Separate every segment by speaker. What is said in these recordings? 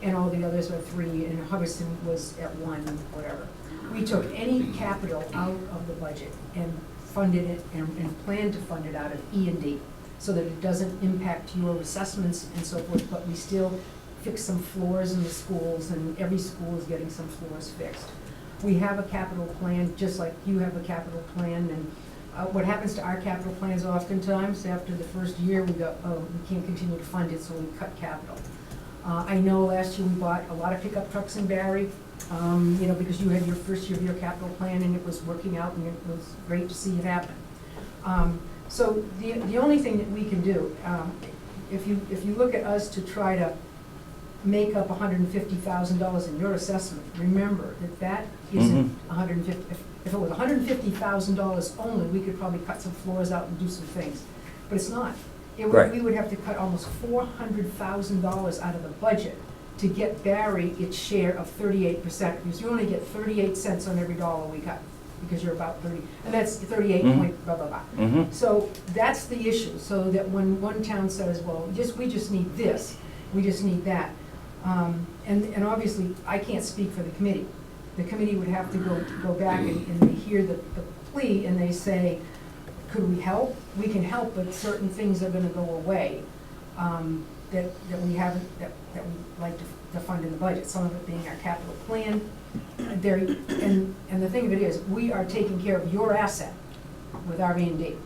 Speaker 1: and all the others are 3, and Hubbardston was at 1, whatever. We took any capital out of the budget and funded it and planned to fund it out of E&D, so that it doesn't impact your assessments and so forth, but we still fixed some floors in the schools, and every school is getting some floors fixed. We have a capital plan, just like you have a capital plan, and what happens to our capital plans oftentimes, after the first year, we go, oh, we can't continue to fund it, so we cut capital. I know last year we bought a lot of pickup trucks in Barry, you know, because you had your first year of your capital plan, and it was working out, and it was great to see it happen. So the only thing that we can do, if you look at us to try to make up $150,000 in your assessment, remember that isn't $150. If it was $150,000 only, we could probably cut some floors out and do some things, but it's not.
Speaker 2: Right.
Speaker 1: We would have to cut almost $400,000 out of the budget to get Barry its share of 38%, because you only get 38 cents on every dollar we cut, because you're about 30, and that's 38 point blah, blah, blah. So that's the issue, so that when one town says, well, we just need this, we just need that. And obviously, I can't speak for the committee. The committee would have to go back and they hear the plea, and they say, could we help? We can help, but certain things are gonna go away, that we haven't, that we'd like to fund in the budget, some of it being our capital plan. And the thing of it is, we are taking care of your asset with our E&D.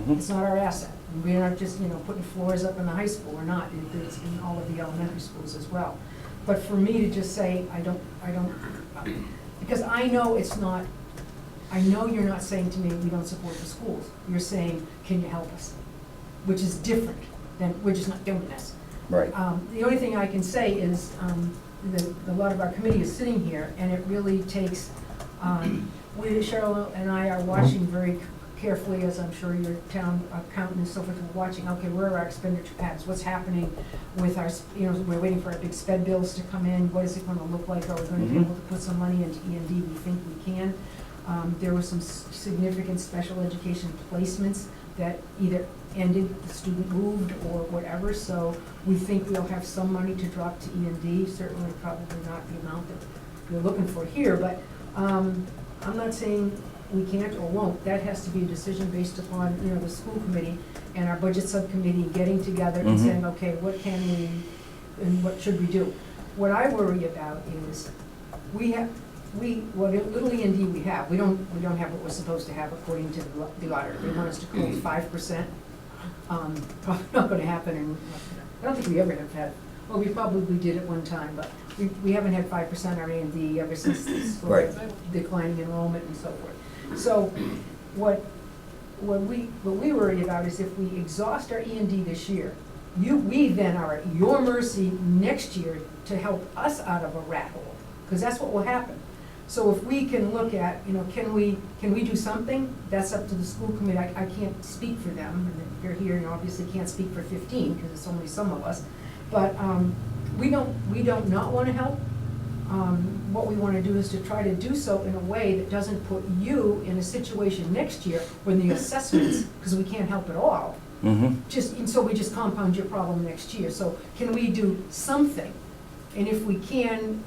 Speaker 1: It's not our asset. We're not just, you know, putting floors up in the high school, we're not, it's in all of the elementary schools as well. But for me to just say, I don't, because I know it's not, I know you're not saying to me, we don't support the schools. You're saying, can you help us? Which is different than, we're just not doing this.
Speaker 2: Right.
Speaker 1: The only thing I can say is, that a lot of our committee is sitting here, and it really takes, Cheryl and I are watching very carefully, as I'm sure your town accountant and so forth are watching, okay, where are our expenditure patterns? What's happening with our, you know, we're waiting for our big sped bills to come in. What is it gonna look like? Are we gonna be able to put some money into E&D? We think we can. There were some significant special education placements that either ended, the student moved, or whatever, so we think we'll have some money to drop to E&D, certainly probably not the amount that we're looking for here, but I'm not saying we can't or won't. That has to be a decision based upon, you know, the school committee and our budget subcommittee getting together and saying, okay, what can we, and what should we do? What I worry about is, what little E&D we have, we don't have what we're supposed to have according to the auditor. They want us to quote 5%. Probably not gonna happen, and I don't think we ever have had, well, we probably did at one time, but we haven't had 5% our E&D ever since this declining enrollment and so forth. So what we worry about is if we exhaust our E&D this year, we then are at your mercy next year to help us out of a rat hole, because that's what will happen. So if we can look at, you know, can we do something? That's up to the school committee. I can't speak for them, and you're here, and obviously can't speak for 15, because it's only some of us. But we don't not want to help. What we want to do is to try to do so in a way that doesn't put you in a situation next year when the assessments, because we can't help at all, and so we just compound your problem next year. So can we do something? And if we can,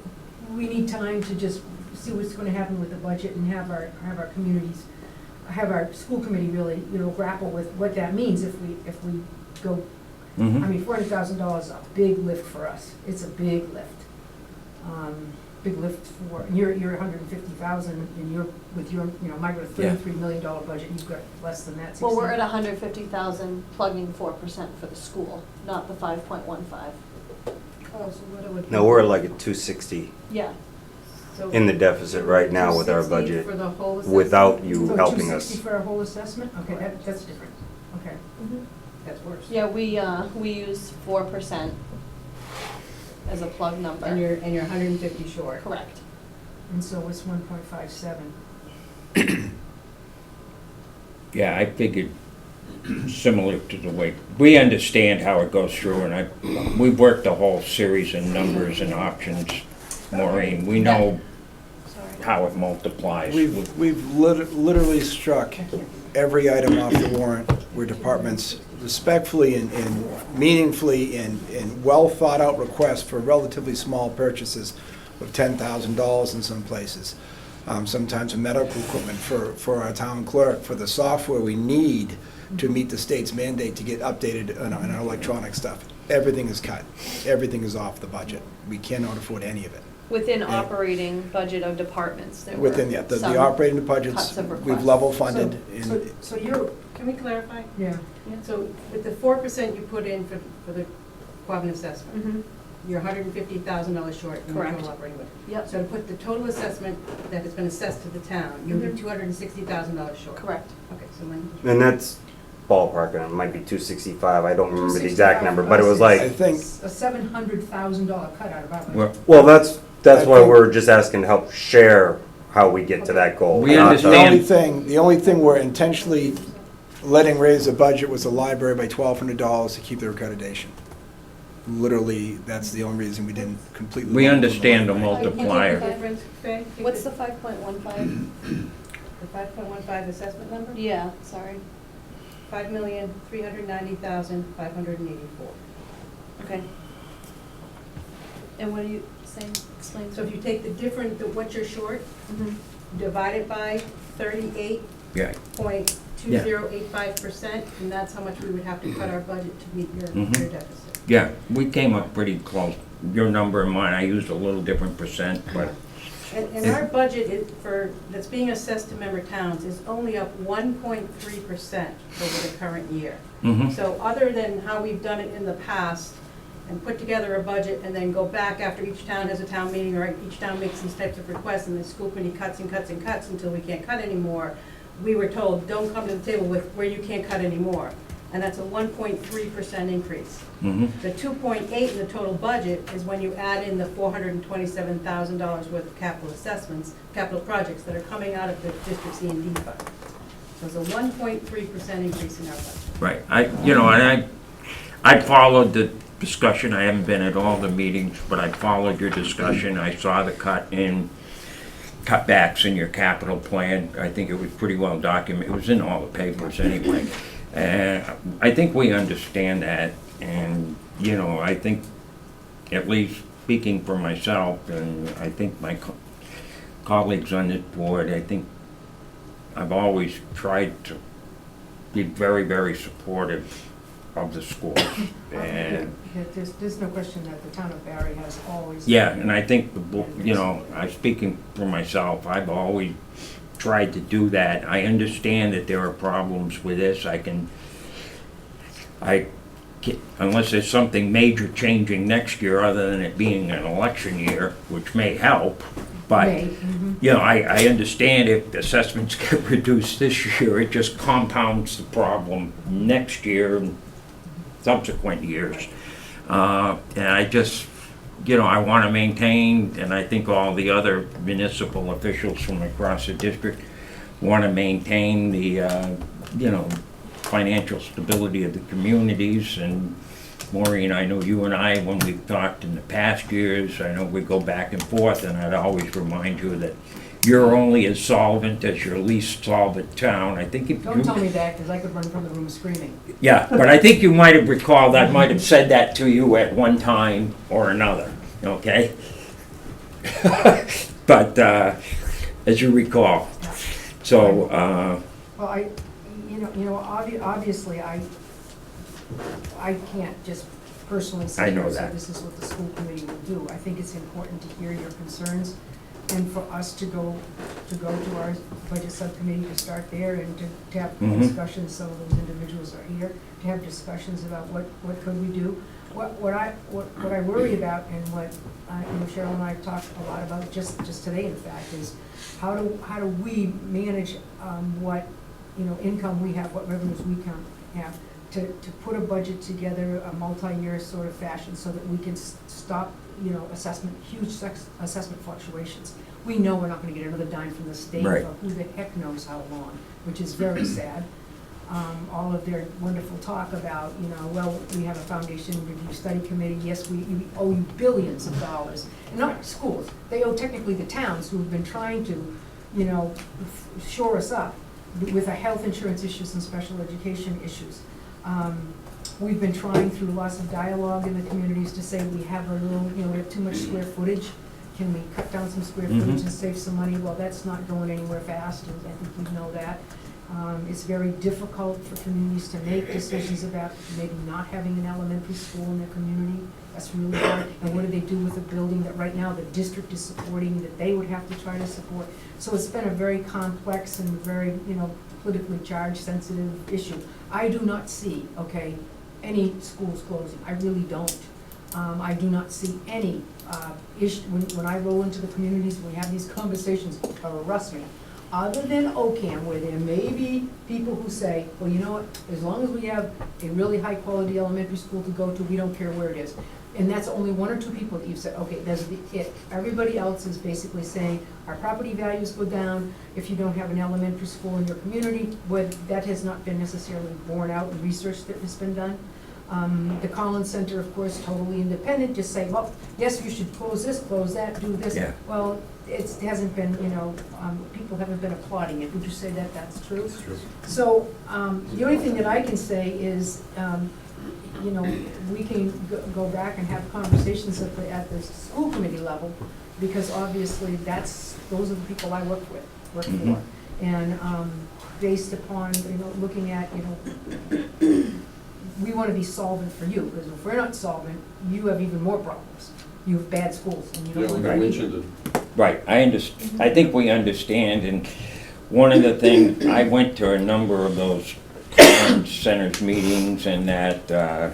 Speaker 1: we need time to just see what's going to happen with the budget and have our communities, have our school committee really, you know, grapple with what that means if we go. I mean, $400,000 is a big lift for us. It's a big lift. Big lift for you're 150,000, and with your, you know, Mike, with a $33 million budget, you've got less than that. 16.
Speaker 3: Well, we're at 150,000, plugging 4% for the school, not the 5.15.
Speaker 1: Oh, so what it would.
Speaker 2: No, we're like at 260
Speaker 3: Yeah.
Speaker 1: So
Speaker 2: in the deficit right now with our
Speaker 1: 260
Speaker 2: budget,
Speaker 1: for the whole assessment?
Speaker 2: without you
Speaker 1: So
Speaker 2: helping us.
Speaker 1: 260 for our whole assessment? Okay, that's different. Okay, that's worse.
Speaker 3: Yeah, we use 4% as a plug number.
Speaker 1: And you're 150 short.
Speaker 3: Correct.
Speaker 1: And so it's 1.57.
Speaker 4: Yeah, I figured similar to the way, we understand how it goes through, and we've worked a whole series of numbers and options, Maureen. We know how it multiplies.
Speaker 5: We've literally struck every item off the warrant where departments respectfully and meaningfully and well-thought-out requests for relatively small purchases of $10,000 in some places. Sometimes for medical equipment, for our town clerk, for the software we need to meet the state's mandate to get updated on our electronic stuff. Everything is cut. Everything is off the budget. We cannot afford any of it.
Speaker 3: Within
Speaker 5: Yeah.
Speaker 3: operating budget of departments, there were
Speaker 5: Within the
Speaker 3: some
Speaker 5: operating budgets,
Speaker 3: cuts of
Speaker 5: we've
Speaker 3: requests.
Speaker 5: level funded.
Speaker 1: So you're,
Speaker 6: Can we clarify?
Speaker 1: yeah,
Speaker 6: So with the 4% you put in for the Quabbin assessment,
Speaker 3: Mhm.
Speaker 6: you're $150,000 short in the
Speaker 3: Correct.
Speaker 6: total operating budget.
Speaker 3: Yep,
Speaker 6: So to put the total assessment that has been assessed to the town, you'll be
Speaker 3: Mhm.
Speaker 6: $260,000 short.
Speaker 3: correct.
Speaker 6: Okay, so my,
Speaker 2: And that's ballpark, and it might be 265, I don't remember the exact number, but it was
Speaker 5: I
Speaker 2: like,
Speaker 5: think,
Speaker 1: a $700,000 cut out of our
Speaker 4: Well,
Speaker 1: budget.
Speaker 2: well, that's
Speaker 5: I
Speaker 2: why
Speaker 5: think-
Speaker 2: we're just asking to help share how we get to that goal.
Speaker 4: We
Speaker 2: not
Speaker 4: understand.
Speaker 5: the only thing we're intentionally letting raise the budget was the library by $1,200 to keep their accreditation. Literally, that's the only reason we didn't completely.
Speaker 4: We
Speaker 5: level
Speaker 4: understand the
Speaker 5: library.
Speaker 4: multiplier.
Speaker 6: difference, Faye?
Speaker 3: What's the 5.15?
Speaker 6: The 5.15 assessment number?
Speaker 3: Yeah, sorry.
Speaker 6: 5,390,584.
Speaker 3: Okay. And what are you saying? Explain.
Speaker 6: So if you take the difference, what you're short,
Speaker 3: Mhm.
Speaker 6: divide it by 38,
Speaker 4: Yeah.
Speaker 6: 0.2085%, and that's how much we would have to cut our budget to meet your
Speaker 4: Mhm.
Speaker 6: deficit.
Speaker 4: Yeah, we came up pretty close. Your number and mine, I used a little different percent, but
Speaker 6: And our budget is that's being assessed to member towns is only up 1.3% over the current year.
Speaker 4: mhm.
Speaker 6: So other than how we've done it in the past, and put together a budget and then go back after each town has a town meeting, or each town makes these types of requests, and the school committee cuts and cuts and cuts until we can't cut anymore, we were told, don't come to the table with where you can't cut anymore. And that's a 1.3% increase.
Speaker 4: Mhm.
Speaker 6: The 2.8 in the total budget is when you add in the $427,000 worth of capital assessments, capital projects that are coming out of the district C&D fund. So it's a 1.3% increase in our budget.
Speaker 4: Right, I followed the discussion, I haven't been at all the meetings, but I followed your discussion, I saw the cutbacks in your capital plan, I think it was pretty well documented, it was in all the papers anyway. And I think we understand that, and, I think, at least speaking for myself, and I think my colleagues on this board, I think I've always tried to be very, very supportive of the schools. And,
Speaker 1: There's no question that the town of Barry has always.
Speaker 4: yeah, and I think, I'm speaking for myself, I've always tried to do that. I understand that there are problems with this, unless there's something major changing next year, other than it being an election year, which may help, but,
Speaker 1: May, mhm.
Speaker 4: I understand if assessments get reduced this year, it just compounds the problem next year and subsequent years. And I just, I want to maintain, and I think all the other municipal officials from across the district want to maintain the, financial stability of the communities. And Maureen, I know you and I, when we've talked in the past years, I know we go back and forth, and I'd always remind you that you're only as solvent as your least solvent town. I think if
Speaker 1: Don't tell me that, because I could run from the room screaming.
Speaker 4: Yeah, but I think you might have recalled, I might have said that to you at one time or another, okay? But, as you recall, so,
Speaker 1: Well, obviously, I can't just personally
Speaker 4: I
Speaker 1: say,
Speaker 4: know
Speaker 1: so
Speaker 4: that.
Speaker 1: this is what the school committee will do. I think it's important to hear your concerns, and for us to go to our budget subcommittee, to start there, and to have
Speaker 4: Mhm.
Speaker 1: discussions, some of those individuals are here, to have discussions about what could we do. What I worry about, and what, Cheryl and I have talked a lot about, just today, in fact, is how do we manage what, income we have, what revenues we can have, to put a budget together, a multi-year sort of fashion, so that we can stop, huge assessment fluctuations. We know we're not gonna get another dime from the state
Speaker 4: Right.
Speaker 1: for who the heck knows how long, which is very sad. All of their wonderful talk about, we have a foundation review study committee, yes, we owe you billions of dollars. And not schools, they owe technically the towns who have been trying to, shore us up with our health insurance issues and special education issues. We've been trying through lots of dialogue in the communities to say we have a little, you know, we have too much square footage. Can we cut down some square footage and save some money? Well, that's not going anywhere fast, and I think you know that. It's very difficult for communities to make decisions about maybe not having an elementary school in their community. That's really hard. And what do they do with a building that right now the district is supporting, that they would have to try to support? So it's been a very complex and very, you know, politically charged, sensitive issue. I do not see, okay, any schools closing. I really don't. I do not see any issue, when I roll into the communities, we have these conversations, arrest me. Other than OCAM, where there may be people who say, well, you know what, as long as we have a really high-quality elementary school to go to, we don't care where it is. And that's only one or two people that you've said, okay, that's it. Everybody else is basically saying, our property values go down if you don't have an elementary school in your community, where that has not been necessarily borne out in research that has been done. The Collins Center, of course, totally independent, just say, well, yes, you should close this, close that, do this.
Speaker 4: Yeah.
Speaker 1: Well, it hasn't been, you know, people haven't been applauding it. Would you say that that's true?
Speaker 7: It's true.
Speaker 1: So, the only thing that I can say is, you know, we can go back and have conversations at the school committee level, because obviously those are the people I work for. And based upon, you know, looking at, you know, we want to be solvent for you, because if we're not solvent, you have even more problems. You have bad schools, and you don't
Speaker 7: Yeah,
Speaker 1: want
Speaker 7: like I
Speaker 1: that
Speaker 7: mentioned,
Speaker 1: either.
Speaker 4: Right, I think we understand, and one of the things, I went to a number of those Collins Center's meetings, and that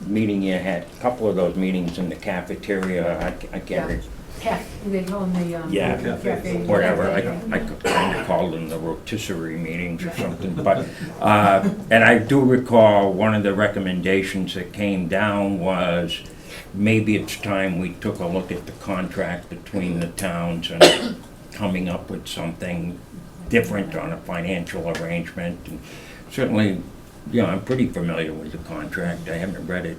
Speaker 4: meeting you had, a couple of those meetings in the cafeteria, I can't remember.
Speaker 1: They call them the,
Speaker 4: Yeah.
Speaker 1: cafe.
Speaker 4: Whatever, I
Speaker 1: Yeah.
Speaker 4: kind of called them the rotisserie meetings or something, but, and I do recall one of the recommendations that came down was, maybe it's time we took a look at the contract between the towns and coming up with something different on a financial arrangement. And certainly, you know, I'm pretty familiar with the contract, I haven't read it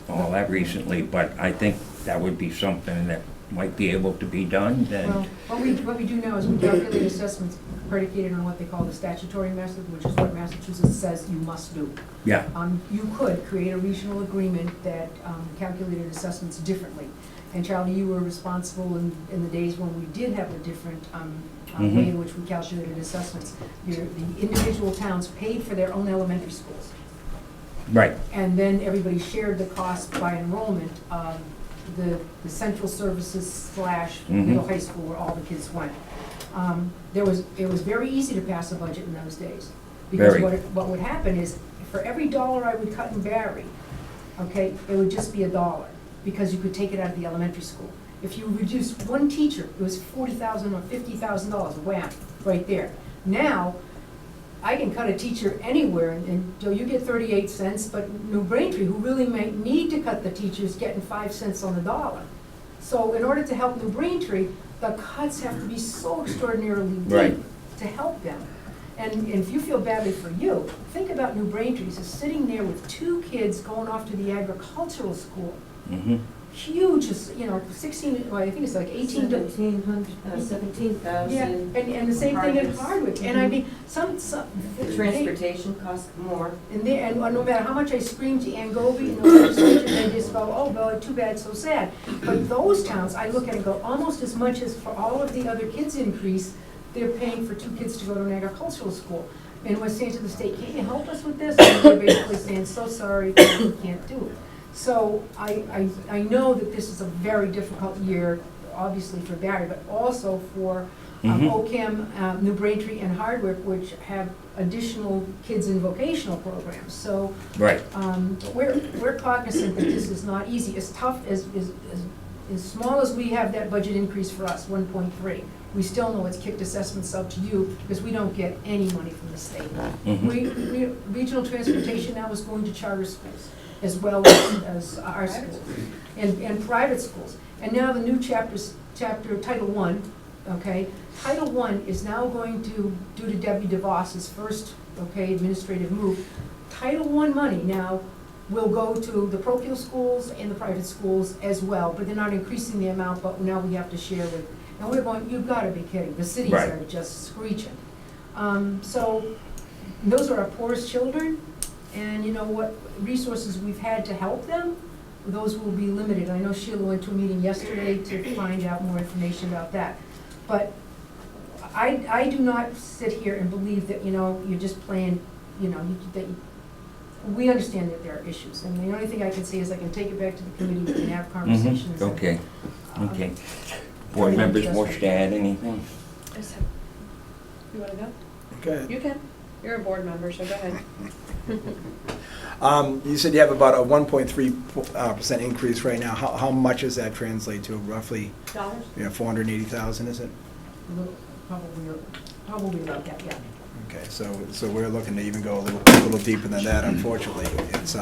Speaker 4: all that recently, but I think that would be something that might be able to be done, then.
Speaker 1: Well, what we do now is we calculate assessments predicated on what they call the statutory method, which is what Massachusetts says you must do.
Speaker 4: Yeah,
Speaker 1: You could create a regional agreement that calculated assessments differently. And Charlie, you were responsible in the days when we did have a different way in which we calculated assessments. The individual towns paid for their own elementary schools.
Speaker 4: right,
Speaker 1: And then everybody shared the cost by enrollment of the central services / middle high school where all the kids went. It was very easy to pass a budget in those days. Because
Speaker 4: Very.
Speaker 1: what would happen is, for every dollar I would cut in Barry, okay, it would just be $1, because you could take it out of the elementary school. If you reduced one teacher, it was $40,000 or $50,000, wham, right there. Now, I can cut a teacher anywhere, and Joe, you get 38 cents, but New Braintree, who really might need to cut the teachers, getting 5 cents on the dollar. So in order to help New Braintree, the cuts have to be so extraordinarily deep
Speaker 4: Right.
Speaker 1: to help them. And if you feel badly for you, think about New Braintree, so sitting there with 2 kids going off to the agricultural school. Huge, you know, 16, well, I think it's like 18 to
Speaker 8: 17,000.
Speaker 1: yeah, and the same thing in Hardwick, and I mean, some.
Speaker 8: The transportation costs more.
Speaker 1: And no matter how much I scream to Angovi and the legislature, they just go, oh, well, too bad, so sad. But those towns, I look at and go, almost as much as for all of the other kids' increase, they're paying for 2 kids to go to an agricultural school. And we're saying to the state, can't you help us with this? And they're basically saying, so sorry, we can't do it. So I know that this is a very difficult year, obviously for Barry, but also for OCAM, New Braintree, and Hardwick, which have additional kids in vocational programs. So
Speaker 4: right.
Speaker 1: we're cognizant that this is not easy. As tough as small as we have that budget increase for us, 1.3, we still know it's kicked assessments out to you because we don't get any money from the state. Regional transportation now is going to charter schools as well as our schools and private schools. And now the new chapter, Title I, okay? Title I is now going to, due to Debbie DeVos's first, okay, administrative move, Title I money now will go to the parochial schools and the private schools as well, but they're not increasing the amount, but now we have to share with. And we're going, you've got to be kidding, the cities
Speaker 4: Right.
Speaker 1: are just screeching. So those are our poorest children, and you know what resources we've had to help them, those will be limited. I know Sheila went to a meeting yesterday to find out more information about that. But I do not sit here and believe that, you know, you're just playing, you know, we understand that there are issues. And the only thing I can say is I can take it back to the committee, we can have conversations. and,
Speaker 4: Okay,
Speaker 1: um,
Speaker 4: okay. Board
Speaker 1: and
Speaker 4: members
Speaker 1: adjust
Speaker 4: wish
Speaker 1: it.
Speaker 4: to add anything?
Speaker 3: You wanna go?
Speaker 5: Okay.
Speaker 3: You can. You're a board member, so go ahead.
Speaker 5: You said you have about a 1.3% increase right now. How much does that translate to? Roughly,
Speaker 3: Dollars?
Speaker 5: 480,000, is it?
Speaker 1: Probably about that, yeah.
Speaker 5: Okay, so we're looking to even go a little deeper than that, unfortunately. It's,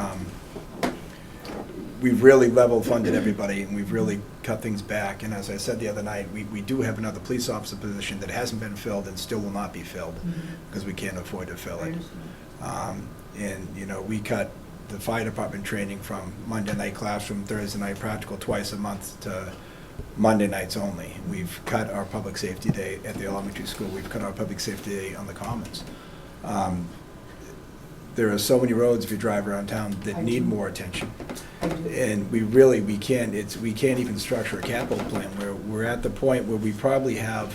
Speaker 5: we've really level funded everybody, and we've really cut things back. And as I said the other night, we do have another police officer position that hasn't been filled and still will not be filled, because we can't afford to fill
Speaker 1: I
Speaker 5: it.
Speaker 1: understand.
Speaker 5: And, you know, we cut the fire department training from Monday night classroom, Thursday night practical twice a month to Monday nights only. We've cut our public safety day at the elementary school. We've cut our public safety day on the commons. There are so many roads if you drive around town that
Speaker 1: I
Speaker 5: need
Speaker 1: do.
Speaker 5: more attention.
Speaker 1: I do.
Speaker 5: And we can't even structure a capital plan. We're at the point where we probably have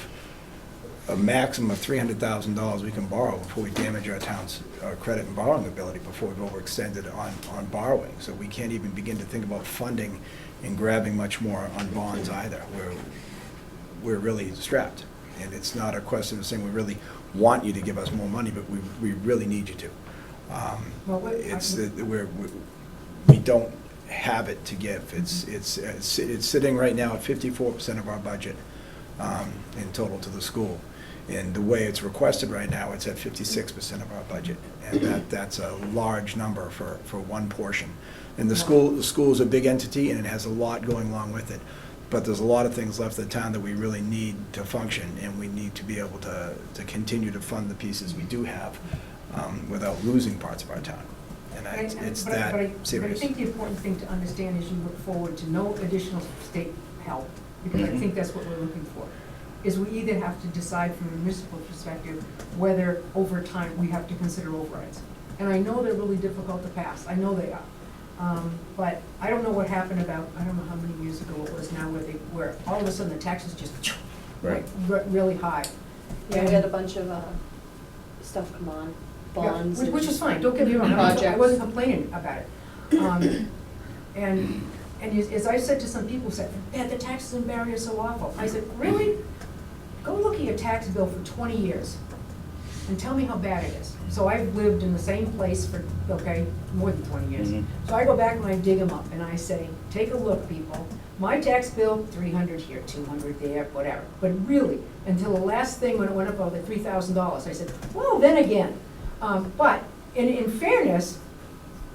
Speaker 5: a maximum of $300,000 we can borrow before we damage our town's credit and borrowing ability, before we've overextended on borrowing. So we can't even begin to think about funding and grabbing much more on bonds either. We're really strapped. And it's not a question of saying we really want you to give us more money, but we really need you to.
Speaker 1: Well,
Speaker 5: It's that we don't have it to give. It's sitting right now at 54% of our budget in total to the school. And the way it's requested right now, it's at 56% of our budget. And that's a large number for one portion. And the school is a big entity, and it has a lot going along with it. But there's a lot of things left in the town that we really need to function, and we need to be able to continue to fund the pieces we do have without losing parts of our town. And it's that serious.
Speaker 1: But I think the important thing to understand as you look forward to no additional state help, because I think that's what we're looking for, is we either have to decide from a municipal perspective whether over time we have to consider overrides. And I know they're really difficult to pass, I know they are. But I don't know what happened about, I don't know how many years ago it was now, where all of a sudden the taxes just
Speaker 4: Right.
Speaker 1: went really high.
Speaker 3: Yeah, we had a bunch of, stuff come on, bonds.
Speaker 1: Yeah, which is fine, don't get me wrong, I
Speaker 3: Projects.
Speaker 1: wasn't complaining about it. And as I said to some people, said, "Man, the taxes in Barry are so awful." I said, "Really? Go look at your tax bill for 20 years and tell me how bad it is." So I've lived in the same place for, more than 20 years.
Speaker 4: Mhm.
Speaker 1: So I go back and I dig them up and I say, take a look, people. My tax bill, 300 here, 200 there, whatever. But really, until the last thing when it went up over $3,000, I said, well, then again. But in fairness,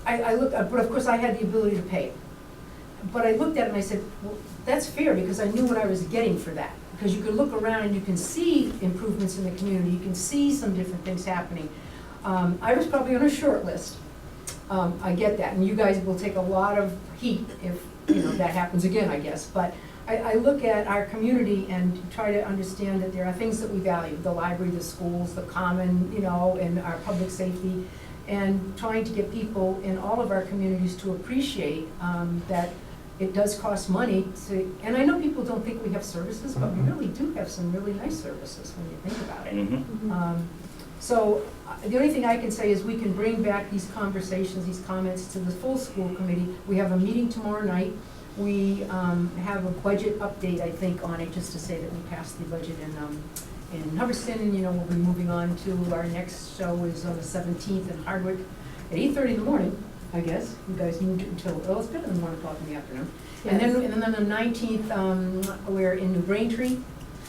Speaker 1: I looked, but of course I had the ability to pay it. But I looked at it and I said, well, that's fair, because I knew what I was getting for that. Because you can look around and you can see improvements in the community, you can see some different things happening. I was probably on a short list. I get that, and you guys will take a lot of heat if, that happens again, I guess. But I look at our community and try to understand that there are things that we value, the library, the schools, the common, and our public safety, and trying to get people in all of our communities to appreciate that it does cost money to, and I know people don't think we have services, but we really do have some really nice services when you think about it.
Speaker 4: Mhm.
Speaker 1: So the only thing I can say is we can bring back these conversations, these comments to the full school committee. We have a meeting tomorrow night. We have a budget update, I think, on it, just to say that we passed the budget in Hubbardston, and we'll be moving on to our next show is on the 17th in Hardwick at 8:30 in the morning, I guess. You guys moved it until, well, it's better than 1 o'clock in the afternoon. And then on the 19th, we're in New Braintree.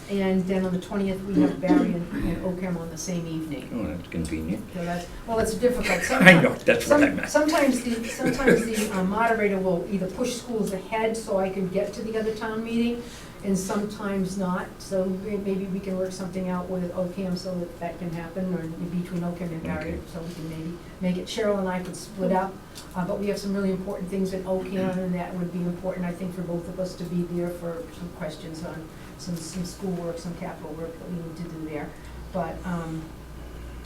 Speaker 1: And then on the 20th, we have Barry and Oakham on the same evening.
Speaker 4: Oh, that's convenient.
Speaker 1: So well, it's difficult.
Speaker 4: I know, that's what I meant.
Speaker 1: Sometimes the moderator will either push schools ahead so I can get to the other town meeting, and sometimes not. So maybe we can work something out with Oakham so that can happen, or between Oakham and Barry,
Speaker 4: Okay.
Speaker 1: so we can maybe make it. Cheryl and I could split up, but we have some really important things in Oakham, and that would be important, I think, for both of us to be there for some questions on some schoolwork, some capital work that we need to do there. But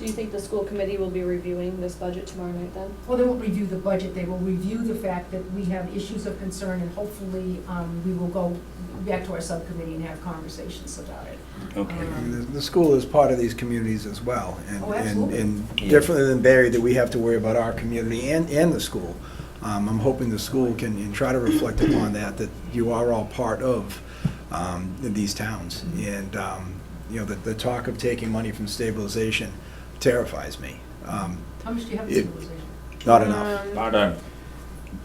Speaker 3: Do you think the school committee will be reviewing this budget tomorrow night then?
Speaker 1: Well, they won't review the budget, they will review the fact that we have issues of concern, and hopefully, we will go back to our subcommittee and have conversations about it.
Speaker 4: Okay.
Speaker 5: The school is part of these communities as well.
Speaker 1: Oh, absolutely.
Speaker 5: And differently than Barry, that we have to worry about our community and the school. I'm hoping the school can and try to reflect upon that you are all part of these towns. And, the talk of taking money from stabilization terrifies me.
Speaker 1: How much do you have in
Speaker 5: It-
Speaker 1: stabilization?
Speaker 5: Not enough.
Speaker 4: About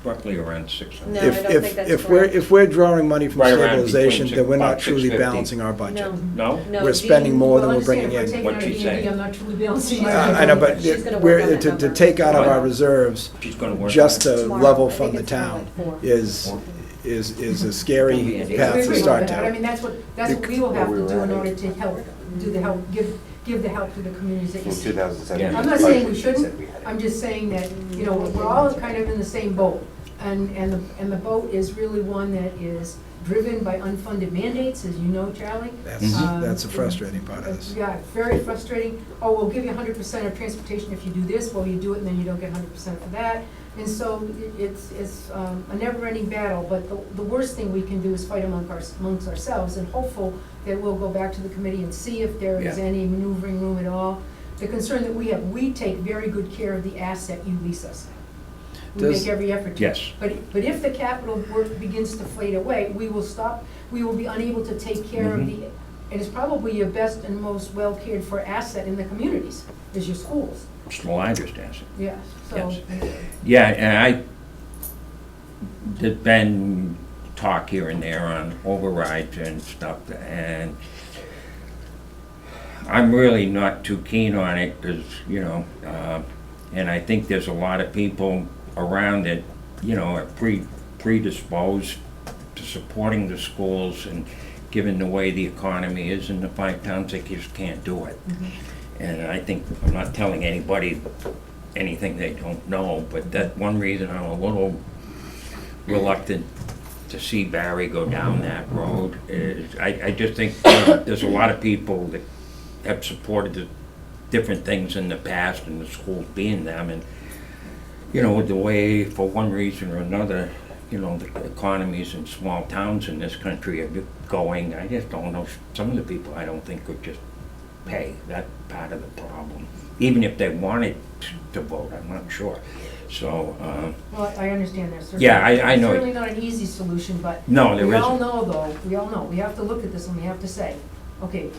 Speaker 4: roughly around 600.
Speaker 3: No, I don't think that's correct.
Speaker 5: If we're drawing money from
Speaker 4: Right around
Speaker 5: stabilization,
Speaker 4: between
Speaker 5: then we're not
Speaker 4: about
Speaker 5: truly
Speaker 4: 650.
Speaker 5: balancing our budget.
Speaker 3: No.
Speaker 4: No?
Speaker 3: No,
Speaker 5: We're spending more than
Speaker 1: Well,
Speaker 5: we're bringing
Speaker 1: understand,
Speaker 5: in.
Speaker 1: if we're taking
Speaker 4: What'd she
Speaker 1: out of
Speaker 4: say?
Speaker 1: D&D, I'm not truly balancing.
Speaker 5: I know, but
Speaker 8: She's gonna work
Speaker 5: we're,
Speaker 8: on that
Speaker 5: to
Speaker 8: number.
Speaker 5: take out of our
Speaker 4: What?
Speaker 5: reserves,
Speaker 4: She's gonna work
Speaker 5: just
Speaker 4: on it.
Speaker 5: to
Speaker 8: Tomorrow.
Speaker 5: level
Speaker 8: I think
Speaker 5: fund the
Speaker 8: it's around
Speaker 5: town
Speaker 8: like 4.
Speaker 5: is a scary
Speaker 4: Yeah.
Speaker 5: path
Speaker 1: We
Speaker 5: to
Speaker 1: agree
Speaker 5: start
Speaker 1: with that, but I
Speaker 5: down.
Speaker 1: mean, that's what we will have to do in order to help, do the help, give the help to the communities that you
Speaker 2: In
Speaker 1: see.
Speaker 2: 2017.
Speaker 4: Yeah.
Speaker 1: I'm not saying we shouldn't, I'm just saying that, we're all kind of in the same boat. And the boat is really one that is driven by unfunded mandates, as you know, Charlie.
Speaker 5: That's the frustrating part of this.
Speaker 1: Yeah, very frustrating. Oh, we'll give you 100% of transportation if you do this, well, you do it and then you don't get 100% for that. And so it's a never-ending battle, but the worst thing we can do is fight amongst ourselves, and hopeful that we'll go back to the committee and see if there is
Speaker 4: Yeah.
Speaker 1: any maneuvering room at all. The concern that we have, we take very good care of the asset you lease us. We
Speaker 5: Does-
Speaker 1: make every effort to.
Speaker 4: Yes.
Speaker 1: But if the capital work begins to fade away, we will stop, we will be unable to take care of
Speaker 4: Mhm.
Speaker 1: and it's probably your best and most well cared for asset in the communities, is your schools.
Speaker 4: It's the largest asset.
Speaker 1: Yes, so.
Speaker 4: Yes. Yeah, and there's been talk here and there on overrides and stuff, and I'm really not too keen on it, because, and I think there's a lot of people around that, are predisposed to supporting the schools, and given the way the economy is in the 5 towns, they just can't do it. And I think, I'm not telling anybody anything they don't know, but that one reason I'm a little reluctant to see Barry go down that road is, I just think, there's a lot of people that have supported the different things in the past, and the schools being them, and, with the way, for one reason or another, the economies in small towns in this country are going, I just don't know, some of the people I don't think could just pay that part of the problem, even if they wanted to vote, I'm not sure. So,
Speaker 1: Well, I understand that, certainly.
Speaker 4: Yeah, I know.
Speaker 1: It's certainly not an easy solution, but.
Speaker 4: No, there
Speaker 1: We all
Speaker 4: isn't.
Speaker 1: know, though, we have to look at this and we have to say, okay,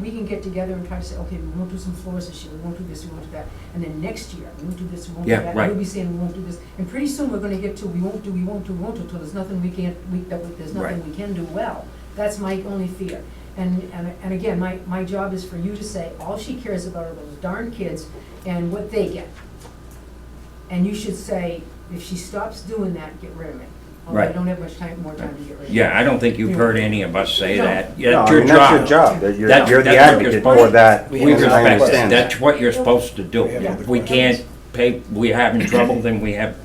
Speaker 1: we can get together and try to say, okay, we won't do some floors this year, we won't do this, we won't do that. And then next year, we won't do this, we won't do
Speaker 4: Yeah,
Speaker 1: that.
Speaker 4: right.
Speaker 1: We'll be saying we won't do this. And pretty soon, we're gonna get to, we won't do, till there's nothing we can't, there's nothing
Speaker 4: Right.
Speaker 1: we can do well. That's my only fear. And again, my job is for you to say, all she cares about are those darn kids and what they get. And you should say, if she stops doing that, get rid of it. Although I
Speaker 4: Right.
Speaker 1: don't have much more time to get rid of it.
Speaker 4: yeah, I don't think you've heard any of us say
Speaker 1: No.
Speaker 4: that.
Speaker 2: No,
Speaker 4: Yeah,
Speaker 2: I mean, that's your job, that you're
Speaker 4: That's-
Speaker 2: you're the
Speaker 4: that's what you're
Speaker 2: advocate
Speaker 4: supposed-
Speaker 2: for that,
Speaker 5: We
Speaker 2: and
Speaker 4: We
Speaker 5: have
Speaker 2: I
Speaker 4: respect
Speaker 2: understand
Speaker 4: that,
Speaker 2: that.
Speaker 4: that's what you're supposed to do.
Speaker 5: We have
Speaker 4: If we can't pay, we're having trouble, then we have,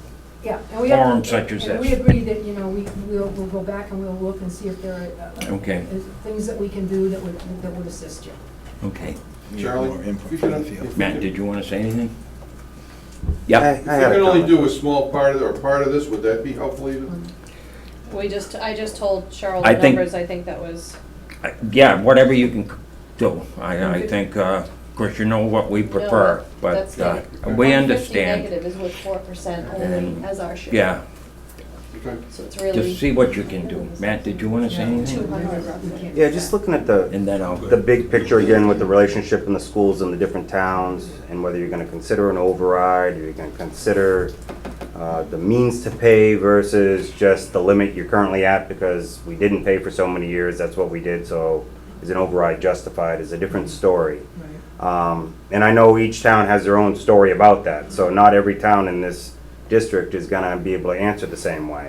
Speaker 1: Yeah, and we have.
Speaker 4: Forums such as
Speaker 1: And
Speaker 4: this.
Speaker 1: we agree that, we'll go back and we'll look and see if there are.
Speaker 4: Okay.
Speaker 1: Things that we can do that would assist you.
Speaker 4: okay.
Speaker 5: We need
Speaker 7: Charlie,
Speaker 5: more input
Speaker 7: if you
Speaker 5: from
Speaker 7: can-
Speaker 5: the field.
Speaker 4: Matt, did you want to say anything?
Speaker 2: I
Speaker 4: Yeah,
Speaker 7: If you
Speaker 2: had a
Speaker 7: can only
Speaker 2: comment.
Speaker 7: do a small part of, or part of this, would that be helpful even?
Speaker 3: I just told Cheryl
Speaker 4: I
Speaker 3: the
Speaker 4: think-
Speaker 3: numbers, I think that was,
Speaker 4: yeah, whatever you can do. I think, of course, you know what we prefer, but
Speaker 3: that's good.
Speaker 4: we
Speaker 3: 150
Speaker 4: understand.
Speaker 3: negative is with 4% only
Speaker 4: And-
Speaker 3: as our share.
Speaker 4: Yeah,
Speaker 7: Okay.
Speaker 3: So it's really
Speaker 4: just see what you can do. Matt, did you want to say anything?
Speaker 3: 200 roughly.
Speaker 1: We can't do
Speaker 2: Yeah,
Speaker 1: that.
Speaker 2: just looking at the
Speaker 4: And then I'll,
Speaker 2: big picture again with the relationship in the schools and the different towns, and whether you're gonna consider an override, or you're gonna consider the means to pay versus just the limit you're currently at, because we didn't pay for so many years, that's what we did, so is an override justified, is a different story.
Speaker 1: Right.
Speaker 2: And I know each town has their own story about that, so not every town in this district is gonna be able to answer the same way.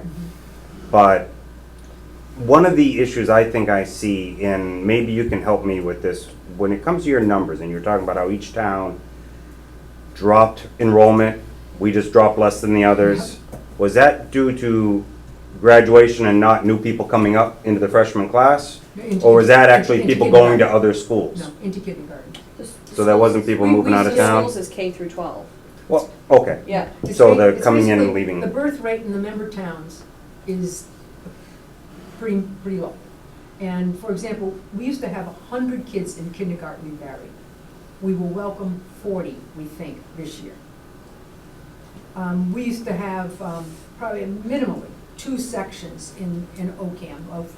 Speaker 2: But one of the issues I think I see, and maybe you can help me with this, when it comes to your numbers, and you're talking about how each town dropped enrollment, we just dropped less than the others, was that due to graduation and not new people coming up into the freshman class? Or was that actually
Speaker 1: Into
Speaker 2: people going to
Speaker 1: kindergarten.
Speaker 2: other schools?
Speaker 1: No, into kindergarten.
Speaker 2: So that wasn't people moving out of
Speaker 3: The
Speaker 2: town?
Speaker 3: schools is K through 12.
Speaker 2: Well, okay.
Speaker 3: Yeah.
Speaker 1: It's
Speaker 2: So
Speaker 1: ba-
Speaker 2: they're
Speaker 1: it's
Speaker 2: coming in and
Speaker 1: basically-
Speaker 2: leaving.
Speaker 1: The birth rate in the member towns is pretty low. And for example, we used to have 100 kids in kindergarten in Barry. We will welcome 40, we think, this year. We used to have probably minimally 2 sections in Ocam of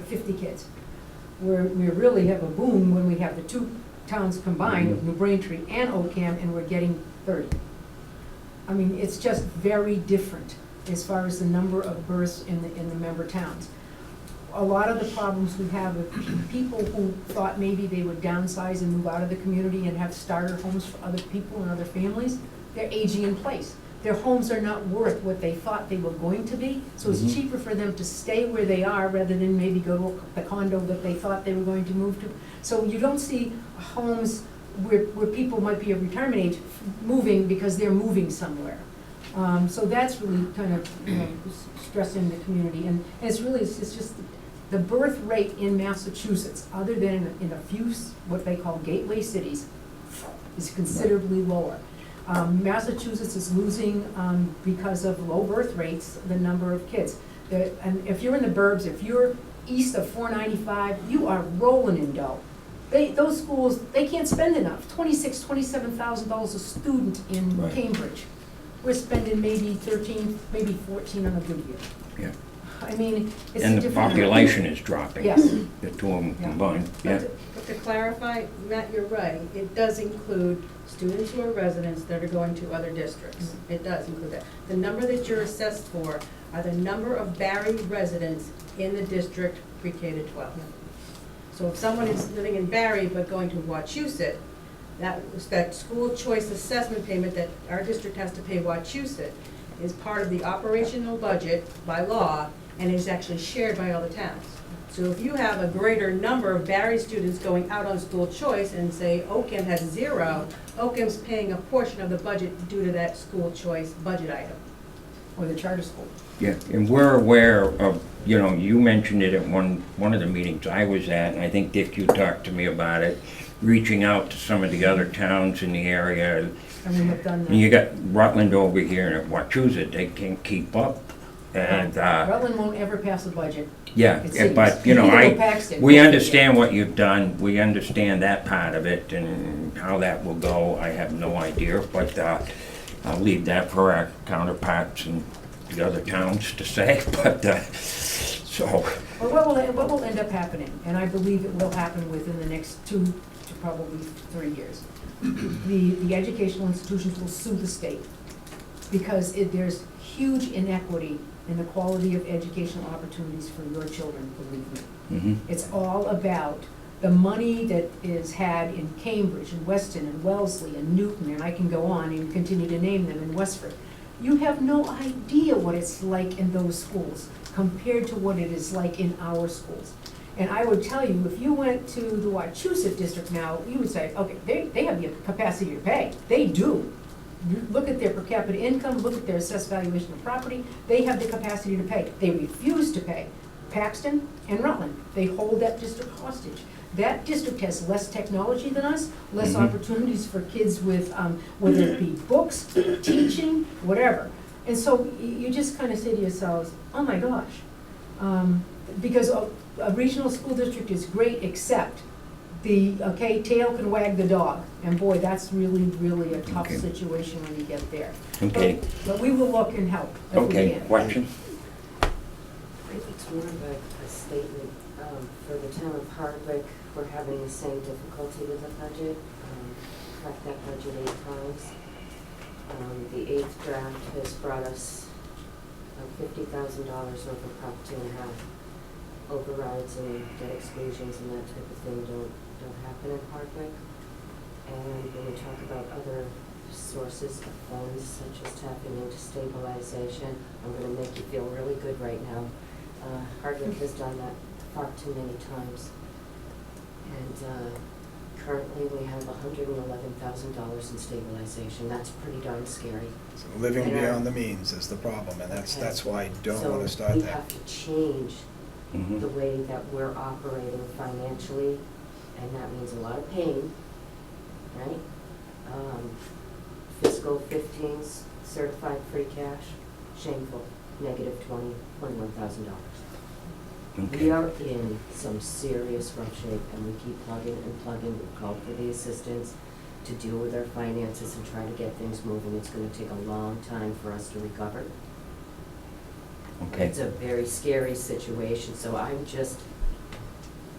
Speaker 1: 50 kids. We really have a boom when we have the 2 towns combined, of New Braintree and Ocam, and we're getting 30. I mean, it's just very different as far as the number of births in the member towns. A lot of the problems we have with people who thought maybe they would downsize and move out of the community and have starter homes for other people and other families, they're aging in place. Their homes are not worth what they thought they were going to be, so it's cheaper for them to stay where they are rather than maybe go to the condo that they thought they were going to move to. So you don't see homes where people might be of retirement age moving because they're moving somewhere. So that's really kind of, stressing the community, and it's really, it's just the birth rate in Massachusetts, other than in a few, what they call gateway cities, is considerably lower. Massachusetts is losing, because of low birth rates, the number of kids. And if you're in the burbs, if you're east of 495, you are rolling in dough. Those schools, they can't spend enough, $26,000, $27,000 a student in
Speaker 4: Right.
Speaker 1: Cambridge. We're spending maybe 13, maybe 14 on a good year.
Speaker 4: Yeah.
Speaker 1: I mean, it's a
Speaker 4: And the
Speaker 1: different.
Speaker 4: population is dropping.
Speaker 1: Yes.
Speaker 4: The 2 of them
Speaker 1: Yeah.
Speaker 4: combined, yeah.
Speaker 6: But to clarify, Matt, you're right, it does include students who are residents that are going to other districts. It does include that. The number that you're assessed for are the number of Barry residents in the district pre-K to 12. So if someone is living in Barry but going to Wachusett, that school choice assessment payment that our district has to pay Wachusett is part of the operational budget by law and is actually shared by all the towns. So if you have a greater number of Barry students going out on school choice and say Ocam has 0, Ocam's paying a portion of the budget due to that school choice budget item.
Speaker 1: Or the charter school.
Speaker 4: Yeah, and we're aware of, you mentioned it at one of the meetings I was at, and I think, Dick, you talked to me about it, reaching out to some of the other towns in the area.
Speaker 1: And we have done that.
Speaker 4: And you got Rutland over here and Wachusett, they can't keep up. And,
Speaker 1: Rutland won't ever pass a budget.
Speaker 4: yeah,
Speaker 1: It seems.
Speaker 4: but,
Speaker 1: Neither will Paxton.
Speaker 4: we understand what you've done, we understand that part of it, and how that will go, I have no idea, but, I'll leave that for our counterparts in the other towns to say, but, so,
Speaker 1: Well, what will end up happening, and I believe it will happen within the next 2 to probably 3 years, the educational institutions will sue the state, because there's huge inequity in the quality of educational opportunities for your children, believe me.
Speaker 4: mhm.
Speaker 1: It's all about the money that is had in Cambridge and Weston and Wellesley and Newton, and I can go on and continue to name them, in Westford. You have no idea what it's like in those schools compared to what it is like in our schools. And I would tell you, if you went to the Wachusett district now, you would say, okay, they have the capacity to pay. They do. You look at their per capita income, look at their assessed valuation of property, they have the capacity to pay. They refuse to pay. Paxton and Rutland, they hold that district hostage. That district has less technology than us, less opportunities for kids with, whether it be books, teaching, whatever. And so you just kind of say to yourselves, oh my gosh. Because a regional school district is great, except tail can wag the dog. And boy, that's really, really a tough
Speaker 4: Okay.
Speaker 1: situation when you get there.
Speaker 4: Okay,
Speaker 1: But we will look and help if we
Speaker 4: okay,
Speaker 1: can.
Speaker 4: question?
Speaker 8: It's more of a statement. For the town of Hardwick, we're having the same difficulty with the budget. Cracked that budget 8 times. The 8th draft has brought us $50,000 over Prop 2.5. Overrides and debt exclusions and that type of thing don't happen in Hardwick. And when we talk about other sources of funds, such as tapping into stabilization, I'm going to make you feel really good right now. Hardwick has done that far too many times. And currently we have $111,000 in stabilization. That's pretty darn scary.
Speaker 5: So living beyond the means is the problem, and that's why I don't want to start
Speaker 8: So we
Speaker 5: that.
Speaker 8: have to change
Speaker 4: Mhm.
Speaker 8: the way that we're operating financially, and that means a lot of pain, right? Fiscal 15's certified free cash, shameful, negative $21,000. We
Speaker 4: Okay.
Speaker 8: are in some serious rough shape, and we keep plugging and plugging. We've called for the assistance to deal with our finances and try to get things moving. It's gonna take a long time for us to recover.
Speaker 4: Okay.
Speaker 8: It's a very scary situation, so I'm just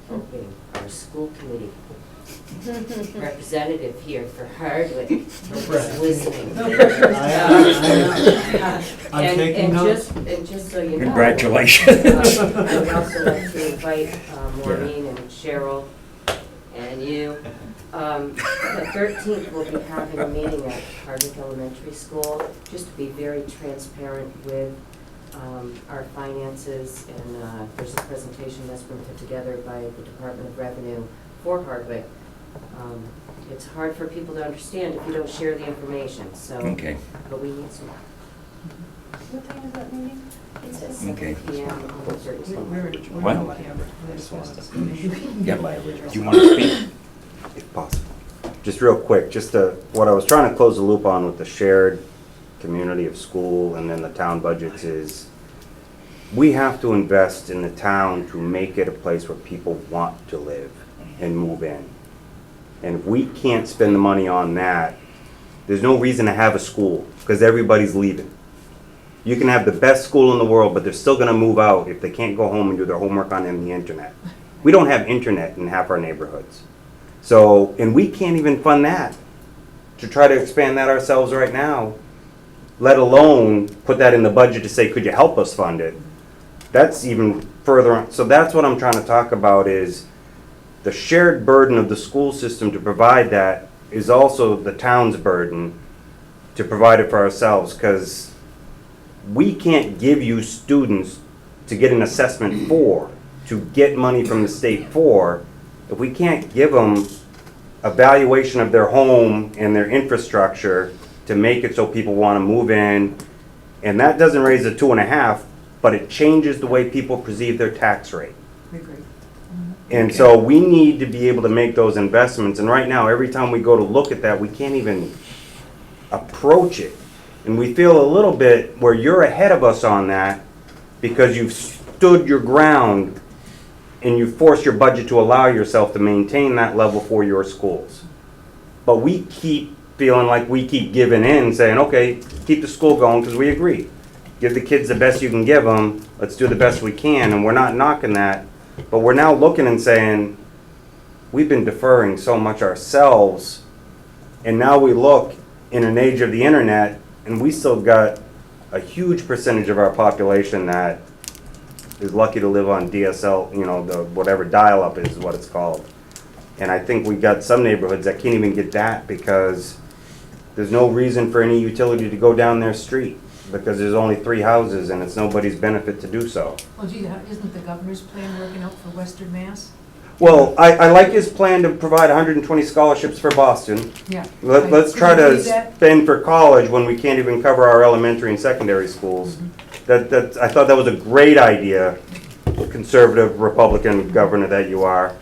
Speaker 8: hoping our school committee representative here for Hardwick is listening.
Speaker 9: I'm taking notes.
Speaker 8: And just so you know.
Speaker 4: Congratulations.
Speaker 8: I would also like to invite Maureen and Cheryl and you. The 13th, we'll be having a meeting at Hardwick Elementary School, just to be very transparent with our finances, and there's a presentation that's been put together by the Department of Revenue for Hardwick. It's hard for people to understand if you don't share the information, so,
Speaker 4: Okay.
Speaker 8: but we need some.
Speaker 6: What time is that meeting?
Speaker 8: It's at 7
Speaker 4: Okay.
Speaker 8: PM on the 13th.
Speaker 1: We're
Speaker 4: What?
Speaker 1: on camera. We're asbestos.
Speaker 4: Yep. Do you want to speak?
Speaker 2: if possible. Just real quick, what I was trying to close the loop on with the shared community of school and then the town budgets is, we have to invest in the town to make it a place where people want to live and move in. And if we can't spend the money on that, there's no reason to have a school, because everybody's leaving. You can have the best school in the world, but they're still gonna move out if they can't go home and do their homework on the internet. We don't have internet in half our neighborhoods. So, and we can't even fund that, to try to expand that ourselves right now, let alone put that in the budget to say, could you help us fund it? That's even further on. So that's what I'm trying to talk about, is the shared burden of the school system to provide that is also the town's burden to provide it for ourselves, because we can't give you students to get an assessment for, to get money from the state for, if we can't give them a valuation of their home and their infrastructure to make it so people want to move in. And that doesn't raise the 2.5, but it changes the way people perceive their tax rate.
Speaker 1: I agree.
Speaker 2: And so we need to be able to make those investments. And right now, every time we go to look at that, we can't even approach it. And we feel a little bit where you're ahead of us on that, because you've stood your ground and you force your budget to allow yourself to maintain that level for your schools. But we keep feeling like we keep giving in, saying, okay, keep the school going, because we agree. Give the kids the best you can give them, let's do the best we can, and we're not knocking that. But we're now looking and saying, we've been deferring so much ourselves, and now we look in an age of the internet, and we still got a huge percentage of our population that is lucky to live on DSL, you know, the whatever dial-up is what it's called. And I think we got some neighborhoods that can't even get that, because there's no reason for any utility to go down their street, because there's only 3 houses and it's nobody's benefit to do so.
Speaker 1: Well, gee, isn't the governor's plan working out for Western Mass?
Speaker 2: Well, I like his plan to provide 120 scholarships for Boston.
Speaker 1: Yeah.
Speaker 2: Let's try
Speaker 1: Could you
Speaker 2: to
Speaker 1: do that?
Speaker 2: spend for college when we can't even cover our elementary and secondary schools. I thought that was a great idea, conservative Republican governor that you are.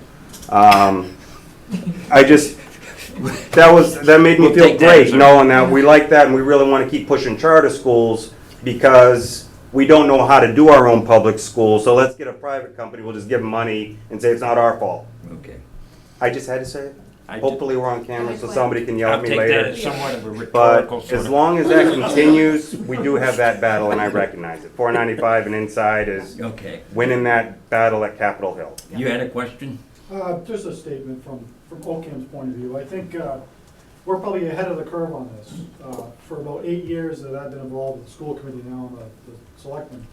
Speaker 2: That made me
Speaker 4: We'll
Speaker 2: feel
Speaker 4: take that,
Speaker 2: great,
Speaker 4: sir.
Speaker 2: knowing that we like that and we really want to keep pushing charter schools, because we don't know how to do our own public schools, so let's get a private company, we'll just give them money and say it's not our fault.
Speaker 4: Okay.
Speaker 2: I just had to say it.
Speaker 4: I
Speaker 2: Hopefully we're on camera so somebody can yell
Speaker 4: I'll
Speaker 2: at me
Speaker 4: take that
Speaker 2: later.
Speaker 4: as somewhat of a rhetorical
Speaker 2: But
Speaker 4: sort
Speaker 2: as
Speaker 4: of.
Speaker 2: long as that continues, we do have that battle, and I recognize it. 495 and inside is
Speaker 4: Okay.
Speaker 2: winning that battle at Capitol Hill.
Speaker 4: You had a question?
Speaker 9: Just a statement from OCAM's point of view. I think we're probably ahead of the curve on this. For about 8 years that I've been involved with the school committee, now I'm the selectman,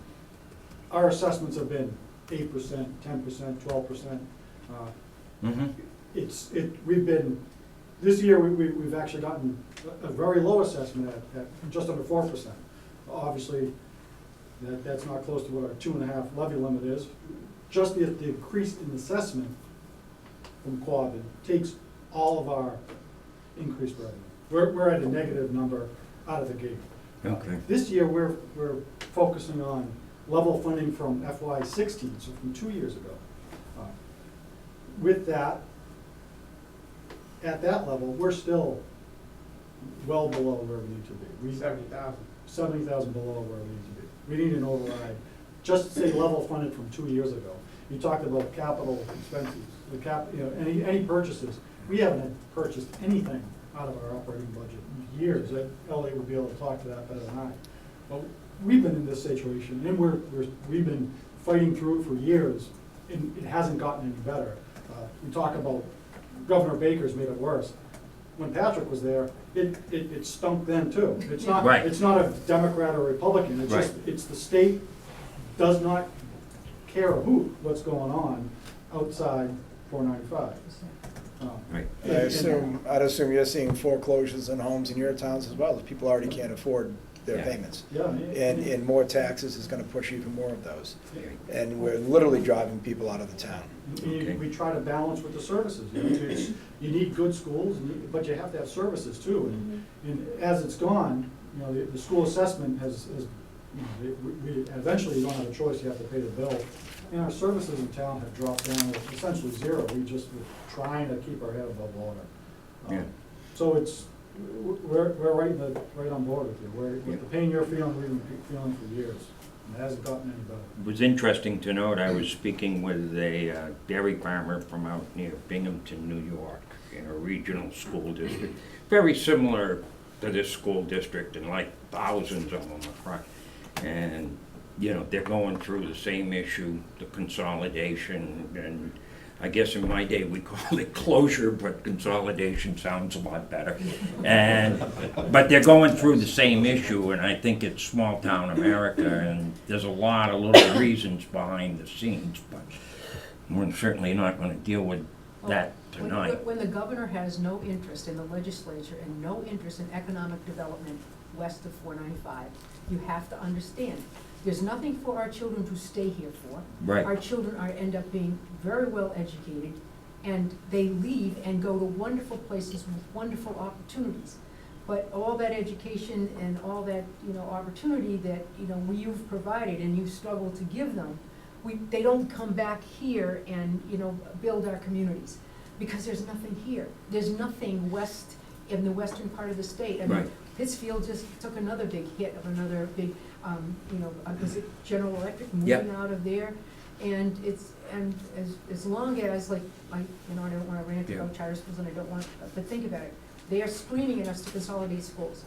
Speaker 9: our assessments have been 8%, 10%, 12%.
Speaker 4: Mm-hmm.
Speaker 9: We've been, this year, we've actually gotten a very low assessment at just under 4%. Obviously, that's not close to what our 2.5 levy limit is. Just the increase in assessment from Quabbin takes all of our increased revenue. We're at a negative number out of the gate.
Speaker 4: Okay.
Speaker 9: This year, we're focusing on level funding from FY16, so from 2 years ago. With that, at that level, we're still well below where we need to be.
Speaker 10: 70,000.
Speaker 9: 70,000 below where we need to be. We need an override, just to say level funded from 2 years ago. You talked about capital expenses, any purchases. We haven't purchased anything out of our operating budget in years. Elliot would be able to talk to that better than I. But we've been in this situation, and we've been fighting through it for years, and it hasn't gotten any better. We talk about Governor Baker's made it worse. When Patrick was there, it stunk then too. It's not,
Speaker 4: Right.
Speaker 9: it's not a Democrat or Republican, it's just,
Speaker 4: Right.
Speaker 9: it's the state does not care a hoot what's going on outside 495.
Speaker 4: Right.
Speaker 5: I'd assume you're seeing foreclosures in homes in your towns as well, as people already can't afford their
Speaker 4: Yeah.
Speaker 5: payments.
Speaker 9: Yeah.
Speaker 5: And more taxes is gonna push even more of those. And we're literally driving people out of the town.
Speaker 4: Okay.
Speaker 9: We try to balance with the services. You need good schools, but you have to have services too. And as it's gone, the school assessment has, we eventually you don't have a choice, you have to pay the bill. And our services in town have dropped down to essentially zero. We're trying to keep our head above water.
Speaker 4: Yeah.
Speaker 9: So we're right on board with you. With the pain you're feeling, we've been feeling for years. And it hasn't gotten any better.
Speaker 4: It was interesting to note, I was speaking with a dairy farmer from out near Binghamton, New York, in a regional school district, very similar to this school district, and like thousands of them across. And, they're going through the same issue, the consolidation, and I guess in my day we called it closure, but consolidation sounds a lot better. But they're going through the same issue, and I think it's small town America, and there's a lot of little reasons behind the scenes, but we're certainly not gonna deal with that tonight.
Speaker 1: When the governor has no interest in the legislature and no interest in economic development west of 495, you have to understand, there's nothing for our children to stay here for.
Speaker 4: Right.
Speaker 1: Our children end up being very well educated, and they leave and go to wonderful places with wonderful opportunities. But all that education and all that, opportunity that, you've provided and you've struggled to give them, they don't come back here and, build our communities, because there's nothing here. There's nothing west, in the western part of the state. I mean,
Speaker 4: Right.
Speaker 1: Pittsfield just took another big hit of another big, was it General Electric
Speaker 4: Yep.
Speaker 1: moving out of there? And as long as, I don't wanna rant
Speaker 4: Yeah.
Speaker 1: about charter schools, and I don't want, but think about it. They are screaming at us to consolidate schools.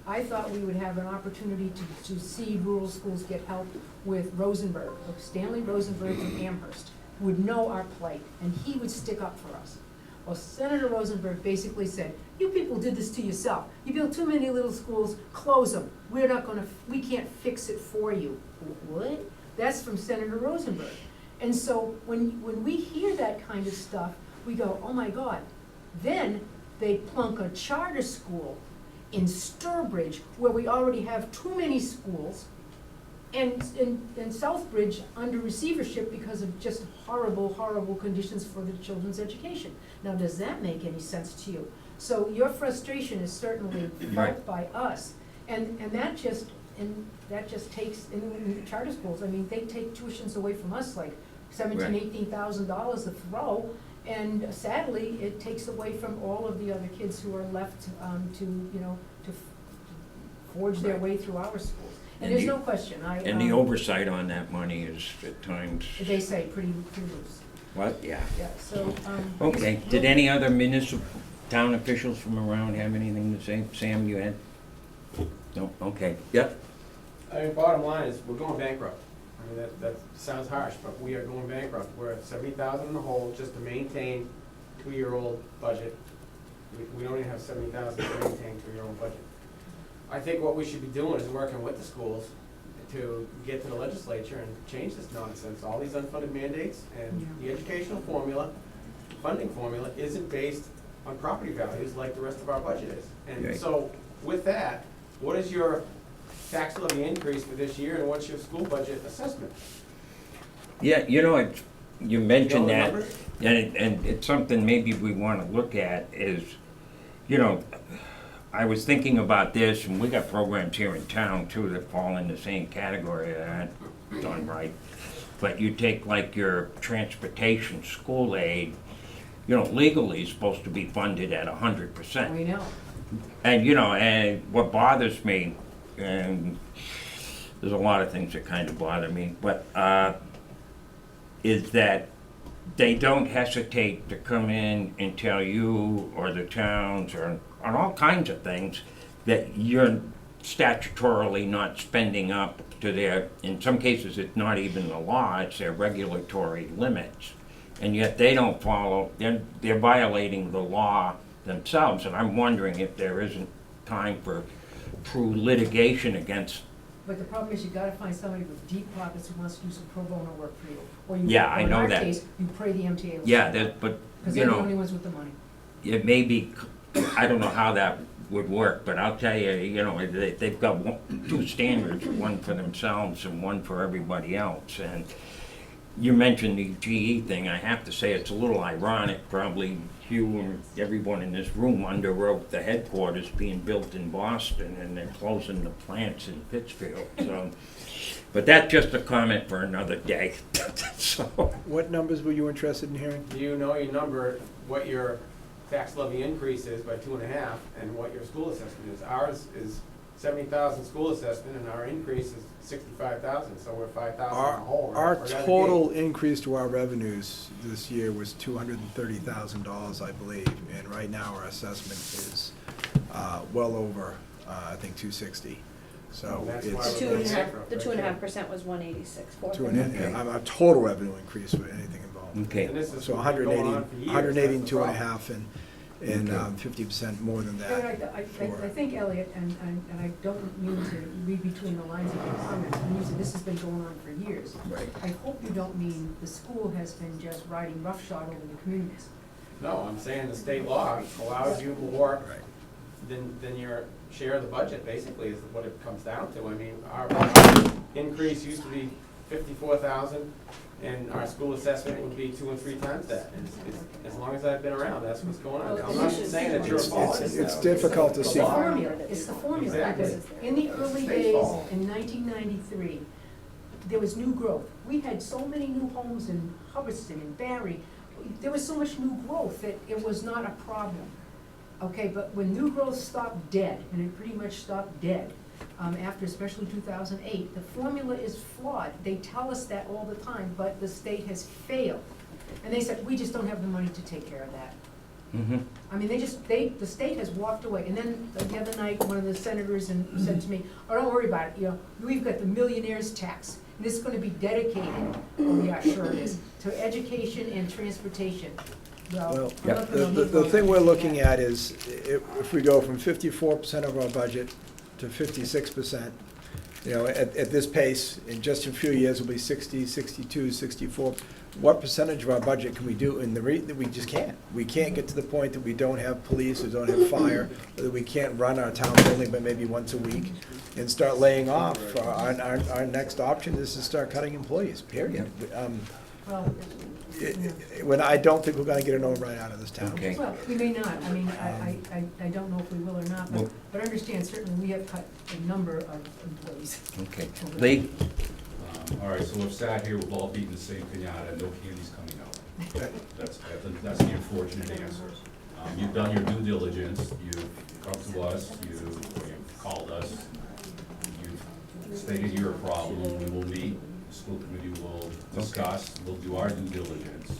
Speaker 1: I thought we would have an opportunity to see rural schools get help with Rosenberg, Stanley Rosenberg from Amherst, who would know our plight, and he would stick up for us. Well, Senator Rosenberg basically said, you people did this to yourself. You built too many little schools, close them. We can't fix it for you. What? That's from Senator Rosenberg. And so when we hear that kind of stuff, we go, oh my God. Then they plunk a charter school in Sturbridge, where we already have too many schools, and Southbridge under receivership because of just horrible, horrible conditions for the children's education. Now, does that make any sense to you? So your frustration is certainly felt by us, and that just takes, in charter schools, I mean, they take tuitions away from us, like $18,000 to throw, and sadly, it takes away from all of the other kids who are left to forge their way through our schools. And there's no question,
Speaker 4: And the oversight on that money is at times,
Speaker 1: they say pretty loose.
Speaker 4: what, yeah.
Speaker 1: Yeah, so,
Speaker 4: Okay, did any other town officials from around have anything to say? Sam, you had? No, okay, yep.
Speaker 10: I mean, bottom line is, we're going bankrupt. I mean, that sounds harsh, but we are going bankrupt. We're at 70,000 in the hole just to maintain two-year-old budget. We don't even have 70,000 to maintain two-year-old budget. I think what we should be doing is working with the schools to get to the legislature and change this nonsense. All these unfunded mandates and the educational formula, funding formula, isn't based on property values like the rest of our budget is. And
Speaker 4: Okay.
Speaker 10: so with that, what is your tax levy increase for this year, and what's your school budget assessment?
Speaker 4: Yeah, you mentioned
Speaker 10: the
Speaker 4: that,
Speaker 10: numbers?
Speaker 4: and it's something maybe we want to look at is, I was thinking about this, and we got programs here in town too that fall in the same category that aren't done right. But you take like your transportation, school aid, you know, legally is supposed to be funded at 100%.
Speaker 1: We know.
Speaker 4: And, you know, and what bothers me, and there's a lot of things that kind of bother me, but, is that they don't hesitate to come in and tell you or the towns or on all kinds of things that you're statutorily not spending up to their, in some cases, it's not even the law, it's their regulatory limits. And yet they don't follow, they're violating the law themselves, and I'm wondering if there isn't time for true litigation against.
Speaker 1: But the problem is you gotta find somebody with deep pockets who wants to do some pro bono work for you. Or you,
Speaker 4: Yeah, I
Speaker 1: or
Speaker 4: know
Speaker 1: in our
Speaker 4: that.
Speaker 1: case, you pray the MTA. will
Speaker 4: Yeah,
Speaker 1: stop.
Speaker 4: that, but,
Speaker 1: Because
Speaker 4: you
Speaker 1: they're the only
Speaker 4: know,
Speaker 1: ones with the money.
Speaker 4: it may be, I don't know how that would work, but I'll tell you, you know, they've got two standards, one for themselves and one for everybody else. And you mentioned the GE thing, I have to say it's a little ironic, probably you and everyone in this room underwrote the headquarters being built in Boston and they're closing the plants in Pittsfield, so. But that's just a comment for another day, so.
Speaker 5: What numbers were you interested in hearing?
Speaker 10: Do you know your number, what your tax levy increase is by 2.5, and what your school assessment is? Ours is 70,000 school assessment, and our increase is 65,000, so we're 5,000 in the hole. We're
Speaker 5: Our
Speaker 10: out of the gate.
Speaker 5: total increase to our revenues this year was $230,000, I believe, and right now our assessment is well over, I think, 260. So
Speaker 10: And that's why
Speaker 5: it's
Speaker 10: we're going bankrupt,
Speaker 3: The
Speaker 10: right?
Speaker 3: 2.5% was 186,
Speaker 5: two and our total revenue increase with anything involved.
Speaker 4: Okay,
Speaker 10: And this is
Speaker 5: So
Speaker 10: been
Speaker 5: 180,
Speaker 10: going on for years.
Speaker 5: 180,
Speaker 10: That's
Speaker 5: two
Speaker 10: the
Speaker 5: and a
Speaker 10: problem.
Speaker 5: half, and 50% more than
Speaker 1: I,
Speaker 5: that.
Speaker 1: I think, Elliot, and I don't mean to read between the lines of your comments, when you say this has been going on for years.
Speaker 5: Right.
Speaker 1: I hope you don't mean the school has been just riding roughshod over the communities.
Speaker 10: No, I'm saying the state law allows you more
Speaker 5: Right.
Speaker 10: than your share of the budget, basically, is what it comes down to. I mean, our increase used to be 54,000, and our school assessment would be 2 and 3 times that. And as long as I've been around, that's what's going on. I'm not saying it's your fault.
Speaker 5: It's difficult to see.
Speaker 1: It's the formula, it's the formula,
Speaker 10: Exactly.
Speaker 1: because in the early
Speaker 10: State's
Speaker 1: days,
Speaker 10: fault.
Speaker 1: in 1993, there was new growth. We had so many new homes in Hubbardston and Barry, there was so much new growth that it was not a problem. Okay, but when new growth stopped dead, and it pretty much stopped dead, after especially 2008, the formula is flawed. They tell us that all the time, but the state has failed. And they said, we just don't have the money to take care of that.
Speaker 4: mm-hmm,
Speaker 1: I mean, the state has walked away. And then the other night, one of the senators said to me, oh, don't worry about it, you know, we've got the millionaire's tax. And it's gonna be dedicated, oh yeah, sure it is, to education and transportation.
Speaker 5: Well,
Speaker 1: I'm not gonna
Speaker 5: the
Speaker 1: leave
Speaker 5: the
Speaker 1: off
Speaker 5: thing we're
Speaker 1: that.
Speaker 5: looking at is, if we go from 54% of our budget to 56%, you know, at this pace, in just a few years, will be 60, 62, 64. What percentage of our budget can we do? And we just can't. We can't get to the point that we don't have police, or don't have fire, or that we can't run our town building but maybe once a week, and start laying off. Our next option is to start cutting employees, period.
Speaker 1: Well,
Speaker 5: When I don't think we're gonna get an override out of this town.
Speaker 4: okay.
Speaker 1: well, we may not. I mean, I don't know if we will or not,
Speaker 4: Well-
Speaker 1: but understand, certainly we have cut a number of employees.
Speaker 4: Okay, Lee?
Speaker 11: All right, so we've sat here, we've all beaten the same pinata, no candy's coming out. That's the unfortunate answer. You've done your due diligence, you've come to us, you've called us, you've stated your problem, we will meet, the school committee will discuss, we'll do our due diligence,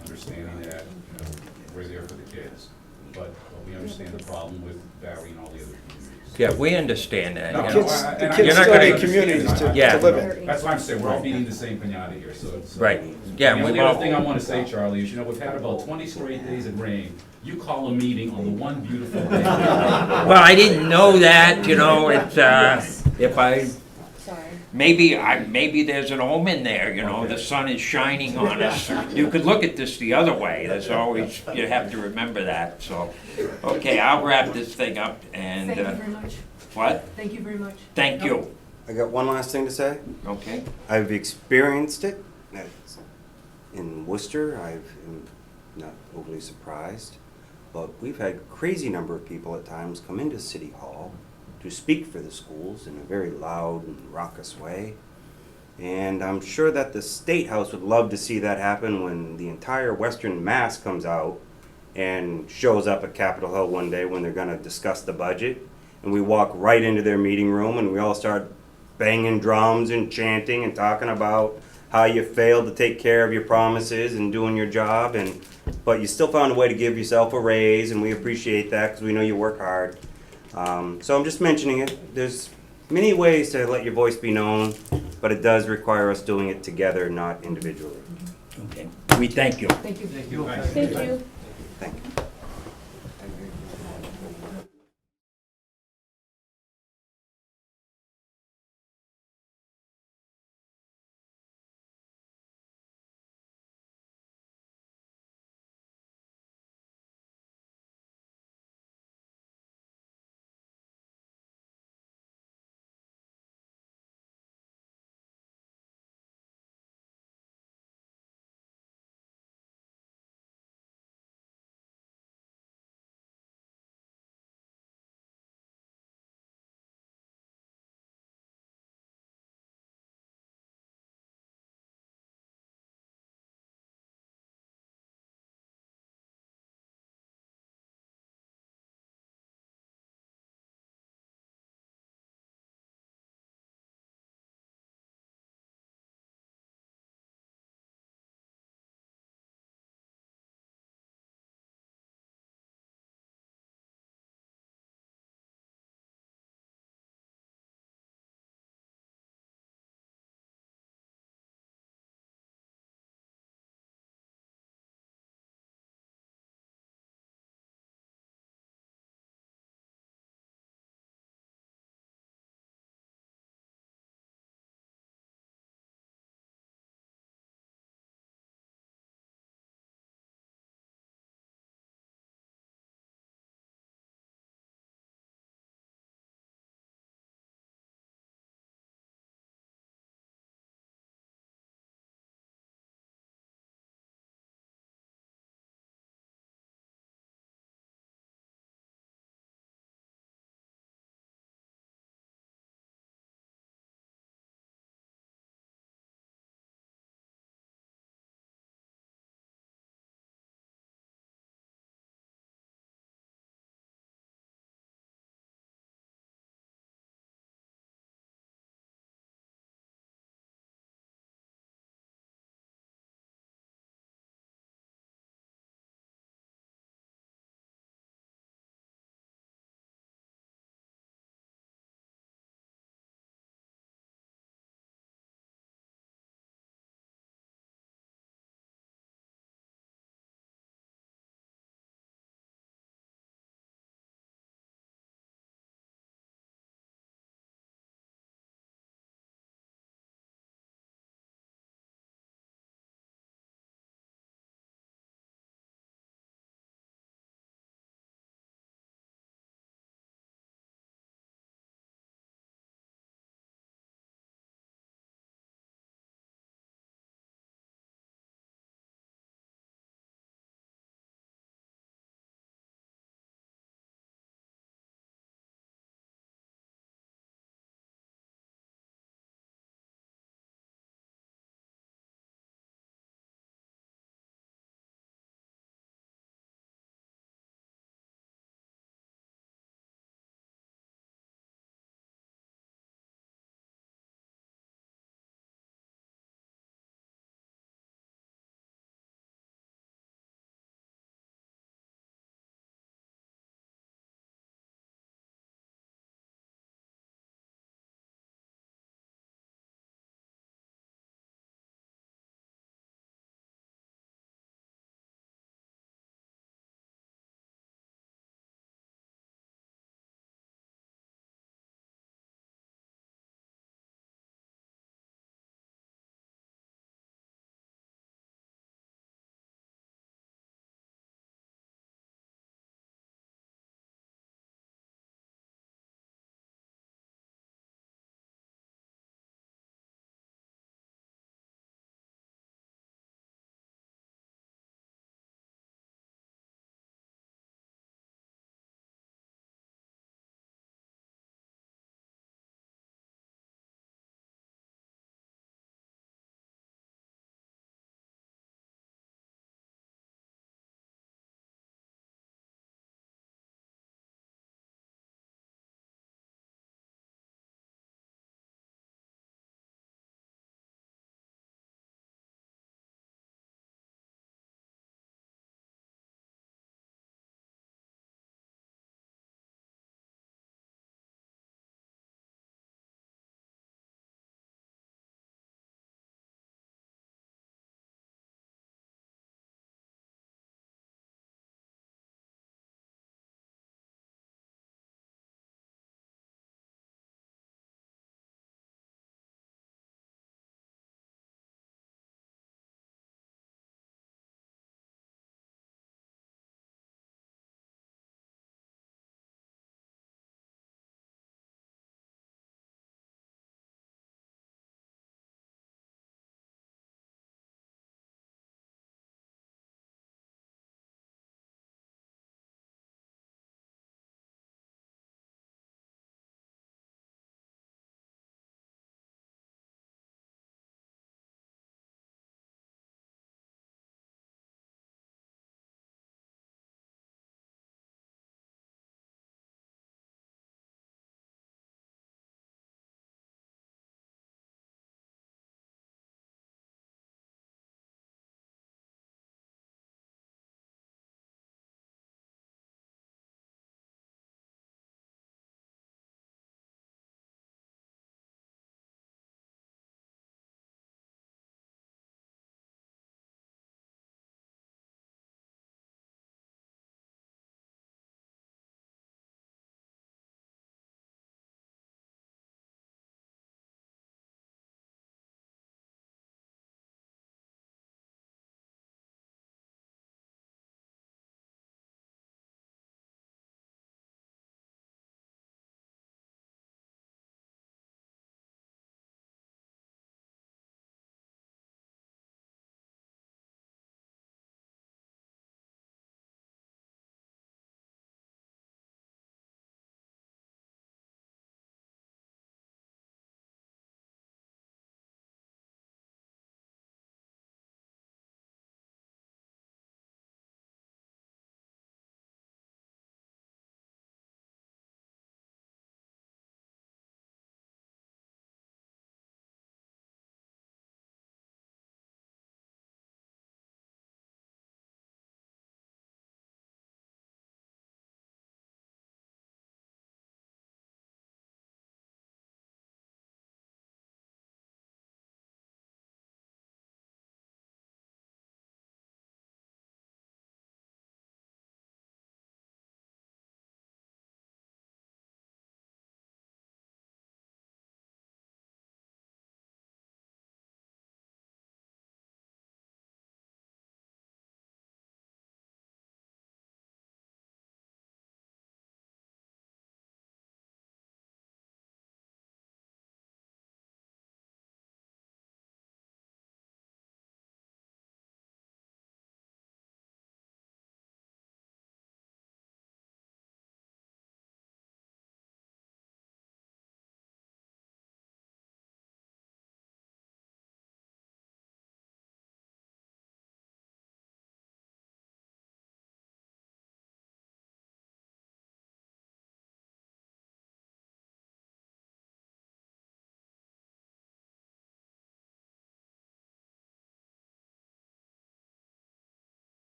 Speaker 11: understanding that, you know, we're there for the kids. But we understand the problem with Barry and all the other communities.
Speaker 4: Yeah, we understand that,
Speaker 11: No,
Speaker 4: you
Speaker 11: no,
Speaker 4: know.
Speaker 5: Kids,
Speaker 11: I-
Speaker 5: the
Speaker 11: and I-
Speaker 5: kids
Speaker 4: You're not
Speaker 5: still
Speaker 4: gonna-
Speaker 5: need communities to
Speaker 4: Yeah.
Speaker 5: live in.
Speaker 11: That's why I'm saying, we're all beating the same pinata here, so it's.
Speaker 4: Right, yeah,
Speaker 11: The
Speaker 4: we
Speaker 11: only
Speaker 4: all,
Speaker 11: other thing I wanna say, Charlie, is, you know, we've had about 20 straight days of rain. You call a meeting on the one beautiful day.
Speaker 4: well, I didn't know that, you know, it's, if I,
Speaker 3: sorry.
Speaker 4: maybe there's an omen there, you know, the sun is shining on us. You could look at this the other way, there's always, you have to remember that, so. Okay, I'll wrap this thing up and,
Speaker 1: Thank you very much.
Speaker 4: what?
Speaker 1: Thank you very much.
Speaker 4: Thank you.
Speaker 2: I got one last thing to say.
Speaker 4: Okay,
Speaker 2: I've experienced it. That's in Worcester. I'm not overly surprised. But we've had a crazy number of people at times come into City Hall to speak for the schools in a very loud and raucous way. And I'm sure that the State House would love to see that happen when the entire Western Mass comes out and shows up at Capitol Hill one day when they're gonna discuss the budget, and we walk right into their meeting room and we all start banging drums and chanting and talking about how you failed to take care of your promises and doing your job, and but you still found a way to give yourself a raise, and we appreciate that because we know you work hard. So I'm just mentioning it. There's many ways to let your voice be known, but it does require us doing it together, not individually.
Speaker 4: Okay, we thank you.
Speaker 1: Thank you.
Speaker 3: Thank you.
Speaker 2: Thank you.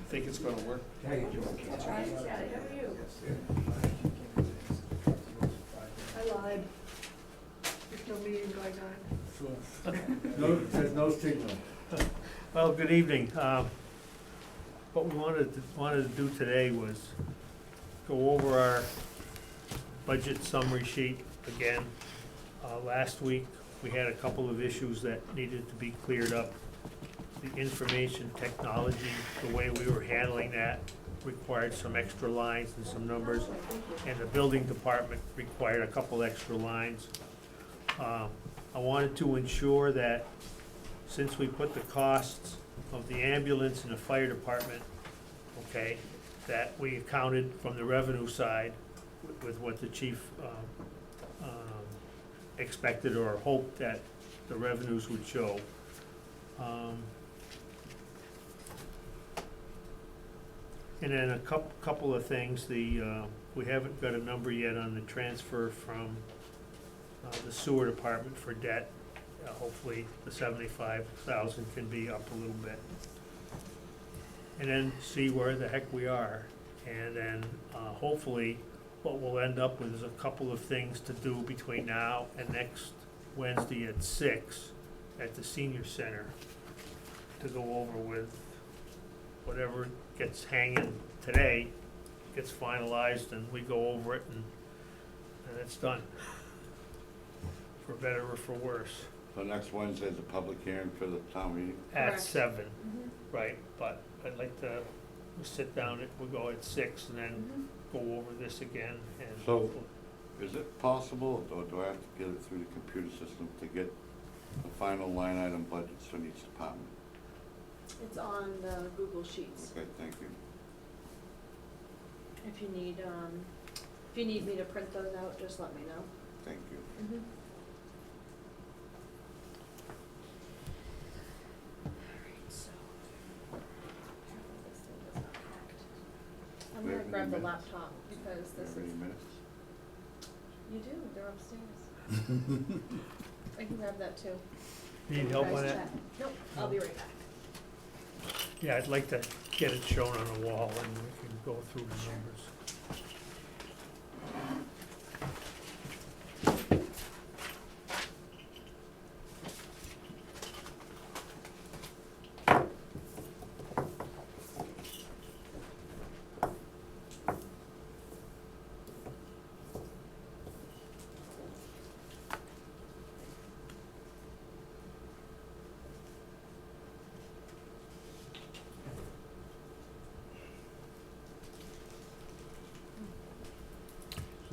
Speaker 9: Think it's gonna work?
Speaker 6: Hi, lied. There's no meeting going on.
Speaker 12: No, there's no signal. Well, good evening. What we wanted to do today was go over our budget summary sheet again. Last week, we had a couple of issues that needed to be cleared up. The information technology, the way we were handling that required some extra lines and some numbers. And the building department required a couple extra lines. I wanted to ensure that since we put the costs of the ambulance and the fire department, okay, that we accounted from the revenue side with what the chief expected or hoped that the revenues would show. And then a couple of things, we haven't got a number yet on the transfer from the sewer department for debt. Hopefully the 75,000 can be up a little bit. And then see where the heck we are. And then hopefully what we'll end up with is a couple of things to do between now and next Wednesday at 6 at the senior center to go over with whatever gets hanging today, gets finalized, and we go over it, and it's done. For better or for worse.
Speaker 13: So next Wednesday is a public hearing for the town meeting?
Speaker 12: At
Speaker 3: Correct.
Speaker 12: 7, right, but I'd like to sit down, we'll go at 6 and then go over this again and.
Speaker 13: So, is it possible, or do I have to get it through the computer system to get the final line item budgets from each department?
Speaker 3: It's on the Google Sheets.
Speaker 13: Okay, thank you.
Speaker 3: If you need me to print those out, just let me know.
Speaker 13: Thank you.
Speaker 3: Alright, so. Apparently this thing is not hacked. I'm
Speaker 13: We
Speaker 3: gonna
Speaker 13: have
Speaker 3: grab
Speaker 13: any
Speaker 3: the
Speaker 13: minutes?
Speaker 3: laptop because
Speaker 13: Do you
Speaker 3: this
Speaker 13: have any
Speaker 3: is.
Speaker 13: minutes?
Speaker 3: You do, they're upstairs. I can grab that too.
Speaker 12: Need help
Speaker 3: You
Speaker 12: on
Speaker 3: guys
Speaker 12: that?
Speaker 3: check. Nope, I'll be right back.
Speaker 12: Yeah, I'd like to get it shown on a wall and we can go through the numbers.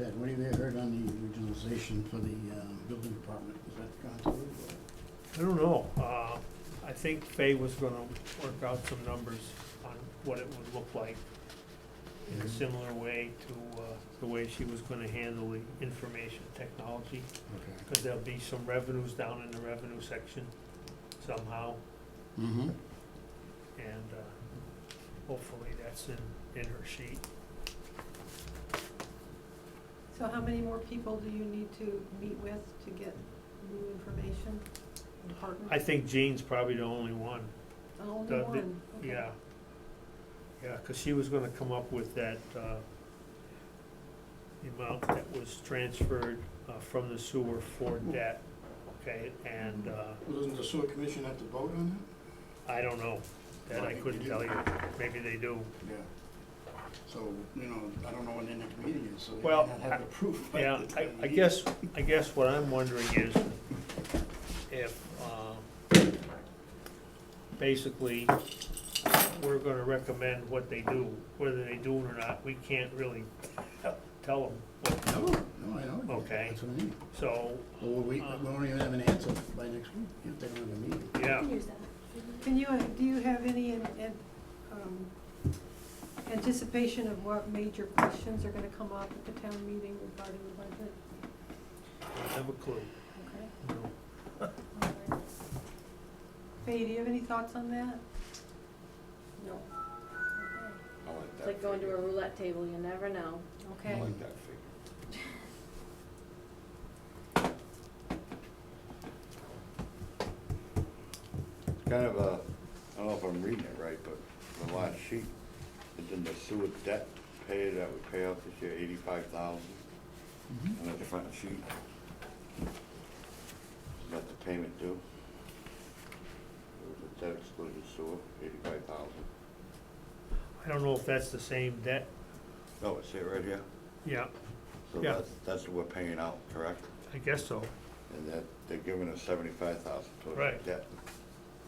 Speaker 14: Ed, what have you heard on the regionalization for the building department? Is that gone through?
Speaker 12: I don't know, I think Faye was gonna work out some numbers on what it would look like in a similar way to the way she was gonna handle the information technology.
Speaker 14: Okay.
Speaker 12: Because there'll be some revenues down in the revenue section somehow,
Speaker 14: Mm-hmm.
Speaker 12: and hopefully that's in her sheet.
Speaker 6: So how many more people do you need to meet with to get new information? Department?
Speaker 12: I think Jean's probably the only one.
Speaker 6: Only
Speaker 12: The-
Speaker 6: one? Okay.
Speaker 12: Yeah. Yeah, because she was gonna come up with that, the amount that was transferred from the sewer for debt, okay? And
Speaker 14: Well, doesn't the sewer commission have to vote on
Speaker 12: I don't know, that I couldn't tell you. Maybe they do.
Speaker 14: that? Yeah. So, you know, I don't know when the next meeting is, so they
Speaker 12: Well,
Speaker 14: might not have it approved. by
Speaker 12: Yeah,
Speaker 14: the
Speaker 12: I
Speaker 14: time we-
Speaker 12: guess what I'm wondering is if, basically, we're gonna recommend what they do, whether they do it or not, we can't really tell them what to do.
Speaker 14: No, I know.
Speaker 12: Okay.
Speaker 14: That's what I mean.
Speaker 12: So,
Speaker 14: Well, we won't even have an answer by next week if they don't have a meeting.
Speaker 12: yeah,
Speaker 3: Use that.
Speaker 6: Do you have any anticipation of what major questions are gonna come up at the town meeting regarding the budget?
Speaker 12: I have a clue.
Speaker 6: Okay.
Speaker 12: No.
Speaker 6: All right. Faye, do you have any thoughts on that?
Speaker 3: No,
Speaker 6: Okay.
Speaker 13: I like
Speaker 3: it's
Speaker 13: that
Speaker 3: like going to a
Speaker 13: figure.
Speaker 3: roulette table, you never know.
Speaker 13: I
Speaker 6: Okay.
Speaker 13: like that figure. Kind of a, I don't know if I'm reading it right, but the last sheet, is in the sewer debt pay that we pay out this year, 85,000. On the front sheet. Got the payment due. It was a debt excluded sewer, 85,000.
Speaker 12: I don't know if that's the same debt.
Speaker 13: No, it's it right here.
Speaker 12: Yeah,
Speaker 13: So
Speaker 12: Yeah.
Speaker 13: that's what we're paying out, correct?
Speaker 12: I guess so.
Speaker 13: And that, they're giving us 75,000 towards
Speaker 12: Right.
Speaker 13: debt.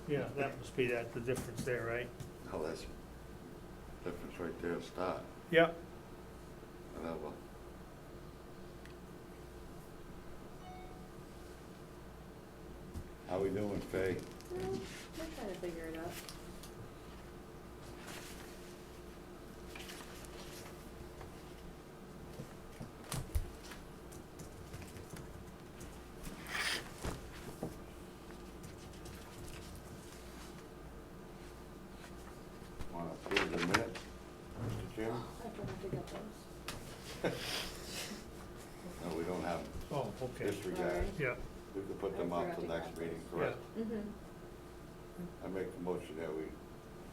Speaker 12: Yeah, that must be the difference there, right?
Speaker 13: Oh, that's difference right there to start.
Speaker 12: Yeah.
Speaker 13: Whatever. How we doing, Faye?
Speaker 3: Well, we're trying to figure it out.
Speaker 13: Want to approve the minutes, Mr. Chairman?
Speaker 3: I forgot to get those.
Speaker 13: No, we don't have them.
Speaker 12: Oh, okay.
Speaker 13: Disregard.
Speaker 12: Yeah,
Speaker 13: We could put them
Speaker 3: I
Speaker 13: off
Speaker 3: forgot
Speaker 13: till
Speaker 3: to
Speaker 13: next
Speaker 3: grab
Speaker 13: meeting,
Speaker 3: those.
Speaker 13: correct?
Speaker 3: Mm-hmm.
Speaker 13: I make a motion that we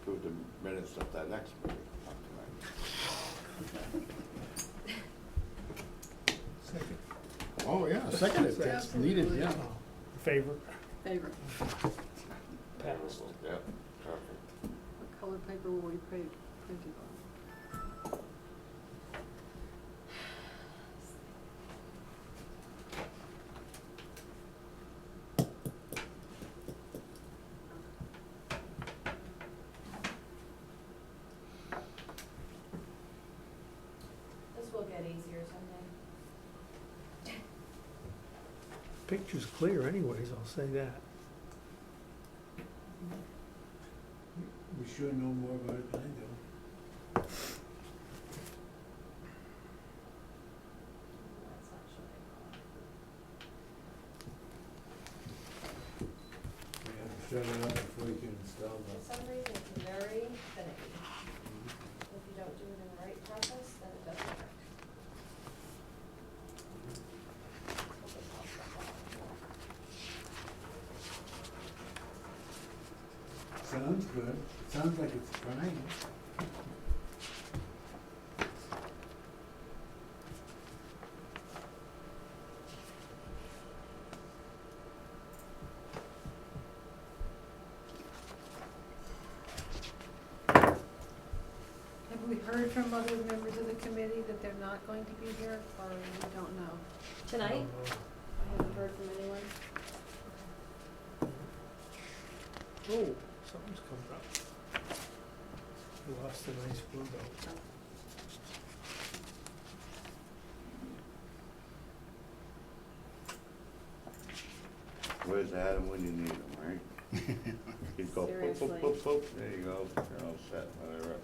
Speaker 13: approve the minutes of that next meeting, not tonight.
Speaker 12: second.
Speaker 14: Oh, yeah, second if that's needed, yeah.
Speaker 12: Favor?
Speaker 6: Favorite.
Speaker 12: Passed.
Speaker 13: Yep, perfect.
Speaker 6: What color paper were we printed on?
Speaker 3: This will get easier someday.
Speaker 12: Picture's clear anyways, I'll say that.
Speaker 14: We sure know more about it than I do.
Speaker 3: That's not showing
Speaker 14: We have to shut it up before you can install
Speaker 3: well. For some reason, it's very finicky. If you don't do it in the right process, then it doesn't work. Hope it pops up on
Speaker 14: Sounds good. Sounds like it's trying.
Speaker 6: Have we heard from other members of the committee that they're not going to be here, or we don't know?
Speaker 3: Tonight, I haven't heard from anyone.
Speaker 12: Oh, something's coming up. We lost a nice blue belt.
Speaker 13: Where's Adam when you need him, right? He'd go, boop,
Speaker 3: Seriously.
Speaker 13: boop, boop, boop, there you go, you're all set, whatever.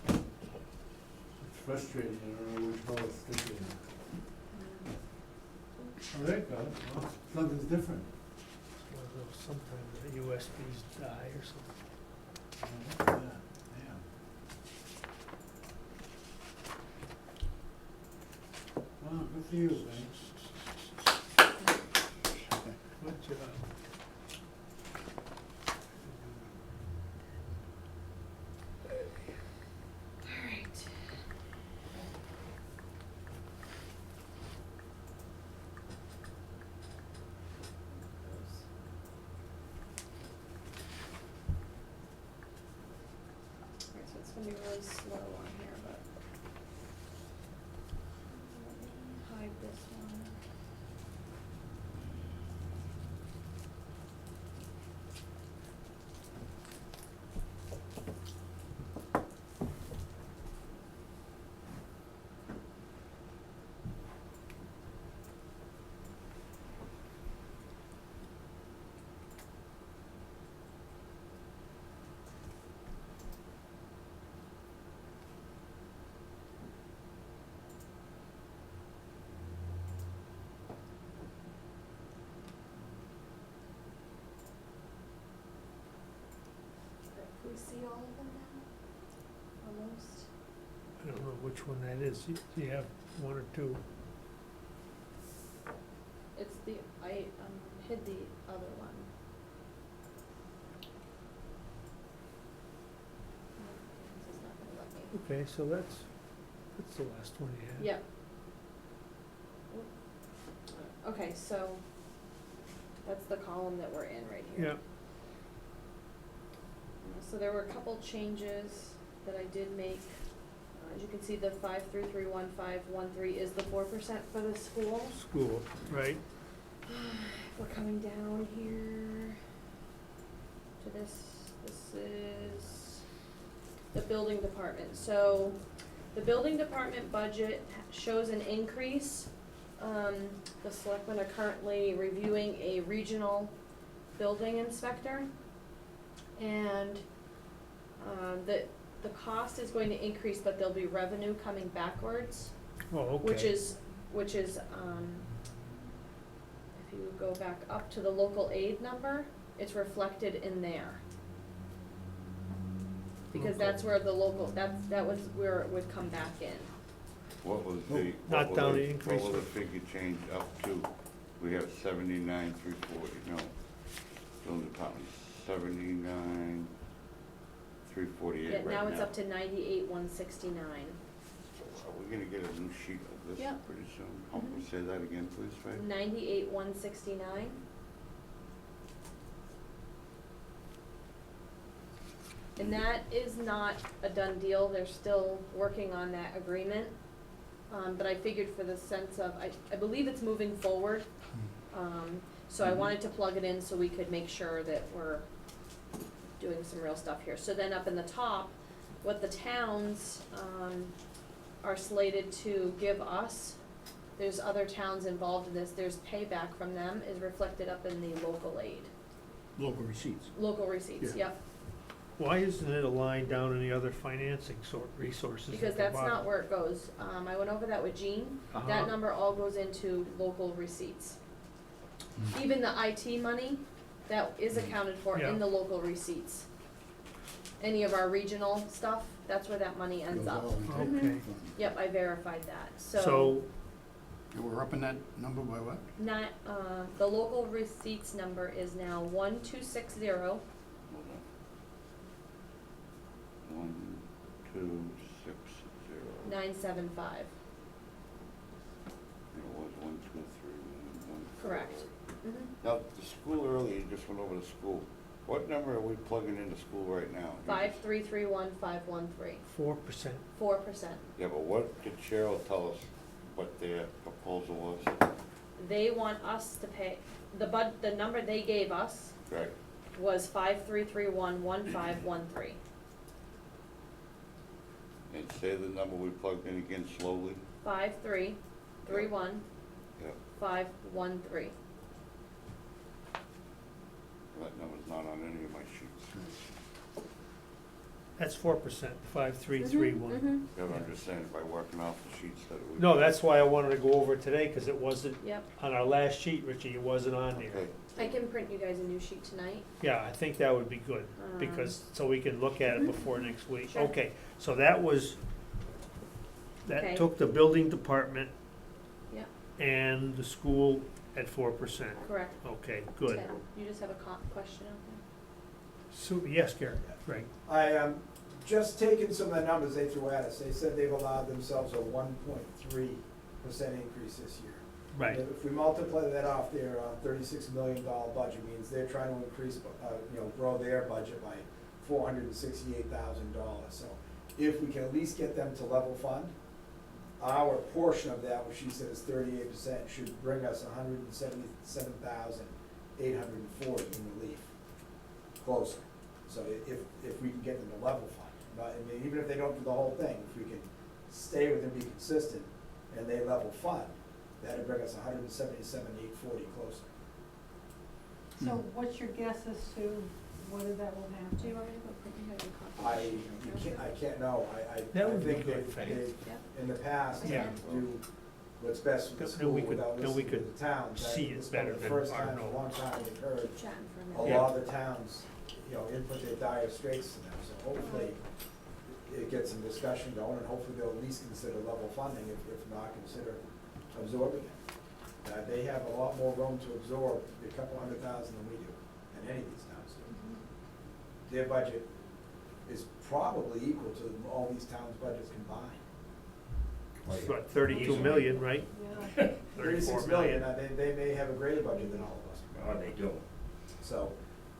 Speaker 14: It's frustrating, I don't know which hole it's sticking in. Oh, there it goes. Oh, something's different.
Speaker 12: It's one of those, sometimes the USBs die or something.
Speaker 14: Yeah, yeah. Well, good for you, man.
Speaker 12: Good job.
Speaker 3: All right. Alright, so it's gonna be really slow on here, but. Let me hide this one. Can we see all of them now?
Speaker 12: I don't know which one that is. You have one or two.
Speaker 3: It's the, I hid the other one. This is not gonna let me.
Speaker 12: Okay, so that's the last one you had.
Speaker 3: Yep. Okay, so that's the column that we're in right here.
Speaker 12: Yeah,
Speaker 3: So there were a couple changes that I did make. As you can see, the 5331513 is the 4% for the school.
Speaker 12: school, right?
Speaker 3: We're coming down here to this is the building department. So the building department budget shows an increase. The selectmen are currently reviewing a regional building inspector. And the cost is going to increase, but there'll be revenue coming backwards.
Speaker 12: Oh, okay.
Speaker 3: Which is, if you go back up to the local aid number, it's reflected in there. Because that's where the local, that was where it would come back in.
Speaker 13: What was the?
Speaker 12: Not
Speaker 13: what was
Speaker 12: down
Speaker 13: the-
Speaker 12: the increase.
Speaker 13: What was the figure change up to? We have 79,340, no. Building department, 79,348
Speaker 3: Yeah,
Speaker 13: right now.
Speaker 3: now it's up to 98,169.
Speaker 13: Are we gonna get a new sheet of this
Speaker 3: Yep.
Speaker 13: pretty soon? Oh,
Speaker 3: Mhm.
Speaker 13: Say that again, please, Faye?
Speaker 3: 98,169. And that is not a done deal, they're still working on that agreement. But I figured for the sense of, I believe it's moving forward. So I wanted to plug it in so we could make sure that we're doing some real stuff here. So then up in the top, what the towns, are slated to give us, there's other towns involved in this, there's payback from them is reflected up in the local aid.
Speaker 14: Local receipts.
Speaker 3: Local receipts,
Speaker 14: Yeah.
Speaker 3: yep.
Speaker 12: Why isn't it a line down in the other financing resources?
Speaker 3: Because
Speaker 12: at the
Speaker 3: that's not
Speaker 12: bottom?
Speaker 3: where it goes. I went over that with Jean.
Speaker 12: Uh-huh.
Speaker 3: That number all goes into local receipts.
Speaker 12: Hmm.
Speaker 3: Even the IT money, that is accounted for
Speaker 12: Yeah.
Speaker 3: in the local receipts. Any of our regional stuff, that's where that money ends
Speaker 14: Goes
Speaker 3: up.
Speaker 14: all into the
Speaker 12: Okay.
Speaker 14: fund.
Speaker 3: Yep, I verified that,
Speaker 12: So,
Speaker 14: And we're up in that number by what?
Speaker 3: Not, the local receipts number is now 1260
Speaker 13: Hold on. 1260.
Speaker 3: 975.
Speaker 13: It was 123, 1.
Speaker 3: Correct.
Speaker 13: Now, the school earlier, you just went over the school. What number are we plugging into school right now?
Speaker 3: 5331513.
Speaker 12: 4%.
Speaker 3: 4%.
Speaker 13: Yeah, but what did Cheryl tell us what their proposal was?
Speaker 3: They want us to pay, the number they gave us
Speaker 13: Right,
Speaker 3: was 5331513.
Speaker 13: and say the number we plugged in again slowly?
Speaker 3: 5331513.
Speaker 13: Yep, that number's not on any of my sheets.
Speaker 12: That's 4%, 5331.
Speaker 3: Mhm.
Speaker 13: You gotta understand, by working off the sheets that we.
Speaker 12: No, that's why I wanted to go over it today, because it wasn't,
Speaker 3: Yep.
Speaker 12: on our last sheet, Richie, it wasn't on there.
Speaker 13: Okay,
Speaker 3: I can print you guys a new sheet tonight.
Speaker 12: Yeah, I think that would be good, because, so we can look at it before next week.
Speaker 3: Sure.
Speaker 12: Okay, so that was,
Speaker 3: Okay.
Speaker 12: that took the building department
Speaker 3: Yep,
Speaker 12: and the school at 4%.
Speaker 3: correct.
Speaker 12: Okay, good.
Speaker 3: Ted, you just have a question out
Speaker 12: So, yes, Gary, right.
Speaker 5: I just taken some of the numbers they threw at us. They said they've allowed themselves a 1.3% increase this year.
Speaker 12: Right.
Speaker 5: If we multiply that off their $36 million budget, means they're trying to increase, grow their budget by $468,000. So if we can at least get them to level fund, our portion of that, which she said is 38%, should bring us $177,840 in relief, closer. So if we can get them to level fund, even if they don't do the whole thing, if we can stay with them, be consistent, and they level fund, that'd bring us $177,840 closer.
Speaker 6: So what's your guess as to whether that will
Speaker 3: there.
Speaker 6: happen?
Speaker 3: Do you want me to go print you guys a copy?
Speaker 5: I can't know.
Speaker 12: That would
Speaker 5: I
Speaker 12: be
Speaker 5: think
Speaker 12: good,
Speaker 5: they've,
Speaker 12: Faye.
Speaker 3: Yep.
Speaker 5: in the past,
Speaker 12: Yeah.
Speaker 5: do what's best for the
Speaker 12: Then
Speaker 5: school
Speaker 12: we could-
Speaker 5: without
Speaker 12: then we
Speaker 5: listening to
Speaker 12: could
Speaker 5: the towns.
Speaker 12: see it
Speaker 5: This is
Speaker 12: better
Speaker 5: the
Speaker 12: than
Speaker 5: first
Speaker 12: our
Speaker 5: time in a
Speaker 12: note.
Speaker 5: long time we've heard
Speaker 3: Chatting for a
Speaker 5: a
Speaker 3: minute.
Speaker 12: Yeah.
Speaker 5: lot of the towns, input their dire straits to them. So hopefully, it gets some discussion going, and hopefully they'll at least consider level funding, if not, consider absorbing it. They have a lot more room to absorb a couple $100,000 than we do, than any of these towns do. Their budget is probably equal to all these towns' budgets combined.
Speaker 12: It's what, 32 million, right?
Speaker 3: Yeah.
Speaker 12: 34
Speaker 5: $36
Speaker 12: million.
Speaker 5: million, they may have a greater budget than all of us.
Speaker 4: Oh, they do.
Speaker 5: So,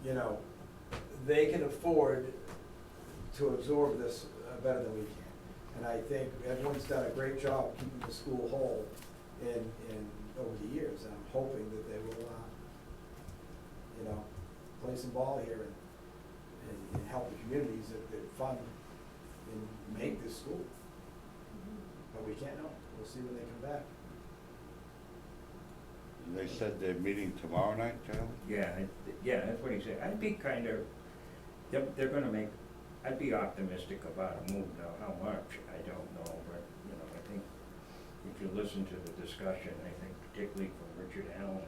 Speaker 5: you know, they can afford to absorb this better than we can. And I think everyone's done a great job keeping the school whole in over the years. And I'm hoping that they will, you know, play some ball here and help the communities that fund and make this school. But we can't know. We'll see when they come back.
Speaker 13: They said they're meeting tomorrow night, gentlemen?
Speaker 4: Yeah, that's what he said. I'd be kind of, they're gonna make, I'd be optimistic about a move. Now, how much, I don't know, but, you know, I think if you listen to the discussion, I think particularly from Richard Allen,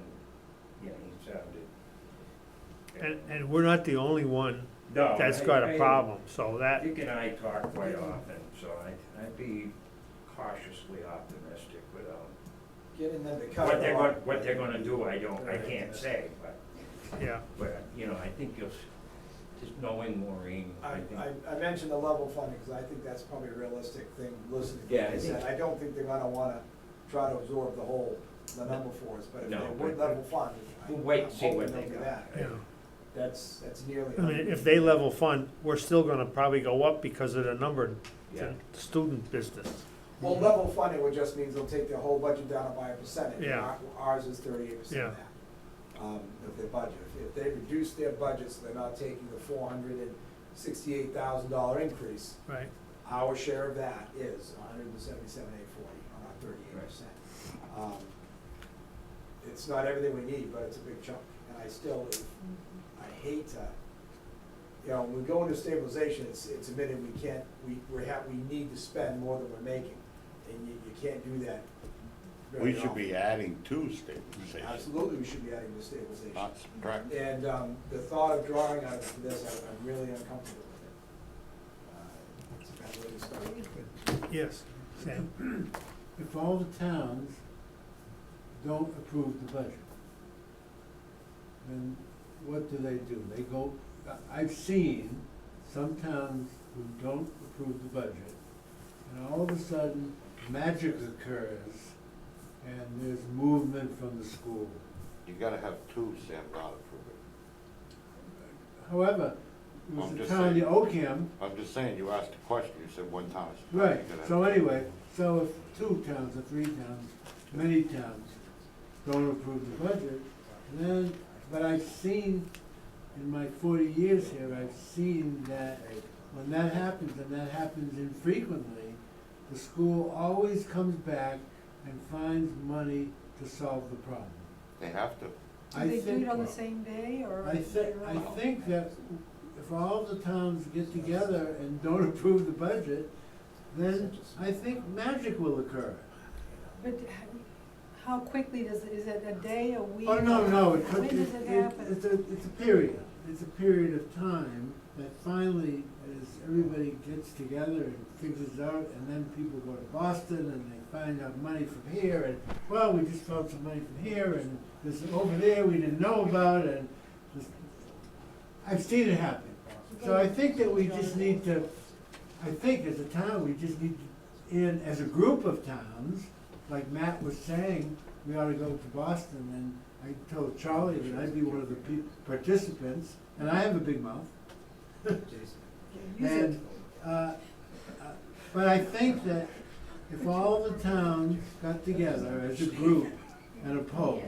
Speaker 4: you know, he sounded.
Speaker 12: And we're not the only one
Speaker 4: No,
Speaker 12: that's got a problem, so that,
Speaker 4: Dick and I talk quite often, so I'd be cautiously optimistic without.
Speaker 5: Getting them to cut
Speaker 4: What
Speaker 5: it
Speaker 4: they're
Speaker 5: off.
Speaker 4: what they're gonna do, I can't say, but,
Speaker 12: yeah.
Speaker 4: you know, I think you'll, just knowing Maureen, I think.
Speaker 5: I mentioned the level funding, because I think that's probably a realistic thing, listening to
Speaker 4: Yeah,
Speaker 5: what
Speaker 4: I
Speaker 5: they
Speaker 4: think-
Speaker 5: said. I don't think they're gonna wanna try to absorb the number for us, but if
Speaker 4: No,
Speaker 5: they would
Speaker 4: but-
Speaker 5: level fund,
Speaker 4: We'll wait and
Speaker 5: I'm
Speaker 4: see what
Speaker 5: hoping
Speaker 4: they
Speaker 5: they'll do
Speaker 4: got.
Speaker 5: that.
Speaker 12: Yeah.
Speaker 5: That's nearly.
Speaker 12: I mean, if they level fund, we're still gonna probably go up because of the number
Speaker 4: Yeah.
Speaker 12: to student business.
Speaker 5: Well, level funding would just means they'll take their whole budget down by a percentage.
Speaker 12: Yeah.
Speaker 5: Ours is 38% of
Speaker 12: Yeah.
Speaker 5: that, of their budget. If they reduce their budget, so they're not taking the $468,000 increase,
Speaker 12: Right.
Speaker 5: our share of that is $177,840 on our 38%. It's not everything we need, but it's a big chunk. And I hate to, you know, when we go into stabilization, it's admitted we can't, we need to spend more than we're making. And you can't do that very
Speaker 13: We should
Speaker 5: often.
Speaker 13: be adding to stabilization,
Speaker 5: Absolutely, we should be adding to stabilization.
Speaker 13: not subtracting.
Speaker 5: And the thought of drawing out of this, I'm really uncomfortable with it. It's a bad way to start.
Speaker 12: Yes, Sam?
Speaker 14: If all the towns don't approve the budget, then what do? They go, I've seen some towns who don't approve the budget, and all of a sudden, magic occurs, and there's movement from the school.
Speaker 13: You gotta have two, Sam, not approve it.
Speaker 14: However, it was
Speaker 13: I'm
Speaker 14: a
Speaker 13: just
Speaker 14: town, the
Speaker 13: saying.
Speaker 14: Ocam,
Speaker 13: I'm just saying, you asked a question, you said one town is.
Speaker 14: right,
Speaker 13: You gotta have
Speaker 14: so
Speaker 13: two.
Speaker 14: anyway, so if 2 towns or 3 towns, many towns don't approve the budget, then, but I've seen, in my 40 years here, I've seen that when that happens, and that happens infrequently, the school always comes back and finds money to solve the problem.
Speaker 13: They have to.
Speaker 14: I think-
Speaker 6: same day, or?
Speaker 14: I think that if all the towns get together and don't approve the budget, then I think magic will occur.
Speaker 6: But how quickly is it a day, a week?
Speaker 14: Oh, no, it could,
Speaker 6: When does it happen?
Speaker 14: it's a period. It's a period of time that finally, as everybody gets together and figures out, and then people go to Boston and they find out money from here, and, well, we just found some money from here, and this over there we didn't know about, and this, I've seen it happen. So I think that we just need to, I think as a town, we just need to, as a group of towns, like Matt was saying, we ought to go to Boston, and I told Charlie that I'd be one of the participants, and I have a big mouth. And, but I think that if all the towns got together as a group and opposed,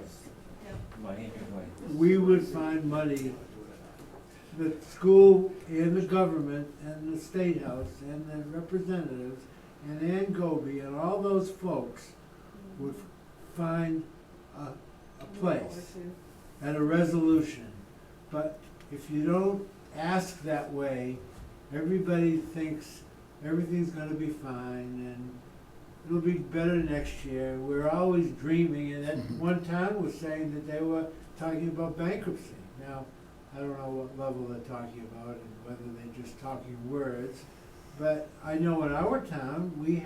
Speaker 14: we would find money. The school and the government and the State House and the representatives and Ann Goby and all those folks would find a place and a resolution. But if you don't ask that way, everybody thinks everything's gonna be fine and it'll be better next year. We're always dreaming, and that one town was saying that they were talking about bankruptcy. Now, I don't know what level they're talking about and whether they're just talking words, But I know in our town, we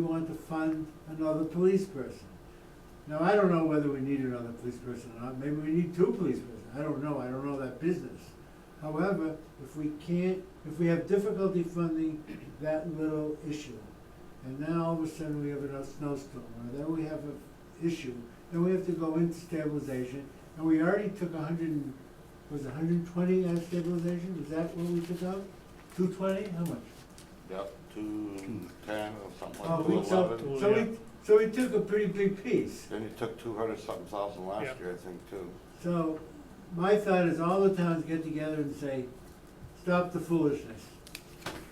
Speaker 14: want to fund another police person. Now, I don't know whether we need another police person or not, maybe we need 2 police persons, I don't know that business. However, if we have difficulty funding that little issue, and now all of a sudden we have a snowstorm, or then we have an issue, then we have to go into stabilization, and we already took 120 out of stabilization, was that what we took out? 220, how much?
Speaker 13: Yep, 210 or something
Speaker 14: Oh,
Speaker 13: like
Speaker 14: we,
Speaker 13: 211.
Speaker 14: so we took a pretty big piece.
Speaker 13: Then you took 200-something thousand last
Speaker 12: Yep.
Speaker 13: year, I think, too.
Speaker 14: So, my thought is all the towns get together and say, stop the foolishness,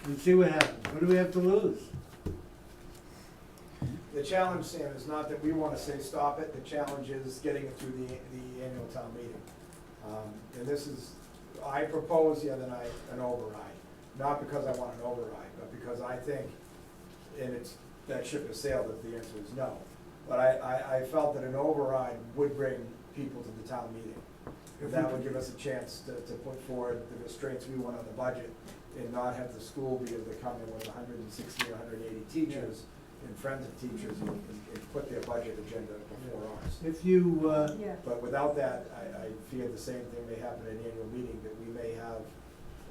Speaker 14: and see what happens. What do we have to lose?
Speaker 5: The challenge, Sam, is not that we want to say stop it, the challenge is getting it through the annual town meeting. And this is, I proposed the other night an override, not because I want an override, but because I think, and it's, that ship has sailed if the answer is no. But I felt that an override would bring people to the town meeting. That would give us a chance to put forward the restraints we want on the budget and not have the school be able to come in with 160 or 180 teachers and friends of teachers and put their budget agenda before ours.
Speaker 14: If you,
Speaker 6: Yeah.
Speaker 5: But without that, I fear the same thing may happen at an annual meeting, that we may have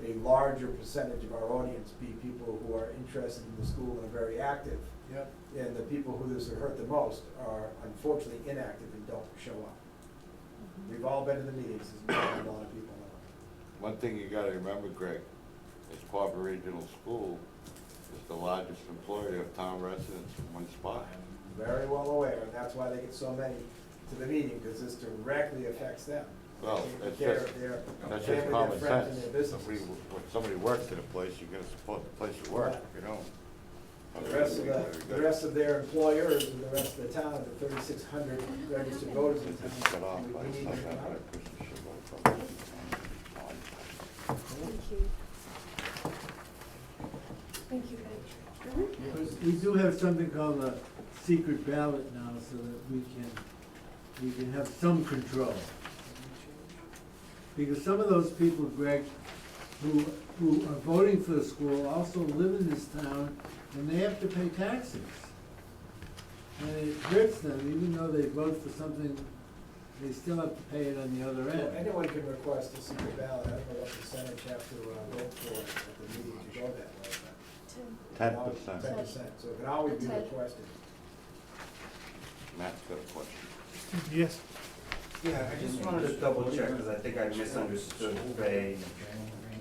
Speaker 5: a larger percentage of our audience be people who are interested in the school and are very active.
Speaker 14: yep,
Speaker 5: And the people who this will hurt the most are unfortunately inactive and don't show up. We've all been to the meetings, there's a lot of people know.
Speaker 13: One thing you gotta remember, Greg, is Quabbin Regional School is the largest employer of town residents in one spot.
Speaker 5: I'm very well aware, and that's why they get so many to the meeting, because this directly affects them.
Speaker 13: Well,
Speaker 5: They
Speaker 13: it's
Speaker 5: take care
Speaker 13: just,
Speaker 5: of their
Speaker 13: that's
Speaker 5: family,
Speaker 13: just
Speaker 5: their
Speaker 13: common
Speaker 5: friends,
Speaker 13: sense.
Speaker 5: and their businesses.
Speaker 13: When somebody works at a place, you gotta support the place you work, you know?
Speaker 5: The rest of their employers and the rest of the town, the 3,600 registered voters in
Speaker 13: This is
Speaker 5: town.
Speaker 13: cut off by
Speaker 5: we need
Speaker 13: some
Speaker 5: to
Speaker 13: kind
Speaker 5: have
Speaker 13: of
Speaker 5: it.
Speaker 13: Christian shit.
Speaker 3: Thank you. Thank you, guys.
Speaker 14: we do have something called a secret ballot now, so that we can have some control. Because some of those people, Greg, who are voting for the school also live in this town, and they have to pay taxes. And it hurts them, even though they vote for something, they still have to pay it on the other
Speaker 5: Well,
Speaker 14: end.
Speaker 5: anyone can request a secret ballot, I don't know what percentage have to vote for at the meeting to go that way, but.
Speaker 13: 10%.
Speaker 5: 10%, so it can always be requested.
Speaker 13: Matt's got a question.
Speaker 12: Yes.
Speaker 2: Yeah, I just wanted to double check, because I think I misunderstood Faye.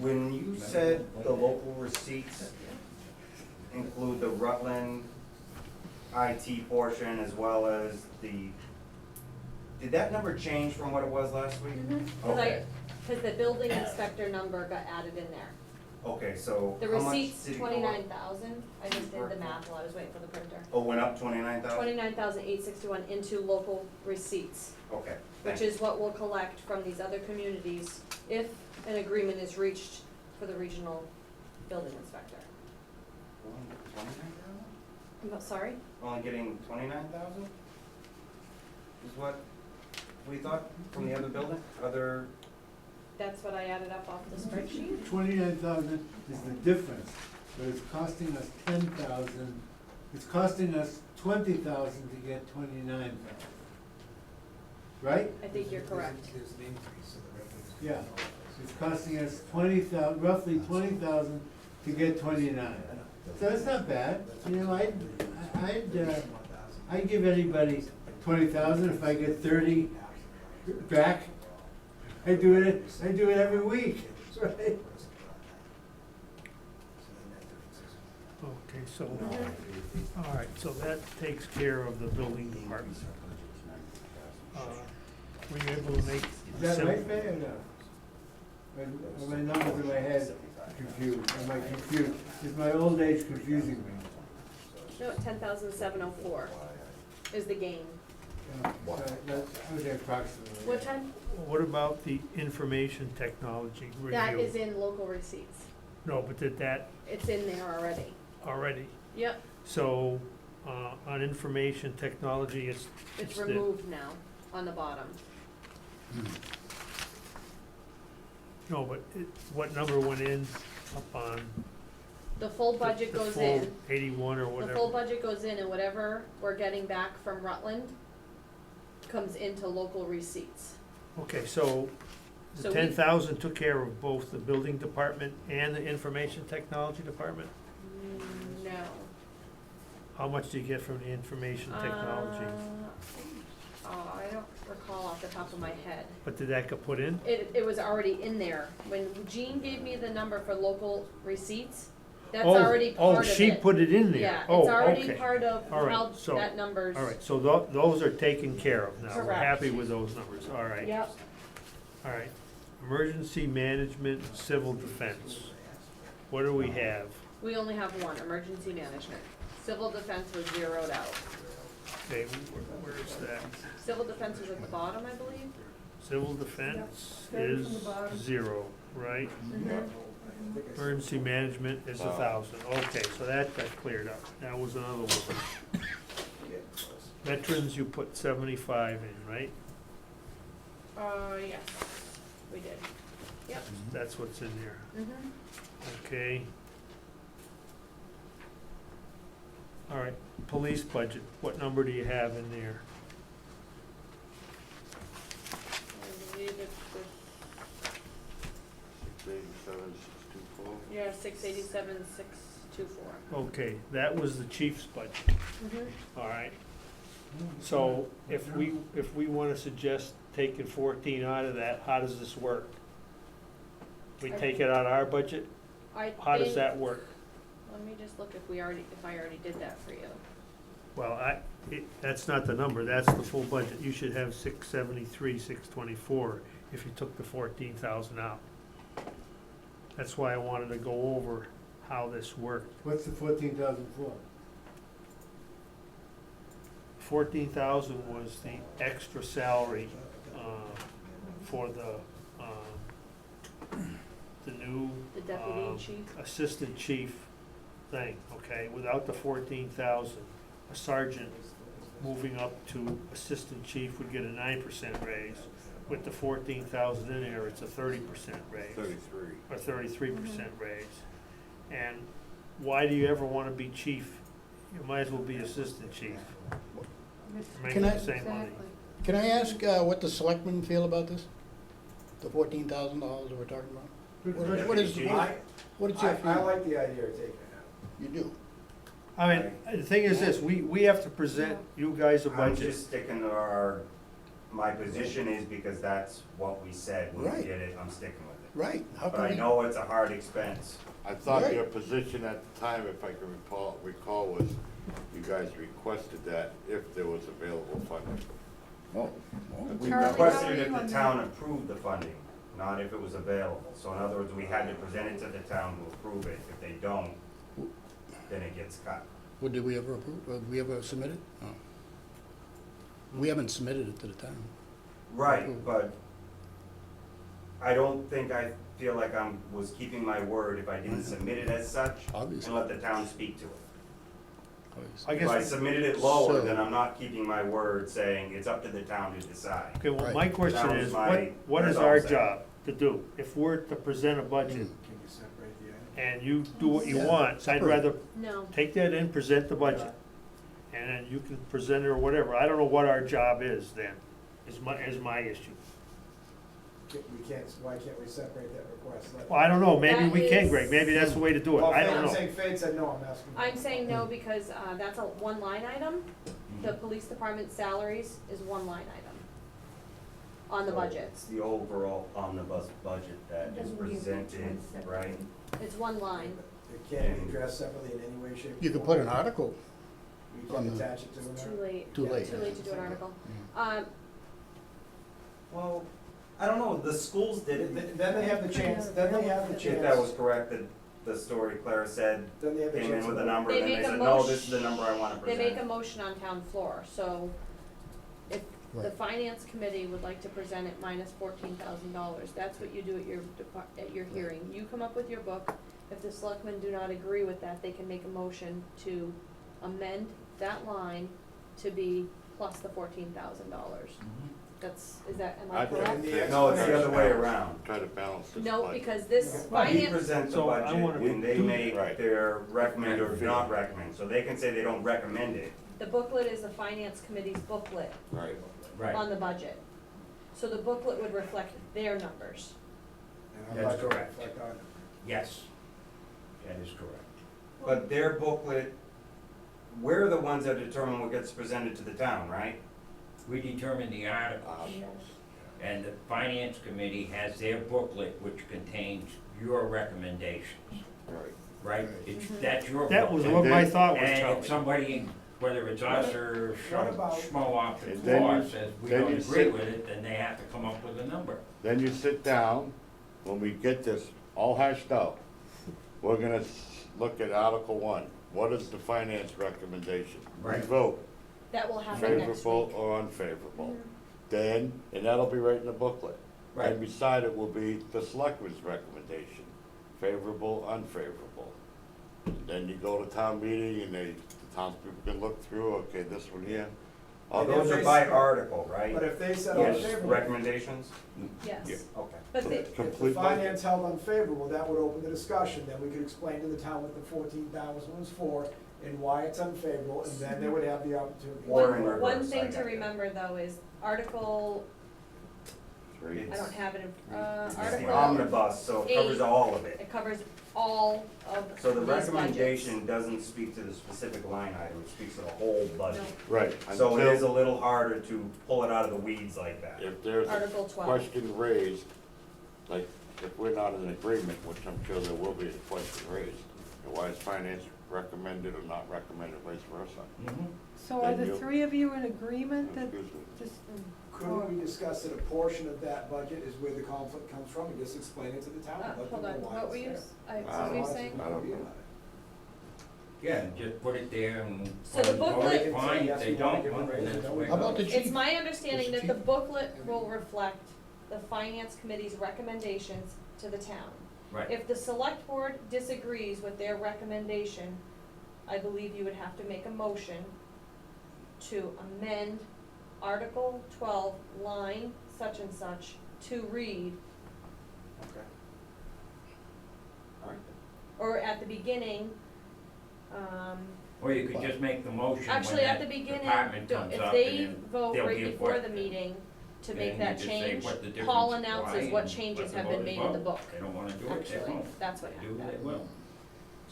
Speaker 2: When you said the local receipts include the Rutland IT portion as well as did that number change from what it was last week? Okay,
Speaker 3: Because the building inspector number got added in there.
Speaker 2: okay, so
Speaker 3: The
Speaker 2: how much
Speaker 3: receipts,
Speaker 2: did it go up?
Speaker 3: 29,000, I just did the math while I was waiting for the printer.
Speaker 2: Oh, went up 29,000?
Speaker 3: 29,861 into local receipts,
Speaker 2: Okay,
Speaker 3: which
Speaker 2: thanks.
Speaker 3: is what we'll collect from these other communities if an agreement is reached for the regional building inspector.
Speaker 2: 29,000?
Speaker 3: Sorry?
Speaker 2: Only getting 29,000? Is what we thought from the other building,
Speaker 3: That's what I added up off the spreadsheet.
Speaker 14: 29,000 is the difference, but it's costing us 10,000, it's costing us 20,000 to get 29,000. Right?
Speaker 3: I think you're correct.
Speaker 5: There's an increase in the revenues.
Speaker 14: Yeah, it's costing us 20,000, roughly 20,000 to get 29. So that's not bad, you know, I'd give anybody 20,000 if I get 30 back. I do it every week, right?
Speaker 12: Okay, so, all right, so that takes care of the building department. Were you able to make?
Speaker 14: Is that right, Fay, or no? Are my numbers in my head confused? Am I confused? Is my old age confusing me?
Speaker 3: No, 10,704 is the gain.
Speaker 14: That's okay, approximately.
Speaker 3: What time?
Speaker 12: What about the information technology review?
Speaker 3: That is in local receipts.
Speaker 12: No, but did that
Speaker 3: It's in there already.
Speaker 12: already?
Speaker 3: Yep,
Speaker 12: So, on information technology,
Speaker 3: it's
Speaker 12: the-
Speaker 3: removed now on the bottom.
Speaker 12: No, but what number went in up on
Speaker 3: The full budget
Speaker 12: The
Speaker 3: goes
Speaker 12: full
Speaker 3: in,
Speaker 12: 81 or
Speaker 3: the
Speaker 12: whatever.
Speaker 3: full budget goes in, and whatever we're getting back from Rutland comes into local receipts.
Speaker 12: Okay, so
Speaker 3: So
Speaker 12: the
Speaker 3: we-
Speaker 12: 10,000 took care of both the building department and the information technology department?
Speaker 3: No.
Speaker 12: How much do you get from the information technology?
Speaker 3: Oh, I don't recall off the top of my head.
Speaker 12: But did that get put in?
Speaker 3: It was already in there. When Jean gave me the number for local receipts, that's
Speaker 12: Oh,
Speaker 3: already part of it.
Speaker 12: Oh, she put it in there?
Speaker 3: Yeah,
Speaker 12: Oh,
Speaker 3: it's already
Speaker 12: okay.
Speaker 3: part of
Speaker 12: All right,
Speaker 3: how
Speaker 12: so-
Speaker 3: that number's.
Speaker 12: All right, so those are taken care of now. We're
Speaker 3: Correct.
Speaker 12: happy with those numbers, all right.
Speaker 3: Yep.
Speaker 12: All right. Emergency management and civil defense. What do we have?
Speaker 3: We only have one, emergency management. Civil defense was zeroed out.
Speaker 12: Okay, where is that?
Speaker 3: Civil defense was at the bottom, I believe.
Speaker 12: Civil defense
Speaker 6: Yep.
Speaker 12: is
Speaker 6: From the bottom.
Speaker 12: 0, right?
Speaker 3: Mhm.
Speaker 12: Emergency management is 1,000. Okay, so that got cleared up. That was another one. Veterans, you put 75 in, right?
Speaker 3: Yes, we did. Yep.
Speaker 12: That's what's in there.
Speaker 3: Mhm.
Speaker 12: Okay. All right, police budget, what number do you have in there?
Speaker 3: I believe it's the,
Speaker 13: 687, 624.
Speaker 3: yeah, 687, 624.
Speaker 12: Okay, that was the chief's budget,
Speaker 3: Mhm.
Speaker 12: all right? So if we want to suggest taking 14 out of that, how does this work? We take it out of our budget? How does that work?
Speaker 3: Let me just look if I already did that for you.
Speaker 12: Well, that's not the number, that's the full budget. You should have 673, 624 if you took the 14,000 out. That's why I wanted to go over how this worked.
Speaker 14: What's the 14,000 for?
Speaker 12: 14,000 was the extra salary for the new
Speaker 3: The deputy chief?
Speaker 12: assistant chief thing, okay? Without the 14,000, a sergeant moving up to assistant chief would get a 9% raise. With the 14,000 in there, it's a 30% raise.
Speaker 13: 33.
Speaker 12: Or 33% raise. And why do you ever want to be chief? You might as well be assistant chief. Make
Speaker 15: Can I-
Speaker 12: the same money.
Speaker 15: Can I ask what the selectmen feel about this? The $14,000 that we're talking about? What is your
Speaker 5: I
Speaker 15: feeling?
Speaker 5: like the idea of taking it out.
Speaker 15: You do?
Speaker 12: I mean, the thing is this, we have to present you guys a
Speaker 2: I'm
Speaker 12: budget.
Speaker 2: just sticking to my position is because that's what we said when we
Speaker 15: Right.
Speaker 2: did it, I'm sticking with it.
Speaker 15: Right. How
Speaker 2: But
Speaker 15: can
Speaker 2: I
Speaker 15: we?
Speaker 2: know it's a hard expense.
Speaker 13: I thought
Speaker 15: Right.
Speaker 13: your position at the time, if I can recall, was you guys requested that if there was available funding.
Speaker 15: Oh,
Speaker 2: We
Speaker 3: Charlie,
Speaker 2: requested
Speaker 3: how are
Speaker 2: it
Speaker 3: you
Speaker 2: if
Speaker 3: on
Speaker 2: the town approved the funding, not if it was available. So in other words, we had to present it to the town to approve it. If they don't, then it gets cut.
Speaker 15: well, did we ever approve, did we ever submit it? No. We haven't submitted it to the town.
Speaker 2: Right, but I don't think I feel like was keeping my word if I didn't submit it as such and
Speaker 15: Obviously.
Speaker 2: let the town speak to it.
Speaker 12: I
Speaker 2: If I
Speaker 12: guess,
Speaker 2: submitted it lower,
Speaker 15: So-
Speaker 2: then I'm not keeping my word saying it's up to the town to decide.
Speaker 12: okay, well,
Speaker 15: Right.
Speaker 12: my question
Speaker 2: That was
Speaker 12: is,
Speaker 2: my-
Speaker 12: what is
Speaker 2: that's all
Speaker 12: our
Speaker 2: I'm saying.
Speaker 12: job to do? If we're to present a budget
Speaker 5: Can you separate the items?
Speaker 12: and you do what you
Speaker 15: Yeah,
Speaker 12: want, I'd
Speaker 15: separate.
Speaker 12: rather
Speaker 3: No.
Speaker 12: take that in, present the budget. And then you can present it or whatever. I don't know what our job is then, is my issue.
Speaker 5: We can't, why can't we separate that request?
Speaker 12: Well, I don't know, maybe
Speaker 3: That
Speaker 12: we can,
Speaker 3: is-
Speaker 12: Greg, maybe that's the way to do it, I don't know.
Speaker 5: Fade said no, I'm asking.
Speaker 3: I'm saying no because that's a one line item. The police department salaries is one line item on the budget.
Speaker 2: It's the overall omnibus budget that is presented, right?
Speaker 3: It's one line.
Speaker 5: It can't be addressed separately in any way, shape, or
Speaker 15: You could
Speaker 5: form.
Speaker 15: put an article.
Speaker 5: We can attach it to
Speaker 3: It's
Speaker 5: an
Speaker 3: too late.
Speaker 15: Too late.
Speaker 3: Too late to do an article.
Speaker 2: Well, I don't know, the schools did it.
Speaker 5: Then they have the chance, then they have the
Speaker 2: If that was
Speaker 5: chance,
Speaker 2: correct, the story Clara said,
Speaker 5: then they have the
Speaker 2: came
Speaker 5: chance.
Speaker 2: in with a number,
Speaker 3: They
Speaker 2: and then
Speaker 3: make
Speaker 2: they
Speaker 3: a
Speaker 2: said, no,
Speaker 3: motion-
Speaker 2: this is the number I want to
Speaker 3: They make a
Speaker 2: present.
Speaker 3: motion on town floor, so if the
Speaker 15: Right.
Speaker 3: finance committee would like to present it minus $14,000, that's what you do at your hearing. You come up with your book. If the selectmen do not agree with that, they can make a motion to amend that line to be plus the $14,000. is that, am I
Speaker 13: I
Speaker 3: correct?
Speaker 13: think-
Speaker 2: No, it's the other way around.
Speaker 13: Try to balance this.
Speaker 3: No,
Speaker 13: budget.
Speaker 3: because this
Speaker 2: He
Speaker 3: finance,
Speaker 2: presents the
Speaker 12: So I
Speaker 2: budget
Speaker 12: wanna
Speaker 2: and they
Speaker 12: do-
Speaker 2: make
Speaker 13: Right.
Speaker 2: their recommend or not recommend, so they can say they don't recommend it.
Speaker 3: the booklet is the finance committee's booklet
Speaker 13: Right.
Speaker 3: on the budget. So the booklet would reflect their numbers.
Speaker 5: And our
Speaker 2: That's
Speaker 5: budget
Speaker 2: correct.
Speaker 5: reflect our-
Speaker 4: Yes, that is correct.
Speaker 2: But their booklet, we're the ones that determine what gets presented to the town, right?
Speaker 4: We determine the articles, and the finance committee has their booklet which contains your recommendations,
Speaker 13: Right.
Speaker 4: right? It's, that's your booklet.
Speaker 12: That was what my thought was,
Speaker 4: And
Speaker 12: Charlie.
Speaker 4: if somebody, whether it's us or some
Speaker 5: What about-
Speaker 4: schmo off the
Speaker 13: And then
Speaker 4: floor
Speaker 13: you-
Speaker 4: says we
Speaker 13: then
Speaker 4: don't
Speaker 13: you
Speaker 4: agree
Speaker 13: sit-
Speaker 4: with it, then they have to come up with a number.
Speaker 13: Then you sit down, when we get this all hashed out, we're gonna look at Article 1. What is the finance recommendation?
Speaker 4: Right.
Speaker 13: We vote,
Speaker 3: That will happen next
Speaker 13: favorable
Speaker 3: week.
Speaker 13: or unfavorable. Then, and that'll be right in the booklet.
Speaker 4: Right.
Speaker 13: And beside it will be the selectmen's recommendation, favorable, unfavorable. Then you go to town meeting and the townspeople can look through, okay, this one here.
Speaker 2: Oh, those are by article, right?
Speaker 5: But if they said
Speaker 2: Yes,
Speaker 5: unfavorable,
Speaker 2: recommendations?
Speaker 3: Yes,
Speaker 2: Okay.
Speaker 3: but the,
Speaker 5: if the
Speaker 13: Complete budget.
Speaker 5: finance held unfavorable, that would open the discussion, then we could explain to the town what the 14,000 was for and why it's unfavorable, and then they would have the opportunity.
Speaker 2: Or in
Speaker 3: one,
Speaker 2: reverse,
Speaker 3: one thing
Speaker 2: I
Speaker 3: to
Speaker 2: got you.
Speaker 3: remember though is Article,
Speaker 13: Three.
Speaker 3: I don't have it in,
Speaker 2: It's the
Speaker 3: Article,
Speaker 2: omnibus, so it covers
Speaker 3: 8.
Speaker 2: all of it.
Speaker 3: it covers all of these
Speaker 2: So the
Speaker 3: budgets.
Speaker 2: recommendation doesn't speak to the specific line item, it speaks to the whole budget.
Speaker 13: Right.
Speaker 2: So it is a
Speaker 13: Until,
Speaker 2: little harder to pull it out of the weeds like that.
Speaker 13: if there's a
Speaker 3: Article 12.
Speaker 13: question raised, like, if we're not in agreement, which I'm sure there will be a question raised, and why is finance recommended or not recommended, vice versa?
Speaker 4: Mhm.
Speaker 6: So are
Speaker 13: Then
Speaker 6: the
Speaker 13: you-
Speaker 6: three of you in agreement that
Speaker 13: Excuse me.
Speaker 6: this,
Speaker 5: Couldn't we discuss that a portion of that budget is where the conflict comes from, and just explain it to the town? let them
Speaker 3: Hold
Speaker 5: know
Speaker 3: on,
Speaker 5: why
Speaker 3: what
Speaker 5: it's
Speaker 3: were you,
Speaker 5: there.
Speaker 3: what were you saying?
Speaker 13: I don't know.
Speaker 4: Yeah, just put it there and.
Speaker 3: So the booklet-
Speaker 4: Vote fine,
Speaker 5: Yes,
Speaker 4: if they
Speaker 5: we wanna
Speaker 4: don't,
Speaker 5: give
Speaker 4: well,
Speaker 5: a raise,
Speaker 4: then that's
Speaker 5: no,
Speaker 4: the way it
Speaker 15: How about
Speaker 4: goes.
Speaker 15: the chief?
Speaker 3: It's my understanding
Speaker 15: Mr.
Speaker 3: that the
Speaker 15: Chief?
Speaker 3: booklet will reflect the finance committee's recommendations to the town.
Speaker 4: Right.
Speaker 3: If the select board disagrees with their recommendation, I believe you would have to make a motion to amend Article 12, line such and such, to read,
Speaker 2: Okay. All right.
Speaker 3: or at the beginning,
Speaker 4: Or you could just make the motion when
Speaker 3: actually, at
Speaker 4: that
Speaker 3: the beginning,
Speaker 4: department comes
Speaker 3: if
Speaker 4: up
Speaker 3: they
Speaker 4: and then
Speaker 3: vote
Speaker 4: there'll
Speaker 3: right
Speaker 4: be a
Speaker 3: before the
Speaker 4: question.
Speaker 3: meeting to
Speaker 4: Then
Speaker 3: make
Speaker 4: you
Speaker 3: that
Speaker 4: just say
Speaker 3: change,
Speaker 4: what the difference,
Speaker 3: Paul
Speaker 4: why,
Speaker 3: announces
Speaker 4: and
Speaker 3: what changes
Speaker 4: let the
Speaker 3: have been
Speaker 4: voters
Speaker 3: made in the
Speaker 4: vote.
Speaker 3: book.
Speaker 4: They don't wanna do it, they
Speaker 3: Actually,
Speaker 4: won't.
Speaker 3: that's what
Speaker 4: They do, they
Speaker 3: happened.
Speaker 4: will.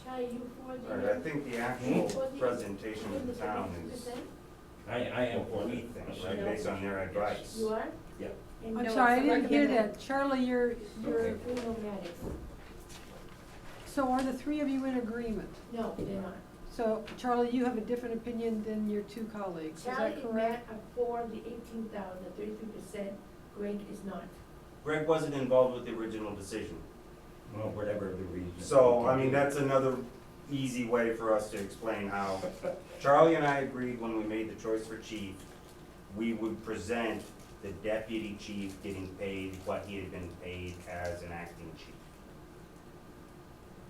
Speaker 8: Charlie, you for
Speaker 2: All right, I think the actual presentation of the town is
Speaker 4: I am for
Speaker 2: what we
Speaker 4: it.
Speaker 2: think, right, based on their advice.
Speaker 8: You are?
Speaker 4: Yep.
Speaker 8: And
Speaker 6: I'm
Speaker 3: No,
Speaker 6: sorry, I
Speaker 3: it's a
Speaker 6: didn't hear
Speaker 3: recommend-
Speaker 6: that. Charlie, you're,
Speaker 4: Okay.
Speaker 8: we don't get it.
Speaker 6: so are the three of you in agreement?
Speaker 8: No, they're not.
Speaker 6: So, Charlie, you have a different opinion than your two colleagues, is
Speaker 8: Charlie
Speaker 6: that
Speaker 8: and
Speaker 6: correct?
Speaker 8: Matt are for the 18,000, the 33%. Greg is not.
Speaker 2: Greg wasn't involved with the original decision.
Speaker 4: Well, whatever the reason.
Speaker 2: So, I mean, that's another easy way for us to explain how Charlie and I agreed when we made the choice for chief, we would present the deputy chief getting paid what he had been paid as an acting chief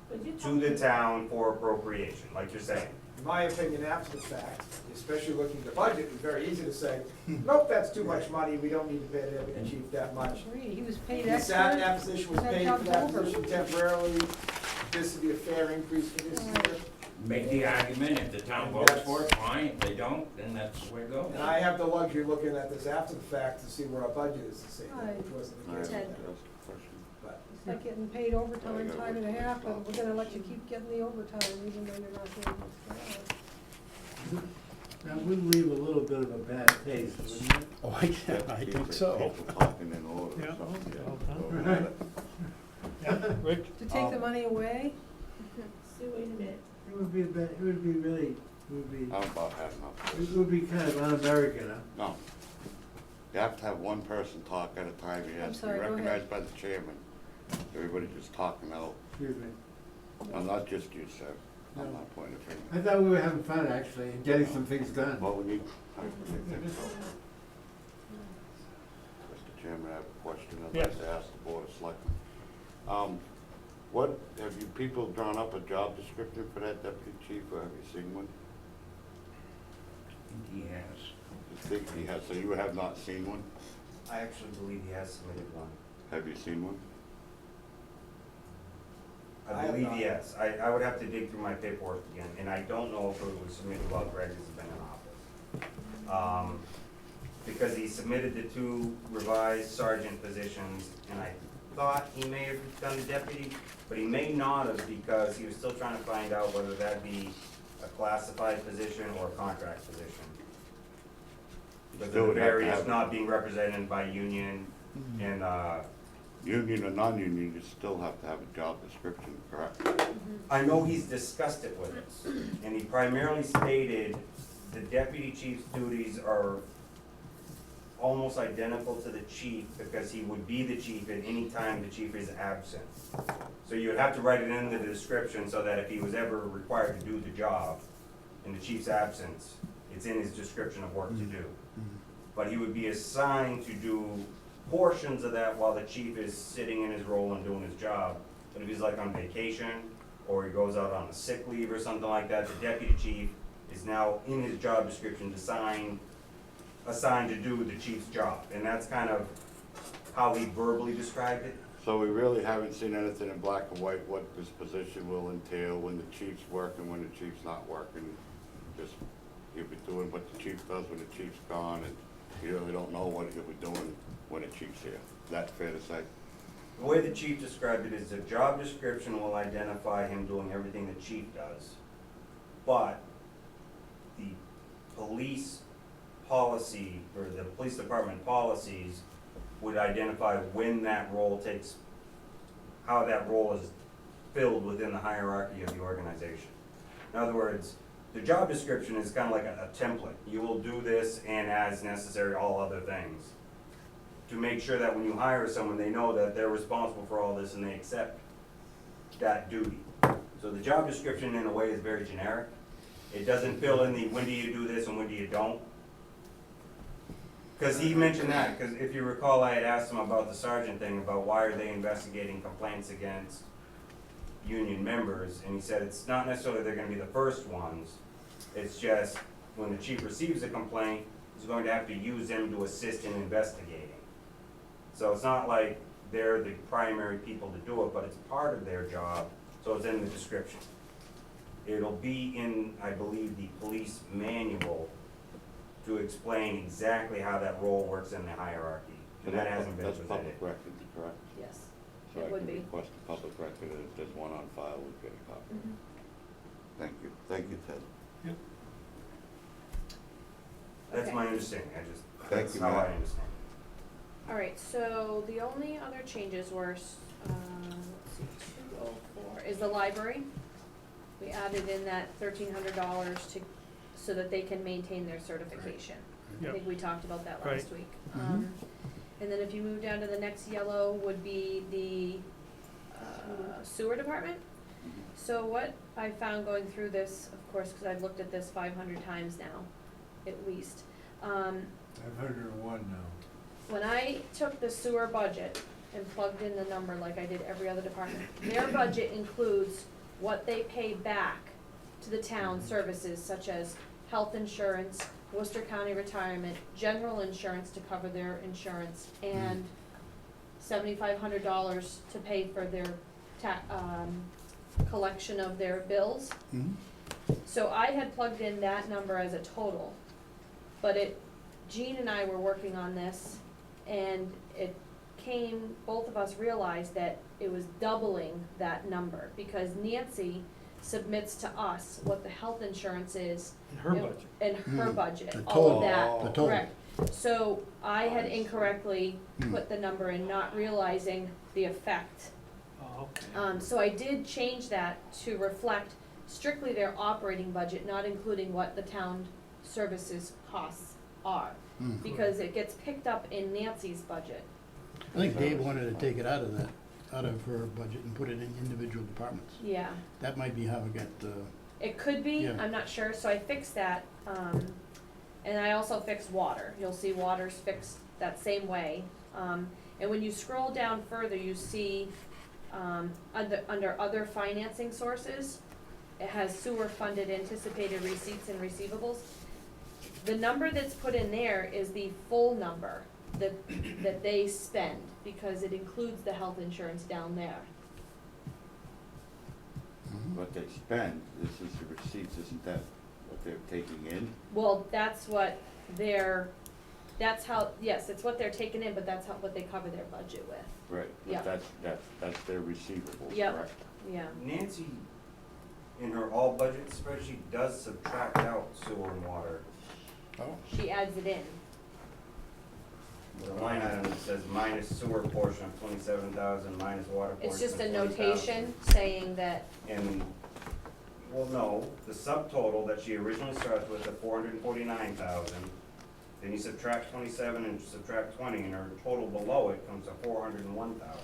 Speaker 8: But you're
Speaker 2: to
Speaker 8: talking-
Speaker 2: the town for appropriation, like you're saying.
Speaker 5: In my opinion, after the fact, especially looking at the budget, it's very easy to say, nope, that's too much money, we don't need to pay the deputy chief that much.
Speaker 6: Agree, he was paid
Speaker 5: He sat
Speaker 6: extra.
Speaker 5: in that position, was
Speaker 6: That
Speaker 5: paid for
Speaker 6: job
Speaker 5: that
Speaker 6: over.
Speaker 5: position temporarily, this would be a fair increase for this year.
Speaker 4: Make the argument, if the town votes for it, fine, if they don't, then that's the way it goes.
Speaker 5: And I have the luxury of looking at this after the fact to see where our budget is to see,
Speaker 6: Right.
Speaker 5: which wasn't the
Speaker 13: I
Speaker 5: case.
Speaker 13: have
Speaker 3: Ted.
Speaker 13: to ask a question.
Speaker 5: But
Speaker 6: It's like getting paid overtime, time and a half, but we're gonna let you keep getting the overtime, even though you're not getting much for
Speaker 14: that would leave a little bit of a bad taste, wouldn't it?
Speaker 15: Oh, I think so.
Speaker 13: People talking in order
Speaker 12: Yeah,
Speaker 13: or something,
Speaker 12: well
Speaker 13: yeah.
Speaker 12: done.
Speaker 13: Go ahead.
Speaker 12: Yeah, Rick?
Speaker 6: it. To take the money away?
Speaker 8: See, wait a minute.
Speaker 14: It would be, it would be really, it would be,
Speaker 13: I'm about had enough of
Speaker 14: it
Speaker 13: this.
Speaker 14: would be kind of un-American, huh?
Speaker 13: No. You have to have one person talk at a time. He has to be
Speaker 6: sorry, go ahead.
Speaker 13: recognized by the chairman. Everybody just talking out.
Speaker 14: Excuse me.
Speaker 13: And not just you, sir.
Speaker 14: No.
Speaker 13: I'm not pointing a finger.
Speaker 14: I thought we were having fun, actually, and getting some things done.
Speaker 13: Well, we need, I think so. Mr. Chairman, I have a question I'd
Speaker 12: Yes.
Speaker 13: like to ask the Board of Selectmen. What, have you people drawn up a job description for that deputy chief, or have you seen one?
Speaker 4: I think he has.
Speaker 13: You think he has, so you have not seen one?
Speaker 2: I actually believe he has submitted one.
Speaker 13: Have you seen one?
Speaker 2: I believe he has. I would have to dig through my paperwork again, and I don't know if it was submitted while Greg has been in office. Because he submitted the 2 revised sergeant positions, and I thought he may have done the deputy, but he may not have, because he was still trying to find out whether that be a classified position or a contract position. Because
Speaker 13: Still
Speaker 2: of the
Speaker 13: would have to
Speaker 2: various
Speaker 13: have-
Speaker 2: not being represented by union and,
Speaker 13: Union or non-union, you still have to have a job description, correct?
Speaker 2: I know he's discussed it with us, and he primarily stated the deputy chief's duties are almost identical to the chief, because he would be the chief at any time the chief is absent. So you would have to write it in the description so that if he was ever required to do the job in the chief's absence, it's in his description of work to do. But he would be assigned to do portions of that while the chief is sitting in his role and doing his job. But if he's like on vacation, or he goes out on a sick leave or something like that, the deputy chief is now in his job description assigned to do the chief's job. And that's kind of how he verbally described it.
Speaker 13: So we really haven't seen anything in black and white, what this position will entail, when the chief's working, when the chief's not working. Just, he'll be doing what the chief does when the chief's gone, and you really don't know what he'll be doing when the chief's here. Is that fair to say?
Speaker 2: The way the chief described it is the job description will identify him doing everything the chief does. But the police policy, or the police department policies, would identify when that role takes, how that role is filled within the hierarchy of the organization. In other words, the job description is kind of like a template. You will do this and as necessary, all other things, to make sure that when you hire someone, they know that they're responsible for all this and they accept that duty. So the job description in a way is very generic. It doesn't fill in the when do you do this and when do you don't. Because he mentioned that, because if you recall, I had asked him about the sergeant thing, about why are they investigating complaints against union members, and he said it's not necessarily they're gonna be the first ones, it's just when the chief receives a complaint, he's going to have to use them to assist in investigating. So it's not like they're the primary people to do it, but it's part of their job, so it's in the description. It'll be in, I believe, the police manual to explain exactly how that role works in the hierarchy, and that hasn't been presented.
Speaker 13: That's public record, correct?
Speaker 3: Yes,
Speaker 13: So
Speaker 3: it
Speaker 13: I
Speaker 3: would
Speaker 13: can
Speaker 3: be.
Speaker 13: request a public record, and if there's one on file, we'll get a copy. Thank you, Ted.
Speaker 2: That's
Speaker 3: Okay.
Speaker 2: my understanding,
Speaker 13: Thank
Speaker 2: that's
Speaker 13: you,
Speaker 2: how I
Speaker 13: Matt.
Speaker 2: understand.
Speaker 3: All right, so the only other changes were, let's see, 204, is the library. We added in that $1,300 to, so that they can maintain their certification. I
Speaker 12: Yep.
Speaker 3: think we talked about that
Speaker 12: Right.
Speaker 3: last week. And then if you move down to the next yellow would be the sewer department. So what I found going through this, of course, because I've looked at this 500 times now, at least.
Speaker 14: 501 now.
Speaker 3: When I took the sewer budget and plugged in the number like I did every other department, their budget includes what they pay back to the town services such as health insurance, Worcester County retirement, general insurance to cover their insurance, and $7,500 to pay for their collection of their bills. So I had plugged in that number as a total, but Jean and I were working on this, and both of us realized that it was doubling that number, because Nancy submits to us what the health insurance is.
Speaker 12: In her budget.
Speaker 3: In her budget,
Speaker 15: The
Speaker 3: all of
Speaker 15: total,
Speaker 3: that,
Speaker 15: the total.
Speaker 3: correct. So I had incorrectly put the number in, not realizing the effect.
Speaker 12: Oh, okay.
Speaker 3: So I did change that to reflect strictly their operating budget, not including what the town services costs are. Because it gets picked up in Nancy's budget.
Speaker 15: I think Dave wanted to take it out of her budget and put it in individual departments.
Speaker 3: Yeah,
Speaker 15: That might be how it got,
Speaker 3: it could be,
Speaker 15: Yeah.
Speaker 3: I'm not sure, so I fixed that, and I also fixed water. You'll see water's fixed that same way. And when you scroll down further, you see, under other financing sources, it has sewer funded anticipated receipts and receivables. The number that's put in there is the full number. that they spend, because it includes the health insurance down there.
Speaker 13: What they spend, this is the receipts, isn't that what they're taking in?
Speaker 3: Well, that's how, yes, it's what they're taking in, but that's what they cover their budget with.
Speaker 13: Right,
Speaker 3: Yeah.
Speaker 13: but that's their receivables,
Speaker 3: Yep.
Speaker 13: correct?
Speaker 3: Yeah,
Speaker 2: Nancy, in her all budget spreadsheet, does subtract out sewer and water.
Speaker 15: Oh,
Speaker 3: she adds it in.
Speaker 2: The line item that says minus sewer portion of 27,000, minus water portion of
Speaker 3: It's just a
Speaker 2: 20,000.
Speaker 3: notation saying that,
Speaker 2: And, well, no, the subtotal that she originally starts with, the 449,000, then you subtract 27 and subtract 20, and her total below it comes to 401,000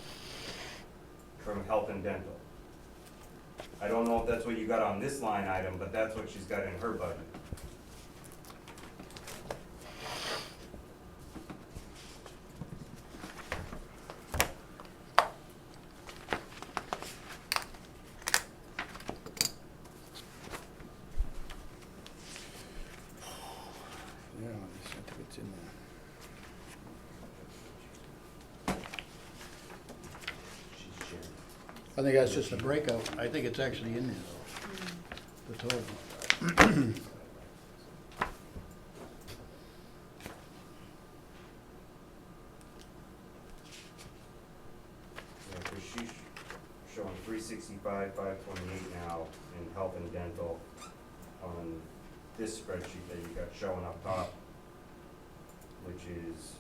Speaker 2: from health and dental. I don't know if that's what you got on this line item, but that's what she's got in her budget.
Speaker 15: yeah, I think it's in there.
Speaker 2: She's sharing.
Speaker 15: I think that's just a breakout. I think it's actually in there, though, the total.
Speaker 2: Yeah, 'cause she's showing 365, 528 now in health and dental on this spreadsheet that you got showing up top, which is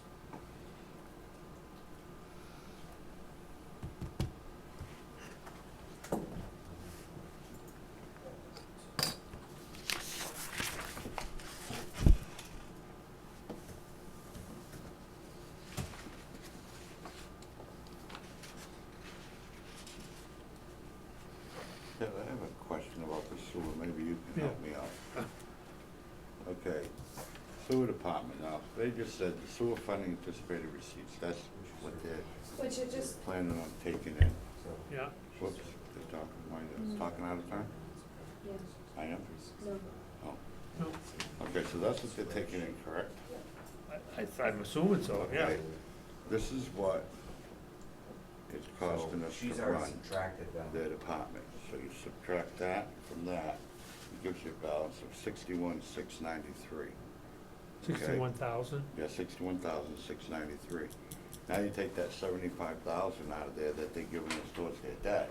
Speaker 13: Yeah, I have a question about the sewer, maybe you can help me out. Okay, sewer department now, they just said the sewer funding anticipated receipts, that's what they're
Speaker 3: which it just,
Speaker 13: planning on taking in.
Speaker 12: Yeah,
Speaker 13: Whoops, they're talking out of turn?
Speaker 3: yeah,
Speaker 13: I am?
Speaker 3: no.
Speaker 13: Oh,
Speaker 12: no,
Speaker 13: okay, so that's what they're taking in, correct?
Speaker 12: I'm assuming so, yeah.
Speaker 13: Okay, this is what it's costing us
Speaker 2: she's
Speaker 13: to
Speaker 2: already
Speaker 13: run
Speaker 2: subtracted them.
Speaker 13: their department. So you subtract that from that, it gives you a balance of 61,693.
Speaker 12: 61,000?
Speaker 13: Yeah, 61,693. Now you take that 75,000 out of there that they're giving us towards their debt.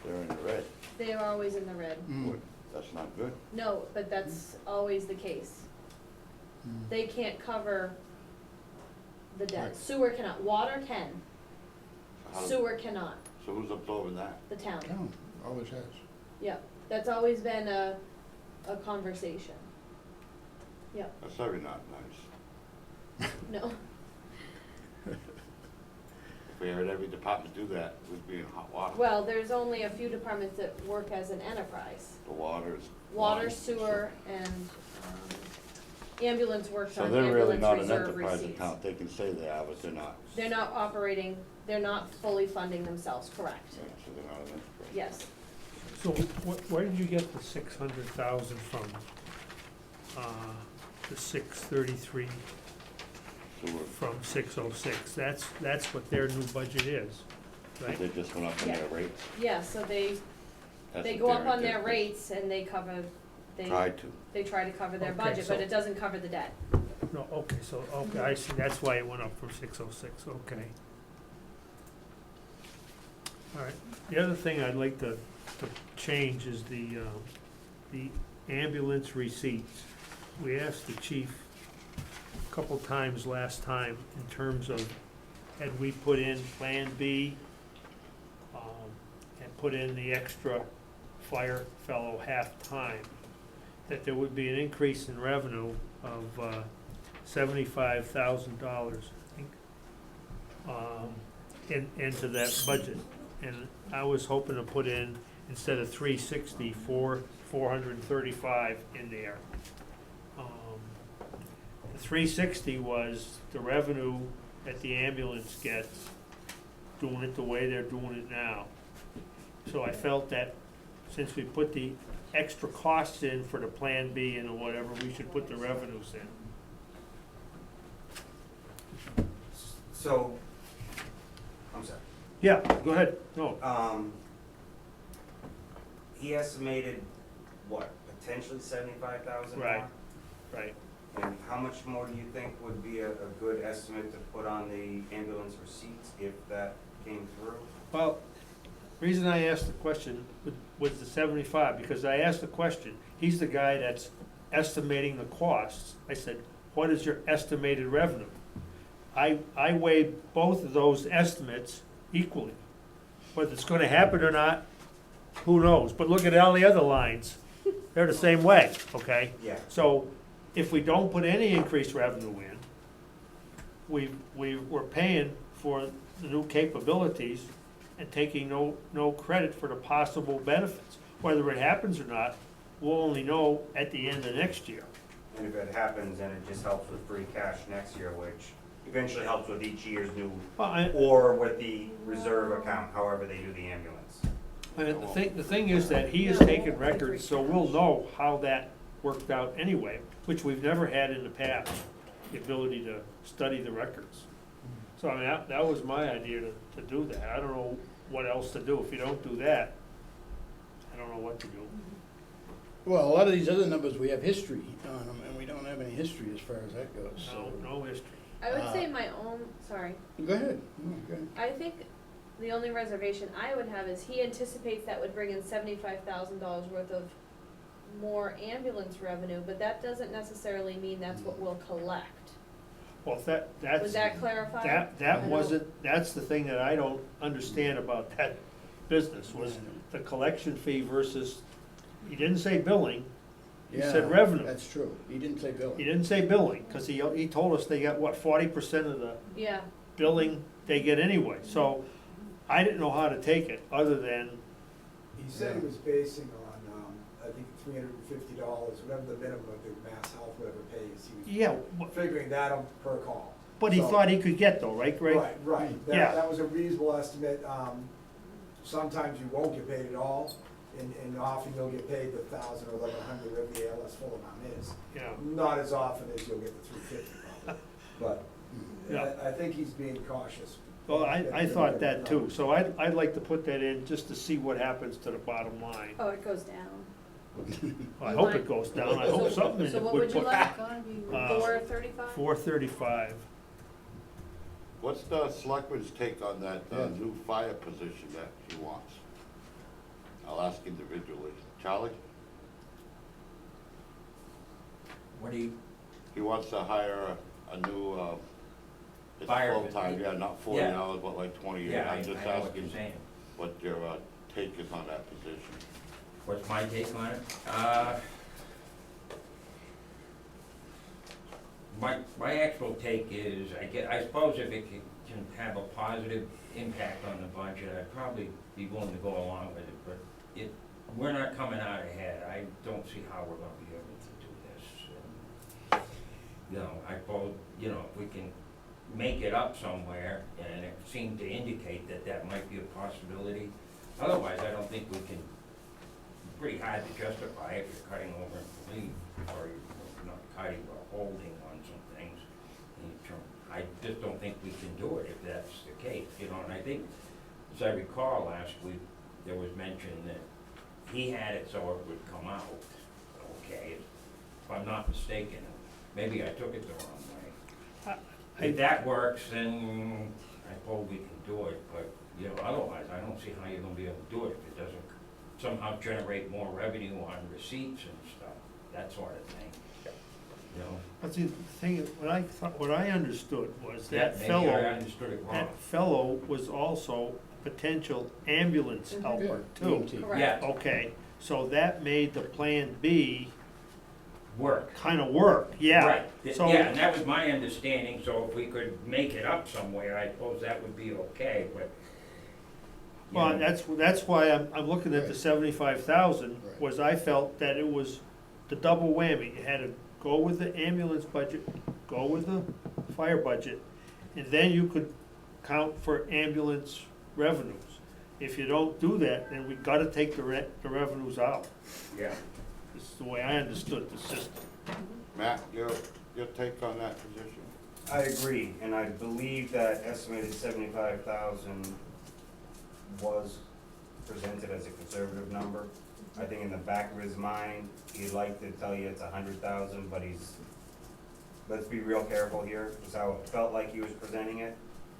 Speaker 13: They're in the red.
Speaker 3: They are always in the red.
Speaker 13: Good. That's not good.
Speaker 3: No, but that's always the case. They can't cover the debt.
Speaker 15: Right.
Speaker 3: Sewer cannot, water can,
Speaker 13: How does-
Speaker 3: sewer cannot,
Speaker 13: So who's absorbing that?
Speaker 3: the town.
Speaker 15: Town, always has.
Speaker 3: Yep, that's always been a conversation. Yep,
Speaker 13: That's very not nice.
Speaker 3: no,
Speaker 13: If we had every department do that, we'd be in hot water.
Speaker 3: well, there's only a few departments that work as an enterprise.
Speaker 13: The water is.
Speaker 3: Water,
Speaker 13: line.
Speaker 3: sewer, and, ambulance works
Speaker 13: So
Speaker 3: on
Speaker 13: they're really
Speaker 3: ambulance
Speaker 13: not an
Speaker 3: reserve
Speaker 13: enterprise
Speaker 3: receipts.
Speaker 13: account. They can say they are, but they're not.
Speaker 3: They're not operating, they're not fully funding themselves, correct?
Speaker 13: Right, so they're not an enterprise.
Speaker 3: Yes.
Speaker 12: So where did you get the 600,000 from? The 633
Speaker 13: Sewer.
Speaker 12: from 606, that's what their new budget is, right?
Speaker 13: They just went up in their
Speaker 3: Yeah.
Speaker 13: rates.
Speaker 3: Yeah, so they
Speaker 13: That's
Speaker 3: go
Speaker 13: what
Speaker 3: up
Speaker 13: their
Speaker 3: on their
Speaker 13: intent is.
Speaker 3: rates and they cover,
Speaker 13: Tried to.
Speaker 3: they try to cover their
Speaker 12: Okay,
Speaker 3: budget, but
Speaker 12: so-
Speaker 3: it doesn't cover the debt.
Speaker 12: No, okay, so, okay, I see, that's why it went up from 606, okay. All right, the other thing I'd like to change is the ambulance receipts. We asked the chief a couple times last time in terms of, had we put in Plan B, and put in the extra fire fellow half-time, that there would be an increase in revenue of $75,000, I think, into that budget. And I was hoping to put in, instead of 360, 435 in there. The 360 was the revenue that the ambulance gets, doing it the way they're doing it now. So I felt that since we put the extra costs in for the Plan B and whatever, we should put the revenues in.
Speaker 2: So, I'm sorry.
Speaker 12: Yeah, go ahead, no,
Speaker 2: He estimated, what, potentially 75,000 more?
Speaker 12: Right. right.
Speaker 2: And how much more do you think would be a good estimate to put on the ambulance receipts if that came through?
Speaker 12: Well, reason I asked the question was the 75, because I asked the question, he's the guy that's estimating the costs. I said, what is your estimated revenue? I weighed both of those estimates equally. Whether it's gonna happen or not, who knows? But look at all the other lines, they're the same way, okay?
Speaker 2: Yeah.
Speaker 12: So if we don't put any increased revenue in, we're paying for the new capabilities and taking no credit for the possible benefits. Whether it happens or not, we'll only know at the end of next year.
Speaker 2: And if it happens, then it just helps with free cash next year, which eventually helps with each year's new, or with the reserve account, however they do the ambulance.
Speaker 12: The thing is that he has taken records, so we'll know how that worked out anyway, which we've never had in the past, the ability to study the records. So I mean, that was my idea to do that. I don't know what else to do. If you don't do that, I don't know what to do.
Speaker 15: Well, a lot of these other numbers, we have history on them, and we don't have any history as far as that goes, so.
Speaker 12: No history.
Speaker 3: I would say my own, sorry,
Speaker 15: Go ahead. No, go ahead.
Speaker 3: I think the only reservation I would have is he anticipates that would bring in $75,000 worth of more ambulance revenue, but that doesn't necessarily mean that's what we'll collect.
Speaker 12: Well, that's.
Speaker 3: Was that clarified?
Speaker 12: That wasn't, that's the thing that I don't understand about that business, was the collection fee versus, he didn't say billing, he said
Speaker 15: Yeah,
Speaker 12: revenue.
Speaker 15: That's true. He didn't say billing.
Speaker 12: He didn't say billing, because he told us they got, what, 40% of the
Speaker 3: Yeah,
Speaker 12: billing they get anyway. So I didn't know how to take it, other than,
Speaker 5: He said he was basing on, I think $350, whatever the minimum of the Mass Health, whatever pays. He
Speaker 12: yeah,
Speaker 5: was figuring that on per call.
Speaker 12: but he
Speaker 5: So-
Speaker 12: thought he could get though, right, Greg?
Speaker 5: Right.
Speaker 12: Yeah.
Speaker 5: That was a reasonable estimate. Sometimes you won't get paid at all, and often you'll get paid the 1,000 or 1,100, whatever the ALS full amount is.
Speaker 12: Yeah.
Speaker 5: Not as often as you'll get the 350 probably, but
Speaker 12: Yeah.
Speaker 5: I think he's being cautious.
Speaker 12: Well, I thought that too, so I'd like to put that in just to see what happens to the bottom line.
Speaker 3: oh, it goes down.
Speaker 12: I hope it goes down, I hope something
Speaker 3: So what
Speaker 12: would
Speaker 3: would you
Speaker 12: put
Speaker 3: like?
Speaker 12: Uh,
Speaker 3: 435?
Speaker 12: 435.
Speaker 13: What's the selectmen's take on that
Speaker 15: Yeah.
Speaker 13: new fire position that he wants? I'll ask individually. Charlie?
Speaker 4: What do you,
Speaker 13: He wants to hire a new, it's
Speaker 4: Fire
Speaker 13: full-time, yeah, not 40
Speaker 4: Yeah.
Speaker 13: hours, but like 20
Speaker 4: yeah,
Speaker 13: years.
Speaker 4: I
Speaker 13: I'm just
Speaker 4: know what you're
Speaker 13: asking
Speaker 4: saying.
Speaker 13: what your take is on that position.
Speaker 4: What's my take on it? My actual take is, I suppose if it can have a positive impact on the budget, I'd probably be willing to go along with it, but we're not coming out ahead. I don't see how we're gonna be able to do this. You know, I suppose, if we can make it up somewhere, and it seemed to indicate that might be a possibility. Otherwise, I don't think we can, pretty hard to justify if you're cutting over in leave, or you're not cutting, but holding on some things. I just don't think we can do it if that's the case, and I think, as I recall last week, there was mention that he had it so it would come out, okay, if I'm not mistaken. Maybe I took it the wrong way. If that works, then I suppose we can do it, but, otherwise, I don't see how you're gonna be able to do it if it doesn't somehow generate more revenue on receipts and stuff, that sort of thing.
Speaker 12: But see, the thing, what I understood was
Speaker 4: Yeah,
Speaker 12: that
Speaker 4: maybe I
Speaker 12: fellow,
Speaker 4: understood it wrong.
Speaker 12: that fellow was also a potential ambulance helper too.
Speaker 15: EMT.
Speaker 3: Correct.
Speaker 4: Yeah,
Speaker 12: Okay, so that made the Plan B
Speaker 4: work.
Speaker 12: kind of work, yeah.
Speaker 4: Right,
Speaker 12: So-
Speaker 4: yeah, and that was my understanding, so if we could make it up somewhere, I suppose that would be okay, but.
Speaker 12: Well, that's why I'm looking at the
Speaker 15: Right.
Speaker 12: 75,000,
Speaker 15: Right.
Speaker 12: was I felt that it was the double whammy. You had to go with the ambulance budget, go with the fire budget, and then you could count for ambulance revenues. If you don't do that, then we gotta take the revenues out.
Speaker 4: Yeah.
Speaker 12: This is the way I understood the system.
Speaker 13: Matt, your take on that position?
Speaker 2: I agree, and I believe that estimated 75,000 was presented as a conservative number. I think in the back of his mind, he'd like to tell you it's 100,000, but let's be real careful here, is how it felt like he was presenting it.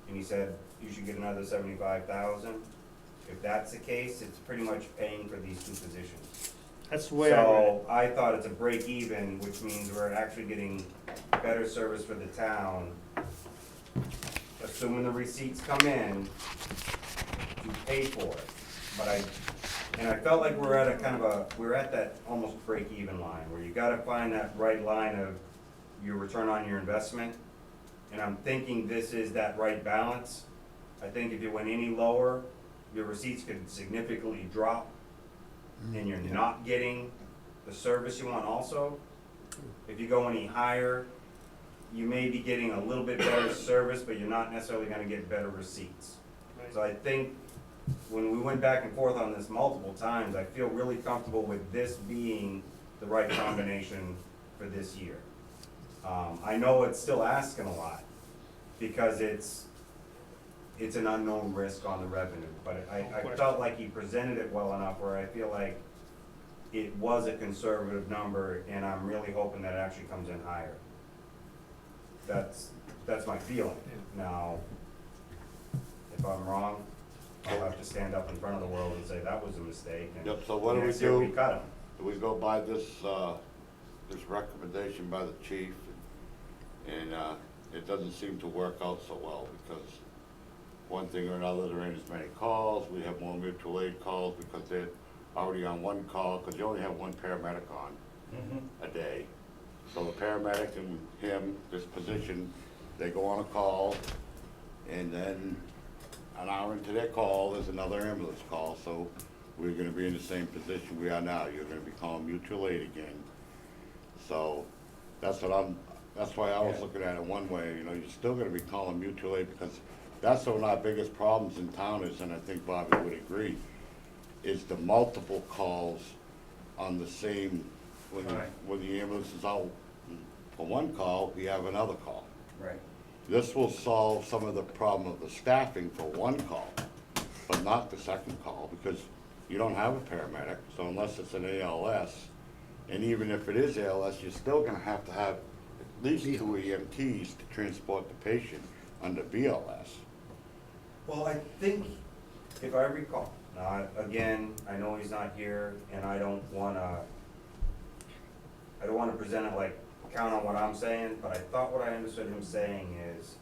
Speaker 2: And he said, you should get another 75,000. If that's the case, it's pretty much paying for these two positions.
Speaker 12: That's the way I read it.
Speaker 2: So I thought it's a break even, which means we're actually getting better service for the town. Assuming the receipts come in, you pay for it. But I felt like we're at a kind of we're at that almost break even line where you gotta find that right line of your return on your investment. And I'm thinking this is that right balance. I think if you went any lower, your receipts could significantly drop and you're not getting the service you want also. If you go any higher, you may be getting a little bit better service, but you're not necessarily gonna get better receipts. So I think when we went back and forth on this multiple times, I feel really comfortable with this being the right combination for this year. I know it's still asking a lot because it's an unknown risk on the revenue, but I felt like he presented it well enough where I feel like it was a conservative number, and I'm really hoping that it actually comes in higher. That's my feeling. Now, if I'm wrong, I'll have to stand up in front of the world and say that was a mistake. And
Speaker 13: Yep, so what do we
Speaker 2: next year
Speaker 13: do?
Speaker 2: we cut him.
Speaker 13: Do we go by this recommendation by the chief? And it doesn't seem to work out so well because one thing or another, there ain't as many calls. We have more mutual aid calls because they're already on one call, because you only have one paramedic on a day. So the paramedic and him, this position, they go on a call, and then an hour into their call, there's another ambulance call. So we're gonna be in the same position we are now. You're gonna be calling mutual aid again. So that's why I was looking at it one way, you know, you're still gonna be calling mutual aid because that's one of our biggest problems in town is, and I think Bobby would agree, is the multiple calls on the same, when the ambulance is out for one call, you have another call.
Speaker 2: Right.
Speaker 13: This will solve some of the problem of the staffing for one call, but not the second call, because you don't have a paramedic, so unless it's an ALS, and even if it is ALS, you're still gonna have at least 2 EMTs to transport the patient under BLS.
Speaker 2: Well, I think, if I recall, now, again, I know he's not here, and I don't wanna present it like, count on what I'm saying, but I thought what I understood him saying is,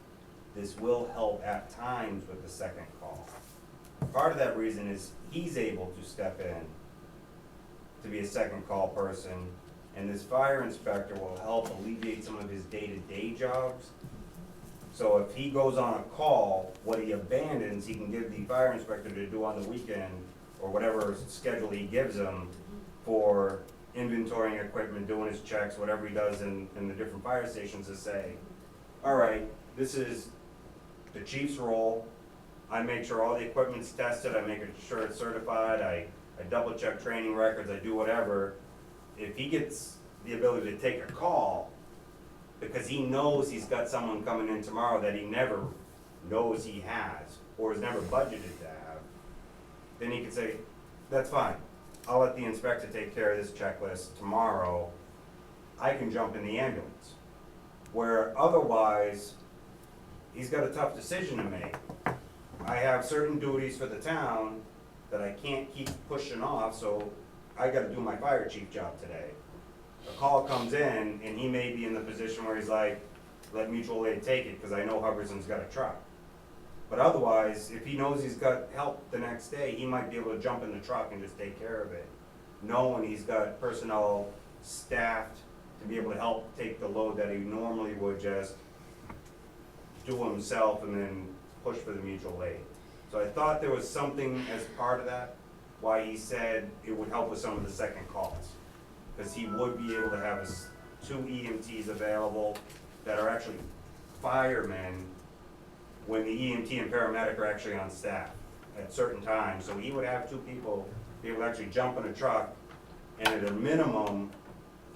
Speaker 2: this will help at times with the second call. Part of that reason is he's able to step in to be a second call person, and this fire inspector will help alleviate some of his day-to-day jobs. So if he goes on a call, what he abandons, he can give the fire inspector to do on the weekend, or whatever schedule he gives him for inventorying equipment, doing his checks, whatever he does in the different fire stations, to say, all right, this is the chief's role. I make sure all the equipment's tested, I make sure it's certified, I double check training records, I do whatever. If he gets the ability to take a call, because he knows he's got someone coming in tomorrow that he never knows he has, or has never budgeted to have, then he could say, that's fine. I'll let the inspector take care of this checklist tomorrow. I can jump in the ambulance. Where otherwise, he's got a tough decision to make. I have certain duties for the town that I can't keep pushing off, so I gotta do my fire chief job today. A call comes in, and he may be in the position where he's like, let mutual aid take it, because I know Hubbardson got a truck. But otherwise, if he knows he's got help the next day, he might be able to jump in the truck and just take care of it, knowing he's got personnel staffed to be able to help take the load that he normally would just do himself and then push for the mutual aid. So I thought there was something as part of that, why he said it would help with some of the second calls. Because he would be able to have 2 EMTs available that are actually firemen when the EMT and paramedic are actually on staff at certain times. So he would have 2 people be able to actually jump in a truck and at a minimum,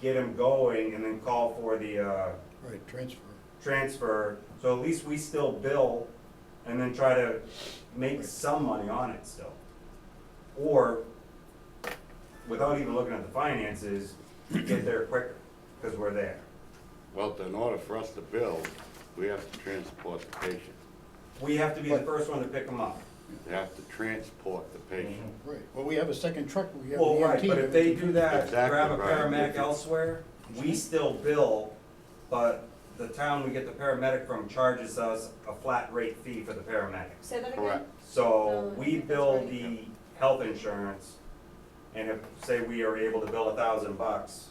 Speaker 2: get him going and then call for the
Speaker 15: Right, transfer.
Speaker 2: transfer, so at least we still bill and then try to make some money on it still. Or, without even looking at the finances, get there quicker, because we're there.
Speaker 13: Well, in order for us to bill, we have to transport the patient.
Speaker 2: We have to be the first one to pick them up.
Speaker 13: We have to transport the patient.
Speaker 15: Right, well, we have a second truck, we have
Speaker 2: Well,
Speaker 15: an
Speaker 2: right,
Speaker 15: EMT.
Speaker 2: but if they do that,
Speaker 13: Exactly
Speaker 2: grab a
Speaker 13: right.
Speaker 2: paramedic elsewhere, we still bill, but the town we get the paramedic from charges us a flat rate fee for the paramedic.
Speaker 3: Say that again?
Speaker 13: Correct.
Speaker 2: So
Speaker 3: No, I
Speaker 2: we
Speaker 3: think that's
Speaker 2: bill
Speaker 3: right.
Speaker 2: the health insurance, and if, say we are able to bill $1,000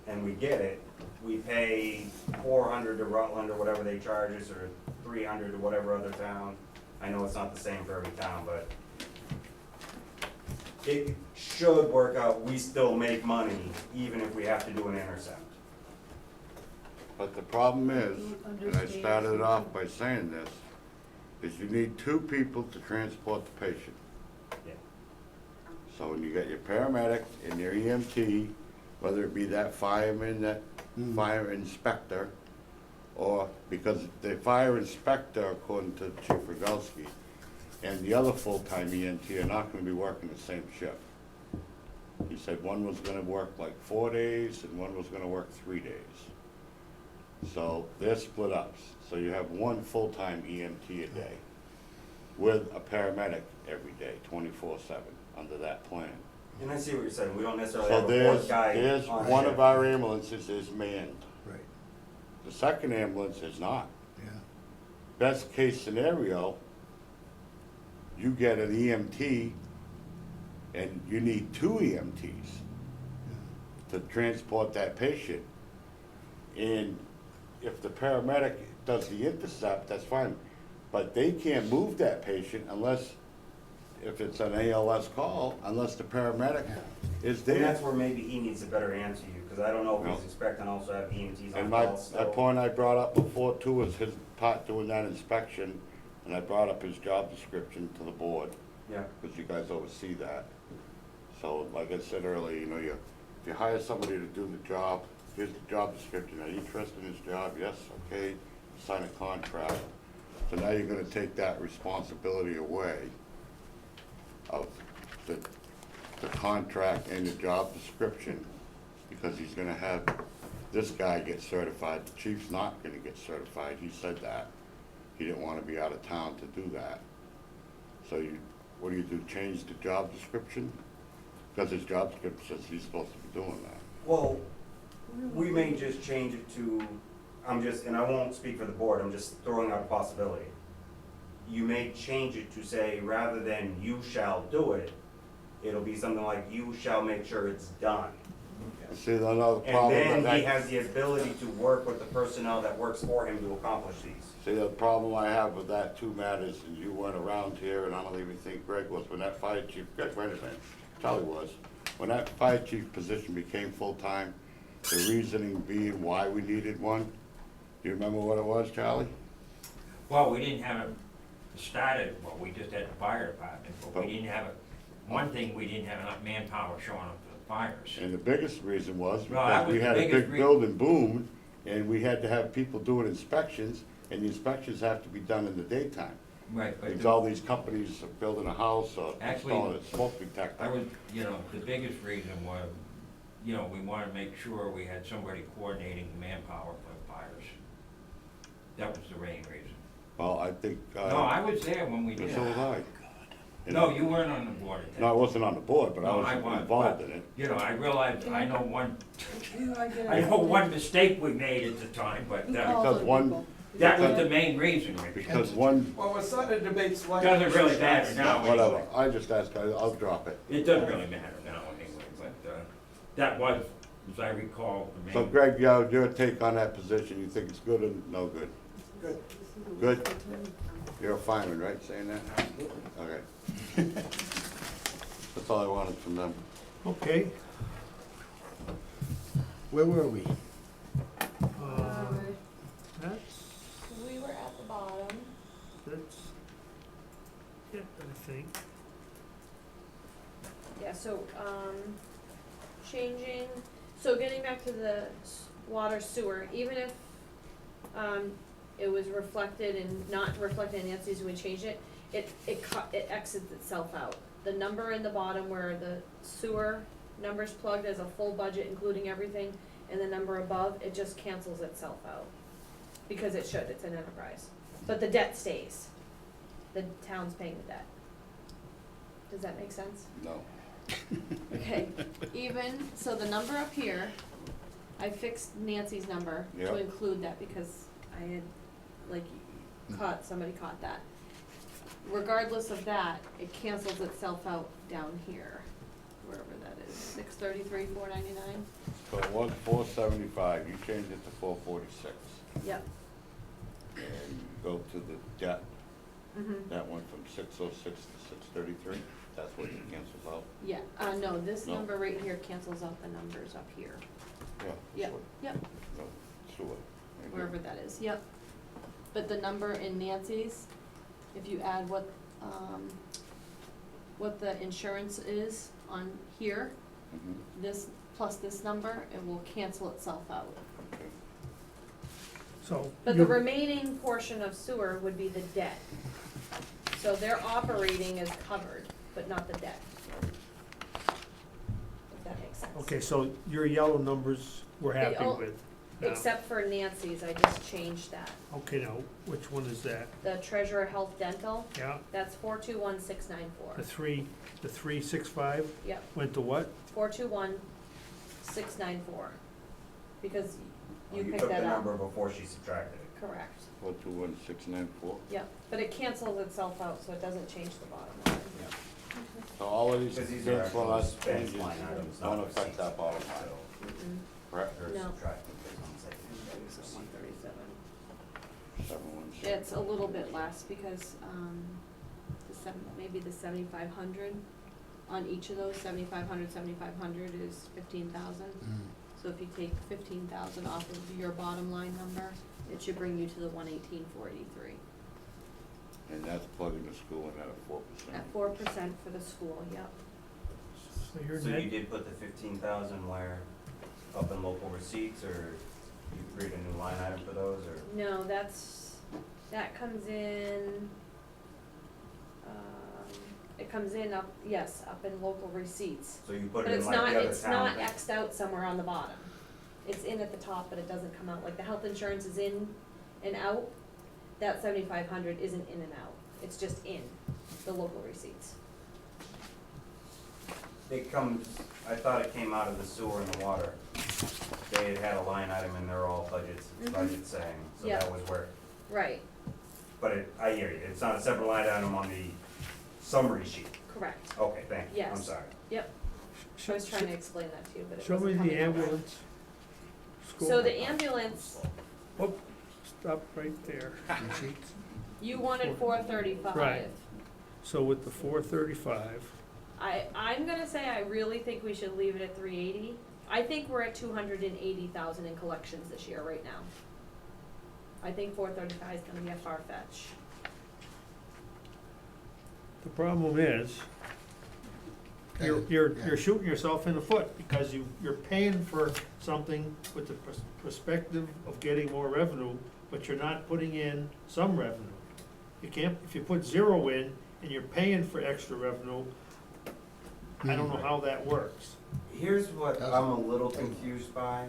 Speaker 2: and we get it, we pay 400 to Rutland or whatever they charge us, or 300 to whatever other town. I know it's not the same for every town, but it should work out, we still make money, even if we have to do an intercept.
Speaker 13: But the problem is, and I started off by saying this, is you need two people to transport the patient.
Speaker 2: Yeah.
Speaker 13: So when you get your paramedic and your EMT, whether it be that fireman, that fire inspector, or because the fire inspector, according to Chief Rogalski, and the other full-time EMT are not gonna be working the same shift. He said one was gonna work like 4 days and one was gonna work 3 days. So they're split ups. So you have one full-time EMT a day with a paramedic every day, 24/7, under that plan.
Speaker 2: And I see what you're saying, we don't necessarily
Speaker 13: So
Speaker 2: have a fourth guy
Speaker 13: there's
Speaker 2: on
Speaker 13: one
Speaker 2: shift.
Speaker 13: of our ambulances is manned.
Speaker 15: Right,
Speaker 13: The second ambulance is not.
Speaker 15: yeah.
Speaker 13: Best case scenario, you get an EMT and you need two EMTs to transport that patient. And if the paramedic does the intercept, that's fine, but they can't move that patient unless, if it's an ALS call, unless the paramedic is
Speaker 2: And
Speaker 13: there.
Speaker 2: that's where maybe he needs a better answer to you, because I don't know if
Speaker 13: No.
Speaker 2: he's expecting also to have EMTs on
Speaker 13: And my,
Speaker 2: call
Speaker 13: that
Speaker 2: still.
Speaker 13: point I brought up before too was his part doing that inspection, and I brought up his job description to the board,
Speaker 2: Yeah,
Speaker 13: because you guys oversee that. So, like I said earlier, you know, if you hire somebody to do the job, here's the job description, are you interested in his job? Yes, okay, sign a contract. So now you're gonna take that responsibility away of the contract and the job description, because he's gonna have this guy get certified, the chief's not gonna get certified, he said that. He didn't wanna be out of town to do that. So you, what do? Change the job description? Because his job description says he's supposed to be doing that.
Speaker 2: well, we may just change it to, and I won't speak for the board, I'm just throwing out a possibility. You may change it to say, rather than you shall do it, it'll be something like, you shall make sure it's done.
Speaker 13: See, another
Speaker 2: And
Speaker 13: problem
Speaker 2: then
Speaker 13: with
Speaker 2: he
Speaker 13: that,
Speaker 2: has the ability to work with the personnel that works for him to accomplish these.
Speaker 13: see, the problem I have with that too, Matt, is, and you weren't around here, and I don't even think Greg was, when that fire chief, Greg, wait a minute, Charlie was, when that fire chief position became full-time, the reasoning being why we needed one, do you remember what it was, Charlie?
Speaker 4: Well, we didn't have it started, well, we just had the fire department, but we didn't have it, one thing, we didn't have enough manpower showing up for the fires.
Speaker 13: And the biggest reason was
Speaker 4: No, that
Speaker 13: because
Speaker 4: was
Speaker 13: we
Speaker 4: the
Speaker 13: had a
Speaker 4: biggest
Speaker 13: big building boom, and we had to have people doing inspections, and the inspections have to be done in the daytime.
Speaker 4: Right, but
Speaker 13: Because all these companies are building a house or
Speaker 4: Actually,
Speaker 13: installing a smoke detector.
Speaker 4: I was, the biggest reason was, we wanted to make sure we had somebody coordinating the manpower for the fires. That was the main reason.
Speaker 13: Well, I think,
Speaker 4: No, I was there when we
Speaker 13: so
Speaker 4: did
Speaker 13: was
Speaker 4: it.
Speaker 13: I.
Speaker 4: No, you weren't on the board at that.
Speaker 13: No, I wasn't on the board, but I
Speaker 4: No,
Speaker 13: was
Speaker 4: I was,
Speaker 13: involved
Speaker 4: but,
Speaker 13: in it.
Speaker 4: I realized, I know one mistake we made at the time, but
Speaker 13: Because one,
Speaker 4: that was the main reason, Rick.
Speaker 13: because one,
Speaker 10: Well, we're starting to debate slight.
Speaker 4: Doesn't really matter now.
Speaker 13: whatever, I just asked, I'll drop it.
Speaker 4: It doesn't really matter now anyway, but, that was, as I recall, the main.
Speaker 13: So Greg, your take on that position, you think it's good or no good?
Speaker 10: Good.
Speaker 13: Good? You're a fireman, right, saying that? Okay. That's all I wanted from them.
Speaker 15: Okay. Where were we?
Speaker 12: That's,
Speaker 3: We were at the bottom.
Speaker 12: that's it, I think.
Speaker 3: Yeah, so, changing, so getting back to the water sewer, even if, It was reflected and not reflected in Nancy's when we changed it. It exits itself out. The number in the bottom where the sewer number's plugged as a full budget, including everything, and the number above, it just cancels itself out. Because it should, it's an enterprise. But the debt stays. The town's paying the debt. Does that make sense?
Speaker 13: No.
Speaker 3: Okay, even, so the number up here, I fixed Nancy's number to
Speaker 13: Yep.
Speaker 3: include that because I had, like, somebody caught that. Regardless of that, it cancels itself out down here, wherever that is, 633, 499.
Speaker 13: So it was 475, you changed it to 446.
Speaker 3: Yep.
Speaker 13: And you go to the debt,
Speaker 3: Mm-hmm.
Speaker 13: that went from 606 to 633, that's what it cancels out?
Speaker 3: Yeah, no, this
Speaker 13: No.
Speaker 3: number right here cancels out the numbers up here.
Speaker 13: Yeah.
Speaker 3: Yep,
Speaker 13: sewer.
Speaker 3: yep,
Speaker 13: No, sewer. Thank you.
Speaker 3: wherever that is, yep. But the number in Nancy's, if you add what the insurance is on here,
Speaker 13: Mhm.
Speaker 3: this plus this number, it will cancel itself out.
Speaker 13: Okay.
Speaker 12: So.
Speaker 3: But the remaining portion of sewer would be the debt. So their operating is covered, but not the debt. If that makes sense.
Speaker 12: Okay, so your yellow numbers we're
Speaker 3: They
Speaker 12: happy
Speaker 3: all-
Speaker 12: with. now.
Speaker 3: Except for Nancy's, I just changed that.
Speaker 12: Okay, now, which one is that?
Speaker 3: The treasurer health dental,
Speaker 12: Yeah,
Speaker 3: that's 421694.
Speaker 12: the 365
Speaker 3: Yep,
Speaker 12: went to what?
Speaker 3: 421694. Because you
Speaker 2: You
Speaker 3: picked
Speaker 2: took the
Speaker 3: that
Speaker 2: number
Speaker 3: up.
Speaker 2: before she subtracted it.
Speaker 3: Correct.
Speaker 13: 421694.
Speaker 3: Yep, but it cancels itself out, so it doesn't change the bottom line.
Speaker 13: So all of these
Speaker 2: Because these are actual
Speaker 13: plus
Speaker 2: expense
Speaker 13: changes
Speaker 2: line items,
Speaker 13: don't
Speaker 2: not
Speaker 13: affect
Speaker 2: receipts.
Speaker 13: that bottom line,
Speaker 2: So
Speaker 3: Mm-mm.
Speaker 13: correct?
Speaker 2: they're
Speaker 3: No.
Speaker 2: subtracting based on second.
Speaker 3: 137.
Speaker 13: 716.
Speaker 3: It's a little bit less because, maybe the 7,500 on each of those, 7,500 is 15,000. So if you take 15,000 off of your bottom line number, it should bring you to the 118,483.
Speaker 13: And that's plugging the school in at a 4%.
Speaker 3: At 4% for the school, yep.
Speaker 12: So your
Speaker 2: So you
Speaker 12: net,
Speaker 2: did put the 15,000 where, up in local receipts, or you create a new line item for those, or?
Speaker 3: No, that comes in, it comes in up in local receipts.
Speaker 2: So you put
Speaker 3: But
Speaker 2: it in
Speaker 3: it's
Speaker 2: like
Speaker 3: not,
Speaker 2: the other
Speaker 3: it's not
Speaker 2: town?
Speaker 3: Xed out somewhere on the bottom. It's in at the top, but it doesn't come out, like the health insurance is in and out, that 7,500 isn't in and out, it's just in the local receipts.
Speaker 2: It comes, I thought it came out of the sewer and the water. They had a line item in their all budgets, budget saying, so
Speaker 3: Yeah.
Speaker 2: that was where,
Speaker 3: Right,
Speaker 2: but I hear you, it's not a separate line item on the summary sheet.
Speaker 3: correct,
Speaker 2: Okay, thank you, I'm
Speaker 3: Yes.
Speaker 2: sorry.
Speaker 3: yep, I was trying to explain that to you, but it
Speaker 12: show me
Speaker 3: wasn't
Speaker 12: the
Speaker 3: coming out right.
Speaker 12: ambulance. School.
Speaker 3: So the ambulance,
Speaker 12: Whoop, stop right there.
Speaker 3: you wanted 435.
Speaker 12: Right. So with the 435,
Speaker 3: I'm gonna say I really think we should leave it at 380. I think we're at 280,000 in collections this year right now. I think 435 is gonna be a far fetch.
Speaker 12: the problem is, you're shooting yourself in the foot because you're paying for something with the perspective of getting more revenue, but you're not putting in some revenue. You can't, if you put zero in and you're paying for extra revenue, I don't know how that works.
Speaker 2: Here's what I'm a little confused by.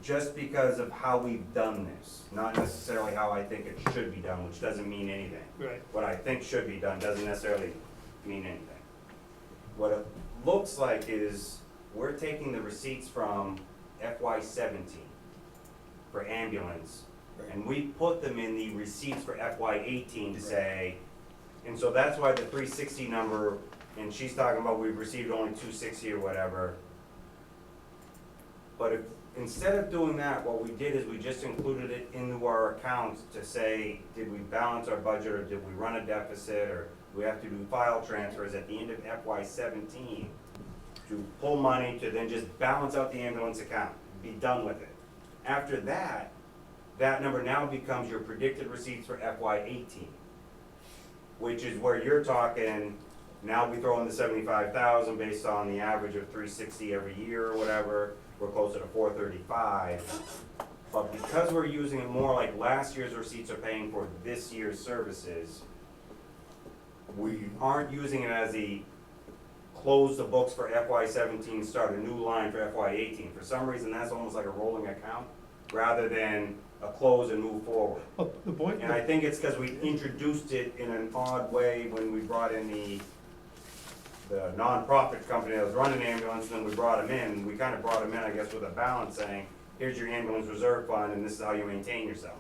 Speaker 2: Just because of how we've done this, not necessarily how I think it should be done, which doesn't mean anything.
Speaker 12: Right.
Speaker 2: What I think should be done doesn't necessarily mean anything. What it looks like is we're taking the receipts from FY17 for ambulance, and we put them in the receipts for FY18 to say, and so that's why the 360 number, and she's talking about we've received only 260 or whatever. But if, instead of doing that, what we did is we just included it into our accounts to say, did we balance our budget, or did we run a deficit, or do we have to do file transfers at the end of FY17 to pull money to then just balance out the ambulance account, be done with it. After that, that number now becomes your predicted receipts for FY18, which is where you're talking Now we throw in the 75,000 based on the average of 360 every year or whatever, we're closer to 435. But because we're using it more like last year's receipts are paying for this year's services, we aren't using it as a close the books for FY17, start a new line for FY18. For some reason, that's almost like a rolling account rather than a close and move forward.
Speaker 12: Well, the point,
Speaker 2: And I think it's because we introduced it in an odd way when we brought in the nonprofit company that was running the ambulance, and then we brought them in. We kind of brought them in, I guess, with a balance saying, here's your ambulance reserve fund, and this is how you maintain yourself,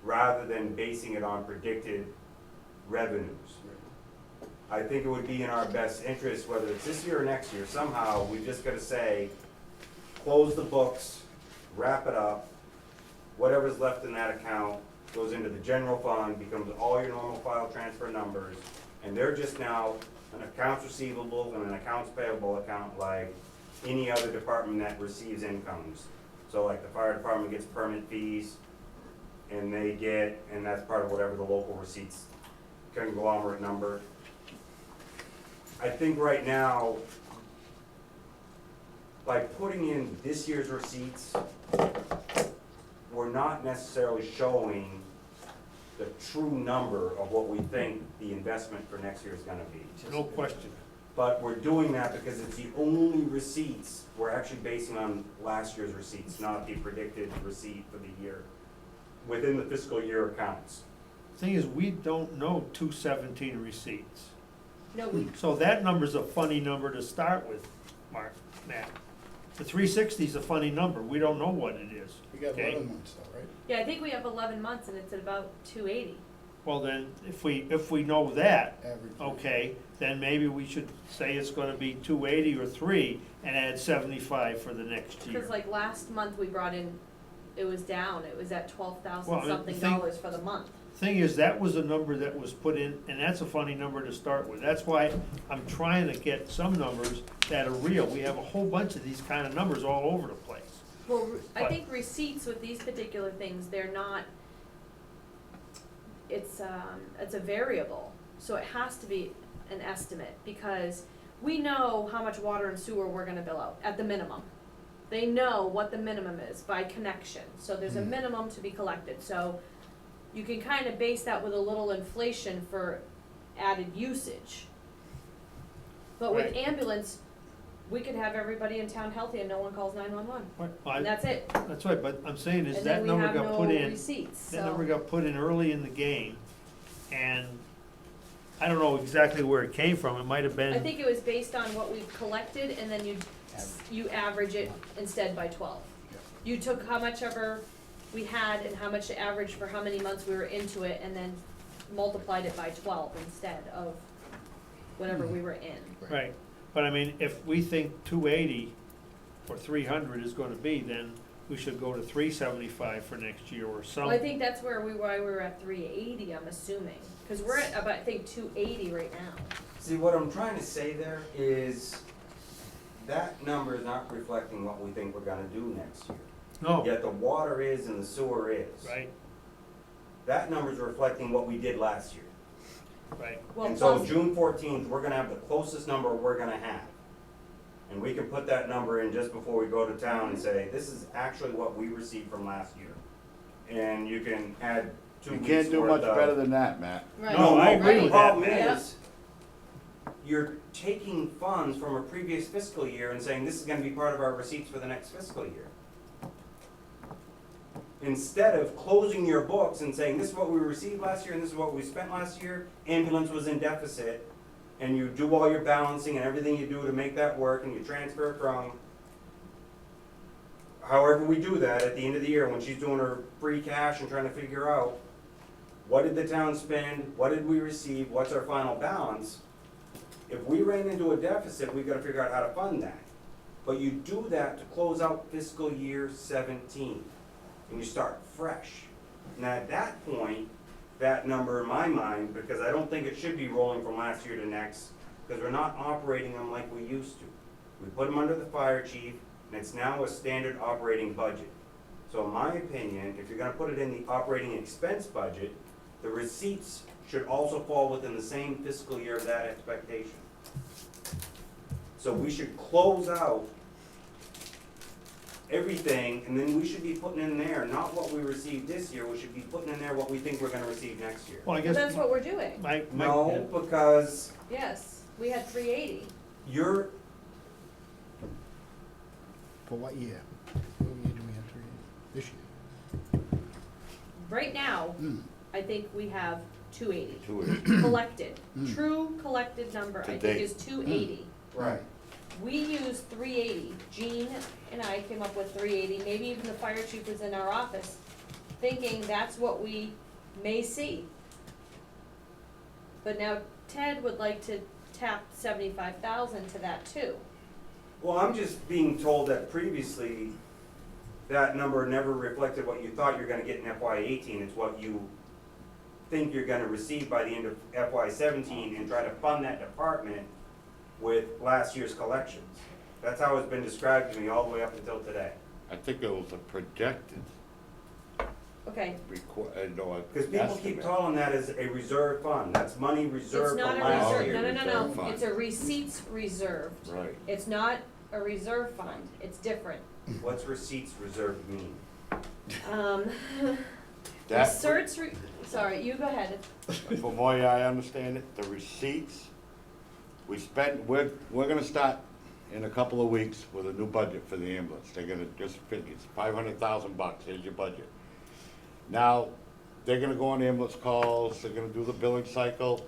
Speaker 2: rather than basing it on predicted revenues. I think it would be in our best interest, whether it's this year or next year, somehow, we just gotta say, close the books, wrap it up, whatever's left in that account goes into the general fund, becomes all your normal file transfer numbers, and they're just now an accounts receivable and an accounts payable account like any other department that receives incomes. So like the fire department gets permit fees, and that's part of whatever the local receipts conglomerate number. I think right now, by putting in this year's receipts, we're not necessarily showing the true number of what we think the investment for next year is gonna be.
Speaker 12: no question.
Speaker 2: But we're doing that because it's the only receipts we're actually basing on last year's receipts, not the predicted receipt for the year, within the fiscal year accounts.
Speaker 12: Thing is, we don't know 217 receipts.
Speaker 3: No,
Speaker 12: So that number's a funny number to start with, Matt. The 360 is a funny number, we don't know what it is.
Speaker 15: We got
Speaker 12: Okay.
Speaker 15: 11 months though, right?
Speaker 3: yeah, I think we have 11 months and it's at about 280.
Speaker 12: Well, then, if we know that,
Speaker 15: Average.
Speaker 12: okay, then maybe we should say it's gonna be 280 or 3 and add 75 for the next year.
Speaker 3: Because like last month we brought in, it was down, it was at 12,000
Speaker 12: Well,
Speaker 3: something
Speaker 12: the thing-
Speaker 3: dollars for the month.
Speaker 12: Thing is, that was a number that was put in, and that's a funny number to start with. That's why I'm trying to get some numbers that are real. We have a whole bunch of these kind of numbers all over the place.
Speaker 3: Well, I
Speaker 12: But-
Speaker 3: think receipts with these particular things, they're not, it's a variable, so it has to be an estimate, because we know how much water and sewer we're gonna bill out, at the minimum. They know what the minimum is by connection, so there's a minimum to be collected, so you can kind of base that with a little inflation for added usage. But with
Speaker 12: Right.
Speaker 3: ambulance, we could have everybody in town healthy and no one calls 911, and that's it.
Speaker 12: That's right, but I'm saying is
Speaker 3: And
Speaker 12: that
Speaker 3: then we
Speaker 12: number
Speaker 3: have
Speaker 12: got
Speaker 3: no
Speaker 12: put in,
Speaker 3: receipts,
Speaker 12: that number
Speaker 3: so,
Speaker 12: got put in early in the game, and I don't know exactly where it came from. It might have
Speaker 3: I
Speaker 12: been,
Speaker 3: think it was based on what we've collected, and then you average it instead by 12. You took how much ever we had and how much to average for how many months we were into it, and then multiplied it by 12 instead of whatever we were in.
Speaker 12: right. But I mean, if we think 280 or 300 is gonna be, then we should go to 375 for next year or
Speaker 3: Well, I
Speaker 12: something.
Speaker 3: think that's why we were at 380, I'm assuming, because we're at about, I think, 280 right now.
Speaker 2: See, what I'm trying to say there is, that number is not reflecting what we think we're gonna do next year.
Speaker 12: No,
Speaker 2: Yet the water is and the sewer is.
Speaker 12: right,
Speaker 2: That number's reflecting what we did last year.
Speaker 12: right.
Speaker 3: Well,
Speaker 2: And so
Speaker 3: plus,
Speaker 2: June 14th, we're gonna have the closest number we're gonna have. And we can put that number in just before we go to town and say, this is actually what we received from last year. And you can add 2
Speaker 13: You
Speaker 2: weeks
Speaker 13: can't do
Speaker 2: worth
Speaker 13: much
Speaker 2: of-
Speaker 13: better than that, Matt.
Speaker 3: right,
Speaker 12: No, I agree
Speaker 3: right.
Speaker 12: with that.
Speaker 2: Problem
Speaker 3: Yeah.
Speaker 2: is, you're taking funds from a previous fiscal year and saying this is gonna be part of our receipts for the next fiscal year. Instead of closing your books and saying this is what we received last year and this is what we spent last year, ambulance was in deficit, and you do all your balancing and everything you do to make that work, and you transfer from however we do that at the end of the year when she's doing her free cash and trying to figure out what did the town spend, what did we receive, what's our final balance. If we ran into a deficit, we've got to figure out how to fund that. But you do that to close out fiscal year 17, and you start fresh. And at that point, that number in my mind, because I don't think it should be rolling from last year to next, because we're not operating them like we used to. We put them under the fire chief, and it's now a standard operating budget. So in my opinion, if you're gonna put it in the operating expense budget, the receipts should also fall within the same fiscal year of that expectation. So we should close out everything, and then we should be putting in there, not what we received this year, we should be putting in there what we think we're gonna receive next year.
Speaker 12: Well, I
Speaker 3: But
Speaker 12: guess.
Speaker 3: that's what we're doing.
Speaker 2: No, because
Speaker 3: Yes, we had 380.
Speaker 2: you're,
Speaker 15: For what year? What year do we have to read? This year?
Speaker 3: Right now,
Speaker 15: Hmm.
Speaker 3: I think we have 280
Speaker 13: 280.
Speaker 3: collected.
Speaker 15: Mm.
Speaker 3: True collected number, I
Speaker 13: To
Speaker 3: think,
Speaker 13: date.
Speaker 3: is 280.
Speaker 2: right.
Speaker 3: We used 380. Jean and I came up with 380. Maybe even the fire chief was in our office, thinking that's what we may see. But now Ted would like to tap 75,000 to that too.
Speaker 2: Well, I'm just being told that previously, that number never reflected what you thought you're gonna get in FY eighteen, it's what you think you're gonna receive by the end of FY seventeen, and try to fund that department with last year's collections. That's how it's been described to me all the way up until today.
Speaker 13: I think it was a projected
Speaker 3: Okay,
Speaker 2: Because people keep calling that as a reserve fund, that's money
Speaker 3: it's
Speaker 2: reserved
Speaker 3: not
Speaker 2: from
Speaker 3: a
Speaker 2: last
Speaker 3: reserve,
Speaker 2: year.
Speaker 3: no, no, no,
Speaker 13: reserve
Speaker 3: no,
Speaker 13: fund.
Speaker 3: it's a receipts reserved.
Speaker 13: Right.
Speaker 3: It's not a reserve fund, it's different.
Speaker 2: What's receipts reserved mean?
Speaker 13: That,
Speaker 3: Research, sorry, you go ahead.
Speaker 13: from the way I understand it, the receipts, we spent, we're gonna start in a couple of weeks with a new budget for the ambulance. They're gonna just figure, it's $500,000, here's your budget. Now, they're gonna go on ambulance calls, they're gonna do the billing cycle,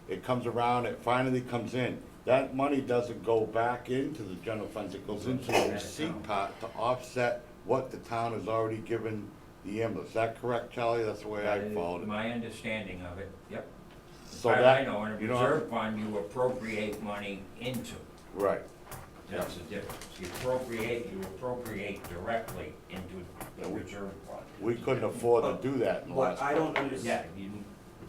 Speaker 13: it comes around, it finally comes in. That money doesn't go back into the general funds, it goes into the receipt part to offset what the town has already given the ambulance. Is that correct, Charlie? That's the way I followed it.
Speaker 4: My understanding of it, yep.
Speaker 13: So
Speaker 4: But
Speaker 13: that,
Speaker 4: I know, in a
Speaker 13: you know,
Speaker 4: reserve fund, you appropriate money into.
Speaker 13: right.
Speaker 4: That's the difference. You appropriate directly into the reserve fund.
Speaker 13: We couldn't afford to do that in the
Speaker 2: What
Speaker 13: last.
Speaker 2: I don't
Speaker 4: Yeah,
Speaker 2: understand
Speaker 4: you,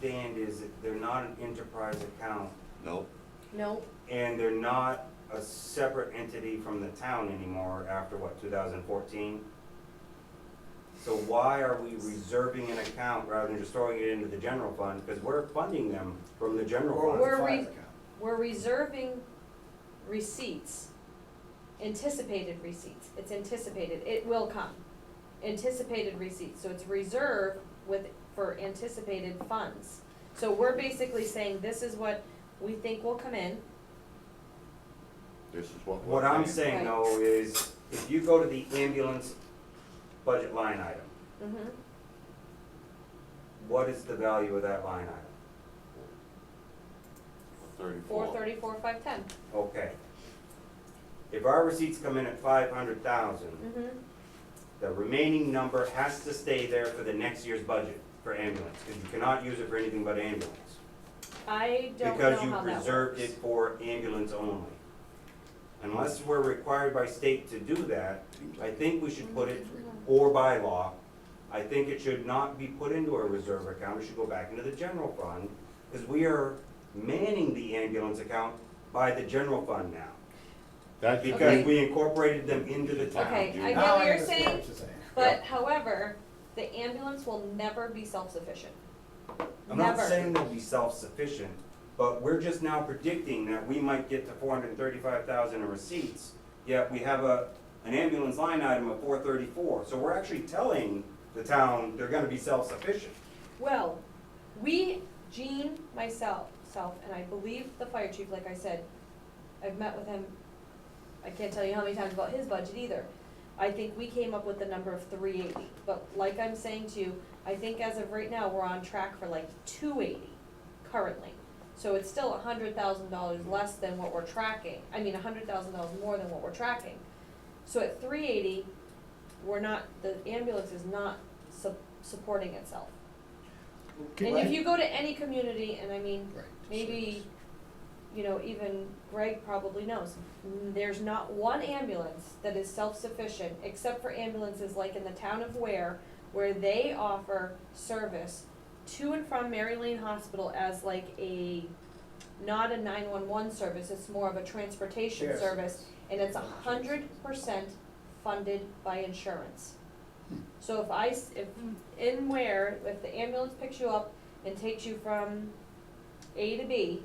Speaker 2: is that they're not an enterprise account,
Speaker 13: No,
Speaker 3: No,
Speaker 2: and they're not a separate entity from the town anymore after what, 2014? So why are we reserving an account rather than just throwing it into the general fund? Because we're funding them from the general fund.
Speaker 3: we're reserving receipts, anticipated receipts. It's anticipated, it will come. Anticipated receipts, so it's reserved for anticipated funds. So we're basically saying this is what we think will come in.
Speaker 13: this is what.
Speaker 2: What I'm saying
Speaker 3: Right.
Speaker 2: though is, if you go to the ambulance budget line item,
Speaker 3: Mhm.
Speaker 2: what is the value of that line item?
Speaker 13: 34.
Speaker 3: 434, 510.
Speaker 2: Okay. If our receipts come in at 500,000,
Speaker 3: Mhm.
Speaker 2: the remaining number has to stay there for the next year's budget for ambulance, because you cannot use it for anything but ambulance.
Speaker 3: I don't know
Speaker 2: Because you
Speaker 3: how that
Speaker 2: reserved
Speaker 3: works.
Speaker 2: it for ambulance only. Unless we're required by state to do that, I think we should put it, or by law, I think it should not be put into a reserve account, it should go back into the general fund, because we are manning the ambulance account by the general fund now.
Speaker 13: That's
Speaker 3: Okay.
Speaker 2: Because we incorporated them into the town.
Speaker 3: Okay, I
Speaker 10: Now
Speaker 3: get what you're
Speaker 10: understand
Speaker 3: saying,
Speaker 10: what you're saying.
Speaker 3: but however, the ambulance will never be self-sufficient.
Speaker 2: I'm not
Speaker 3: Never.
Speaker 2: saying they'll be self-sufficient, but we're just now predicting that we might get to 435,000 in receipts, yet we have an ambulance line item of 434. So we're actually telling the town they're gonna be self-sufficient.
Speaker 3: Well, Jean, myself, and I believe the fire chief, like I said, I've met with him, I can't tell you how many times about his budget either. I think we came up with the number of 380, but like I'm saying to you, I think as of right now, we're on track for like 280 currently. So it's still $100,000 less than what we're tracking, I mean $100,000 more than what we're tracking. So at 380, the ambulance is not supporting itself. And if you go to any community, and I mean,
Speaker 15: Right.
Speaker 3: maybe, even Greg probably knows, there's not one ambulance that is self-sufficient, except for ambulances like in the town of Ware, where they offer service to and from Mary Lane Hospital as like not a 911 service, it's more of a transportation
Speaker 10: Yes.
Speaker 3: service, and it's 100% funded by insurance. So if in Ware, if the ambulance picks you up and takes you from A to B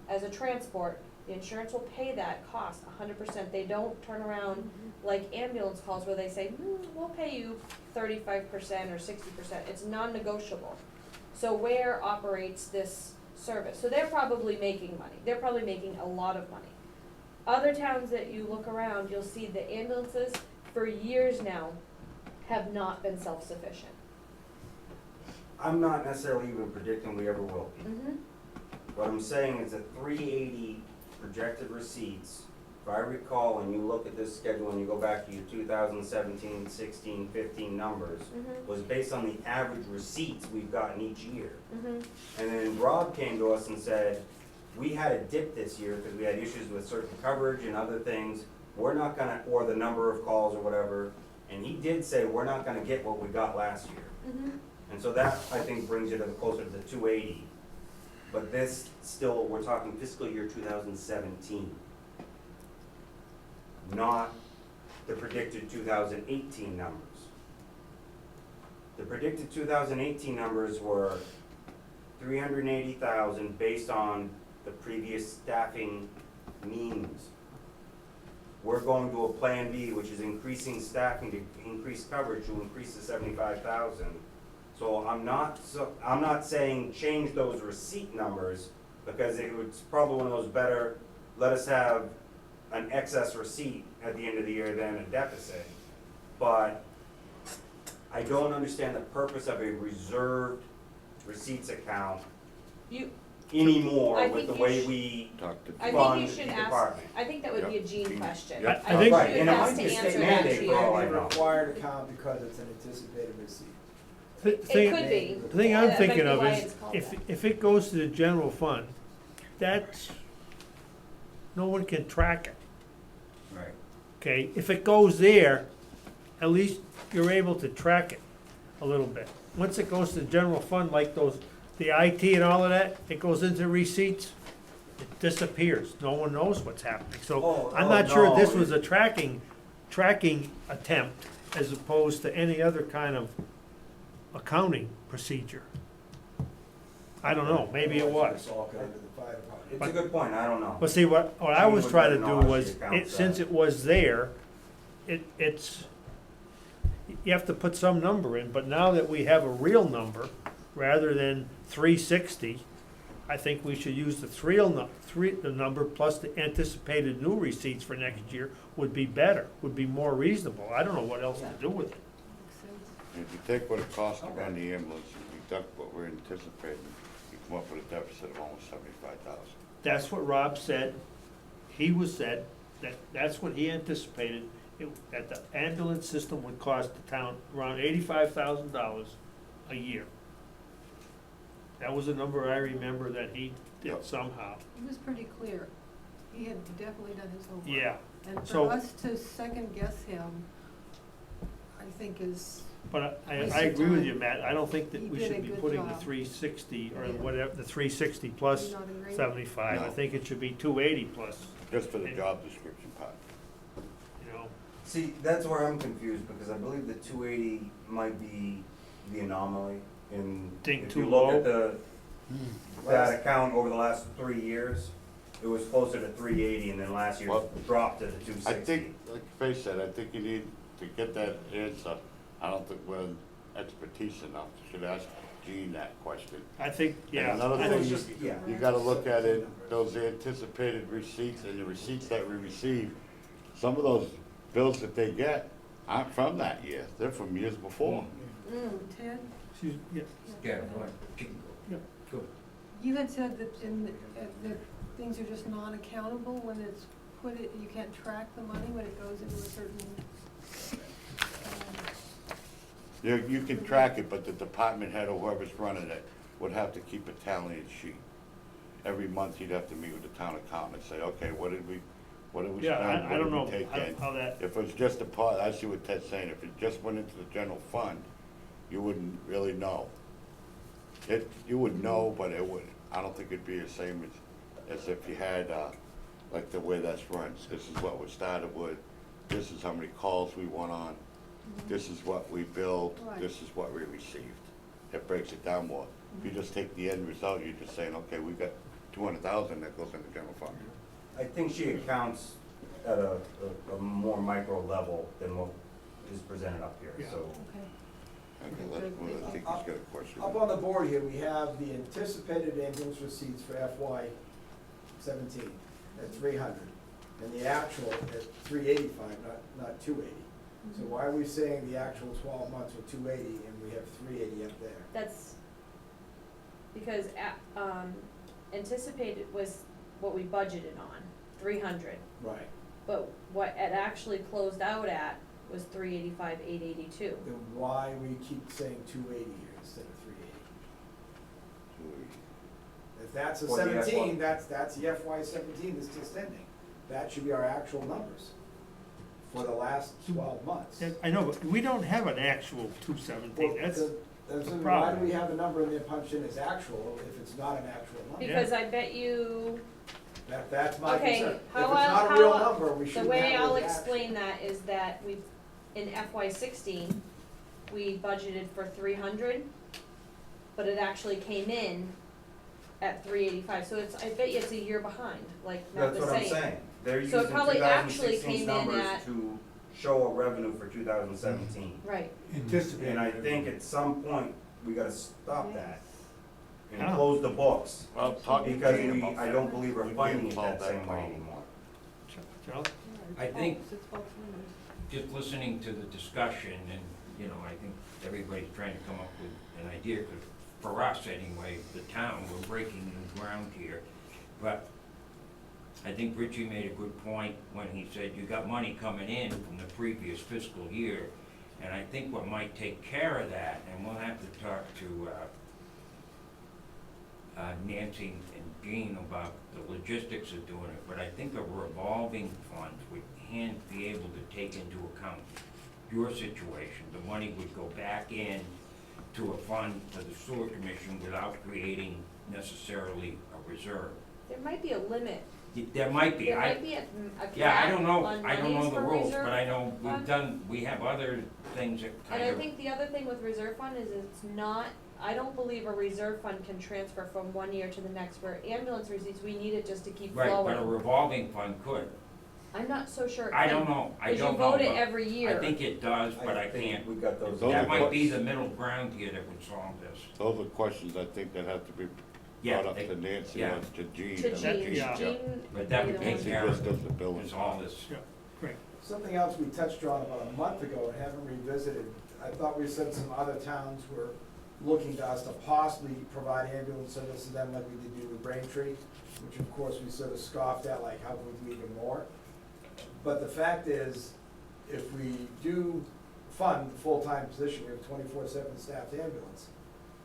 Speaker 3: as a transport, the insurance will pay that cost 100%. They don't turn around like ambulance calls where they say, we'll pay you 35% or 60%. It's non-negotiable. So Ware operates this service. So they're probably making money. They're probably making a lot of money. Other towns that you look around, you'll see the ambulances for years now have not been self-sufficient.
Speaker 2: I'm not necessarily even predicting we ever will be.
Speaker 3: Mm-hmm.
Speaker 2: What I'm saying is that 380 projected receipts, if I recall, and you look at this schedule and you go back to your 2017, 16, 15 numbers, was based on the average receipts we've gotten each year. And then Rob came to us and said, we had a dip this year because we had issues with certain coverage and other things. We're not gonna, or the number of calls or whatever. And he did say, we're not gonna get what we got last year. And so that, I think, brings you to the closer to the 280. But this still, we're talking fiscal year 2017. Not the predicted 2018 numbers. The predicted 2018 numbers were 380,000 based on the previous staffing means. We're going to a plan B, which is increasing staffing to increase coverage to increase to 75,000. So I'm not saying change those receipt numbers, because it's probably one of those better, let us have an excess receipt at the end of the year than a deficit. But I don't understand the purpose of a reserved receipts account anymore with the way we fund the department.
Speaker 3: I think that would be a Gene question.
Speaker 15: Yeah.
Speaker 3: I think
Speaker 2: Right,
Speaker 3: you
Speaker 2: and it
Speaker 3: have
Speaker 2: might
Speaker 3: to
Speaker 2: be a
Speaker 3: answer
Speaker 2: state
Speaker 3: that,
Speaker 2: mandate for all I
Speaker 3: Gene.
Speaker 2: know.
Speaker 16: Required account because it's an anticipated receipt.
Speaker 3: It could be.
Speaker 12: The thing I'm
Speaker 3: That might
Speaker 12: thinking
Speaker 3: be
Speaker 12: of
Speaker 3: why
Speaker 12: is,
Speaker 3: it's called
Speaker 12: if,
Speaker 3: that.
Speaker 12: if it goes to the general fund, that's, no one can track it,
Speaker 4: Right.
Speaker 12: okay? If it goes there, at least you're able to track it a little bit. Once it goes to the general fund, like those, the IT and all of that, it goes into receipts, it disappears. No one knows what's happening. So I'm not sure this was a tracking attempt as opposed to any other kind of accounting procedure. I don't know, maybe it was.
Speaker 16: It's all going to the fire department.
Speaker 2: It's a good point, I don't know.
Speaker 12: But see, what I was
Speaker 2: Gene
Speaker 12: trying to
Speaker 2: would
Speaker 12: do
Speaker 2: better know
Speaker 12: was,
Speaker 2: how she accounts
Speaker 12: since
Speaker 2: that.
Speaker 12: it was there, it's, you have to put some number in, but now that we have a real number, rather than 360, I think we should use the number plus the anticipated new receipts for next year would be better, would be more reasonable. I don't know what else to do with it.
Speaker 13: If you take what it costs to run the ambulance and deduct what we're anticipating, you come up with a deficit of almost 75,000.
Speaker 12: That's what Rob said. He said that that's what he anticipated, that the ambulance system would cost the town around $85,000 a year. That was a number I remember that he did somehow.
Speaker 17: It was pretty clear. He had definitely done his homework.
Speaker 12: Yeah.
Speaker 17: And
Speaker 12: So-
Speaker 17: for us to second guess him, I think is,
Speaker 12: But I
Speaker 17: Waste of
Speaker 12: agree with
Speaker 17: time.
Speaker 12: you, Matt. I don't think that
Speaker 17: He
Speaker 12: we
Speaker 17: did
Speaker 12: should
Speaker 17: a
Speaker 12: be
Speaker 17: good
Speaker 12: putting the
Speaker 17: job.
Speaker 12: 360 or
Speaker 17: Yeah.
Speaker 12: whatever, the 360 plus
Speaker 17: You're not in agreement?
Speaker 12: 75. I
Speaker 13: No.
Speaker 12: think it should be 280 plus,
Speaker 13: Just for the job description part.
Speaker 12: you know.
Speaker 2: See, that's where I'm confused, because I believe the 280 might be the anomaly. And
Speaker 12: Think
Speaker 2: if
Speaker 12: too
Speaker 2: you look
Speaker 12: low?
Speaker 2: at that account over the last 3 years, it was closer to 380, and then last year
Speaker 13: Well,
Speaker 2: dropped to the 260.
Speaker 13: I think, like Faye said, I think you need to get that answer. I don't think we're expertise enough. You should ask Gene that question.
Speaker 12: I think, yeah.
Speaker 13: And another
Speaker 12: I
Speaker 13: thing,
Speaker 12: think-
Speaker 13: you gotta look at it, those anticipated receipts and the receipts that we receive. Some of those bills that they get aren't from that year, they're from years before.
Speaker 17: Ted,
Speaker 12: Yeah.
Speaker 4: Yeah, right.
Speaker 17: you had said that that things are just non-accountable when it's you can't track the money when it goes into a certain,
Speaker 13: You can track it, but the department head or whoever's running it would have to keep a tallying sheet. Every month he'd have to meet with the town accountant and say, okay, what did we
Speaker 12: Yeah,
Speaker 13: spend,
Speaker 12: I don't
Speaker 13: what
Speaker 12: know
Speaker 13: did we take in?
Speaker 12: how that,
Speaker 13: If it was just a part, I see what Ted's saying, if it just went into the general fund, you wouldn't really know. You would know, but it would, I don't think it'd be the same as if you had, like the way that's run. This is what we started with, this is how many calls we went on, this is what we billed,
Speaker 17: Right.
Speaker 13: this is what we received. It breaks it down more. If you just take the end result, you're just saying, okay, we got 200,000 that goes in the general fund.
Speaker 2: I think she accounts at a more micro level than what is presented up here, so.
Speaker 17: Okay.
Speaker 13: Okay, that's one, I think he's got a question.
Speaker 16: Up on the board here, we have the anticipated ambulance receipts for FY '17 at 300, and the actual at 385, not 280. So why are we saying the actual 12 months were 280 and we have 380 up there?
Speaker 3: That's because, anticipated was what we budgeted on, 300.
Speaker 16: Right.
Speaker 3: But what it actually closed out at was 385, 882.
Speaker 16: Then why we keep saying 280 here instead of 380? If that's a
Speaker 2: For the
Speaker 16: 17, that's the FY 17 that's just ending. That should be our actual numbers for the last 12 months.
Speaker 12: I know, but we don't have an actual 217, that's the
Speaker 16: Why do
Speaker 12: problem.
Speaker 16: we have a number in there punched in as actual if it's not an actual number?
Speaker 3: Because I bet you,
Speaker 16: That's my
Speaker 3: okay,
Speaker 16: concern. If it's
Speaker 3: how
Speaker 16: not a real
Speaker 3: I'll,
Speaker 16: number, we
Speaker 3: the
Speaker 16: shouldn't
Speaker 3: way
Speaker 16: have
Speaker 3: I'll
Speaker 16: it as actual.
Speaker 3: explain that is that we, in FY 16, we budgeted for 300, but it actually came in at 385, so it's, I bet you it's a year behind, like Matt
Speaker 2: That's
Speaker 3: was
Speaker 2: what I'm
Speaker 3: saying.
Speaker 2: saying. They're
Speaker 3: So it
Speaker 2: using
Speaker 3: probably actually
Speaker 2: 2016's
Speaker 3: came in
Speaker 2: numbers
Speaker 3: at-
Speaker 2: to show a revenue for 2017.
Speaker 3: Right,
Speaker 15: Anticipated.
Speaker 2: And I think at some point, we gotta stop that and
Speaker 12: How?
Speaker 2: close the books.
Speaker 13: Well, talk to
Speaker 2: Because
Speaker 13: Jane
Speaker 2: we,
Speaker 13: about
Speaker 2: I
Speaker 13: that.
Speaker 2: don't believe we're
Speaker 13: We
Speaker 2: funding
Speaker 13: can't
Speaker 2: it
Speaker 13: solve
Speaker 2: that same way
Speaker 13: problem.
Speaker 2: anymore.
Speaker 12: Charlie?
Speaker 4: I think
Speaker 17: It's false numbers.
Speaker 4: just listening to the discussion and, you know, I think everybody's trying to come up with an idea, because for us anyway, the town, we're breaking new ground here. But I think Richie made a good point when he said you got money coming in from the previous fiscal year. And I think what might take care of that, and we'll have to talk to Nancy and Jean about the logistics of doing it, but I think a revolving fund would be able to take into account your situation. The money would go back in to a fund for the sewer commission without creating necessarily a reserve.
Speaker 3: there might be a limit,
Speaker 4: There might be,
Speaker 3: there
Speaker 4: I,
Speaker 3: might be a
Speaker 4: yeah, I
Speaker 3: cap
Speaker 4: don't know,
Speaker 3: on
Speaker 4: I don't know
Speaker 3: monies
Speaker 4: the
Speaker 3: for
Speaker 4: rules,
Speaker 3: reserve
Speaker 4: but I know we've
Speaker 3: fund.
Speaker 4: we have other things that
Speaker 3: And
Speaker 4: kind
Speaker 3: I
Speaker 4: of.
Speaker 3: think the other thing with reserve fund is it's not, I don't believe a reserve fund can transfer from one year to the next, where ambulance receipts, we need it just to keep
Speaker 4: Right, but a
Speaker 3: flowing.
Speaker 4: revolving fund could.
Speaker 3: I'm not so sure. it
Speaker 4: I
Speaker 3: can,
Speaker 4: don't know, I
Speaker 3: 'cause
Speaker 4: don't
Speaker 3: you
Speaker 4: know,
Speaker 3: vote it
Speaker 4: but
Speaker 3: every year.
Speaker 4: I think it does, but I
Speaker 2: think
Speaker 4: can't.
Speaker 2: we got those.
Speaker 13: Those
Speaker 4: That
Speaker 13: are
Speaker 4: might be
Speaker 13: questions-
Speaker 4: the middle ground here that would solve this.
Speaker 13: Those are questions I think that have to be
Speaker 4: Yeah,
Speaker 13: brought up
Speaker 4: they-
Speaker 13: to Nancy
Speaker 4: yeah.
Speaker 13: or to Jean.
Speaker 3: To
Speaker 12: That-
Speaker 3: Jean,
Speaker 12: yeah.
Speaker 3: Jean.
Speaker 4: But that would
Speaker 3: you know,
Speaker 4: take
Speaker 13: Nancy
Speaker 4: care
Speaker 13: just
Speaker 4: of
Speaker 13: does the billing.
Speaker 4: is all this.
Speaker 12: Yeah, great.
Speaker 16: Something else we touched on about a month ago and haven't revisited, I thought we said some other towns were looking to us to possibly provide ambulance service to them like we did do with Braintree, which of course we sort of scoffed at, like, how could we do even more? But the fact is, if we do fund the full-time position, we have 24/7 staffed ambulance,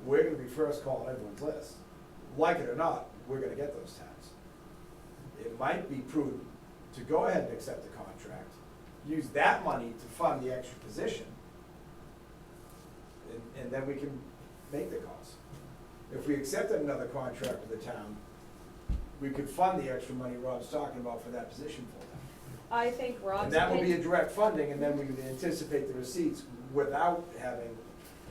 Speaker 16: we're gonna be first calling everyone's list. Like it or not, we're gonna get those towns. It might be prudent to go ahead and accept the contract, use that money to fund the extra position, and then we can make the calls. If we accepted another contract with the town, we could fund the extra money Rob's talking about for that position full-time.
Speaker 3: I think Rob's
Speaker 16: And that would be a
Speaker 3: opinion,
Speaker 16: direct funding, and then we would anticipate the receipts without having,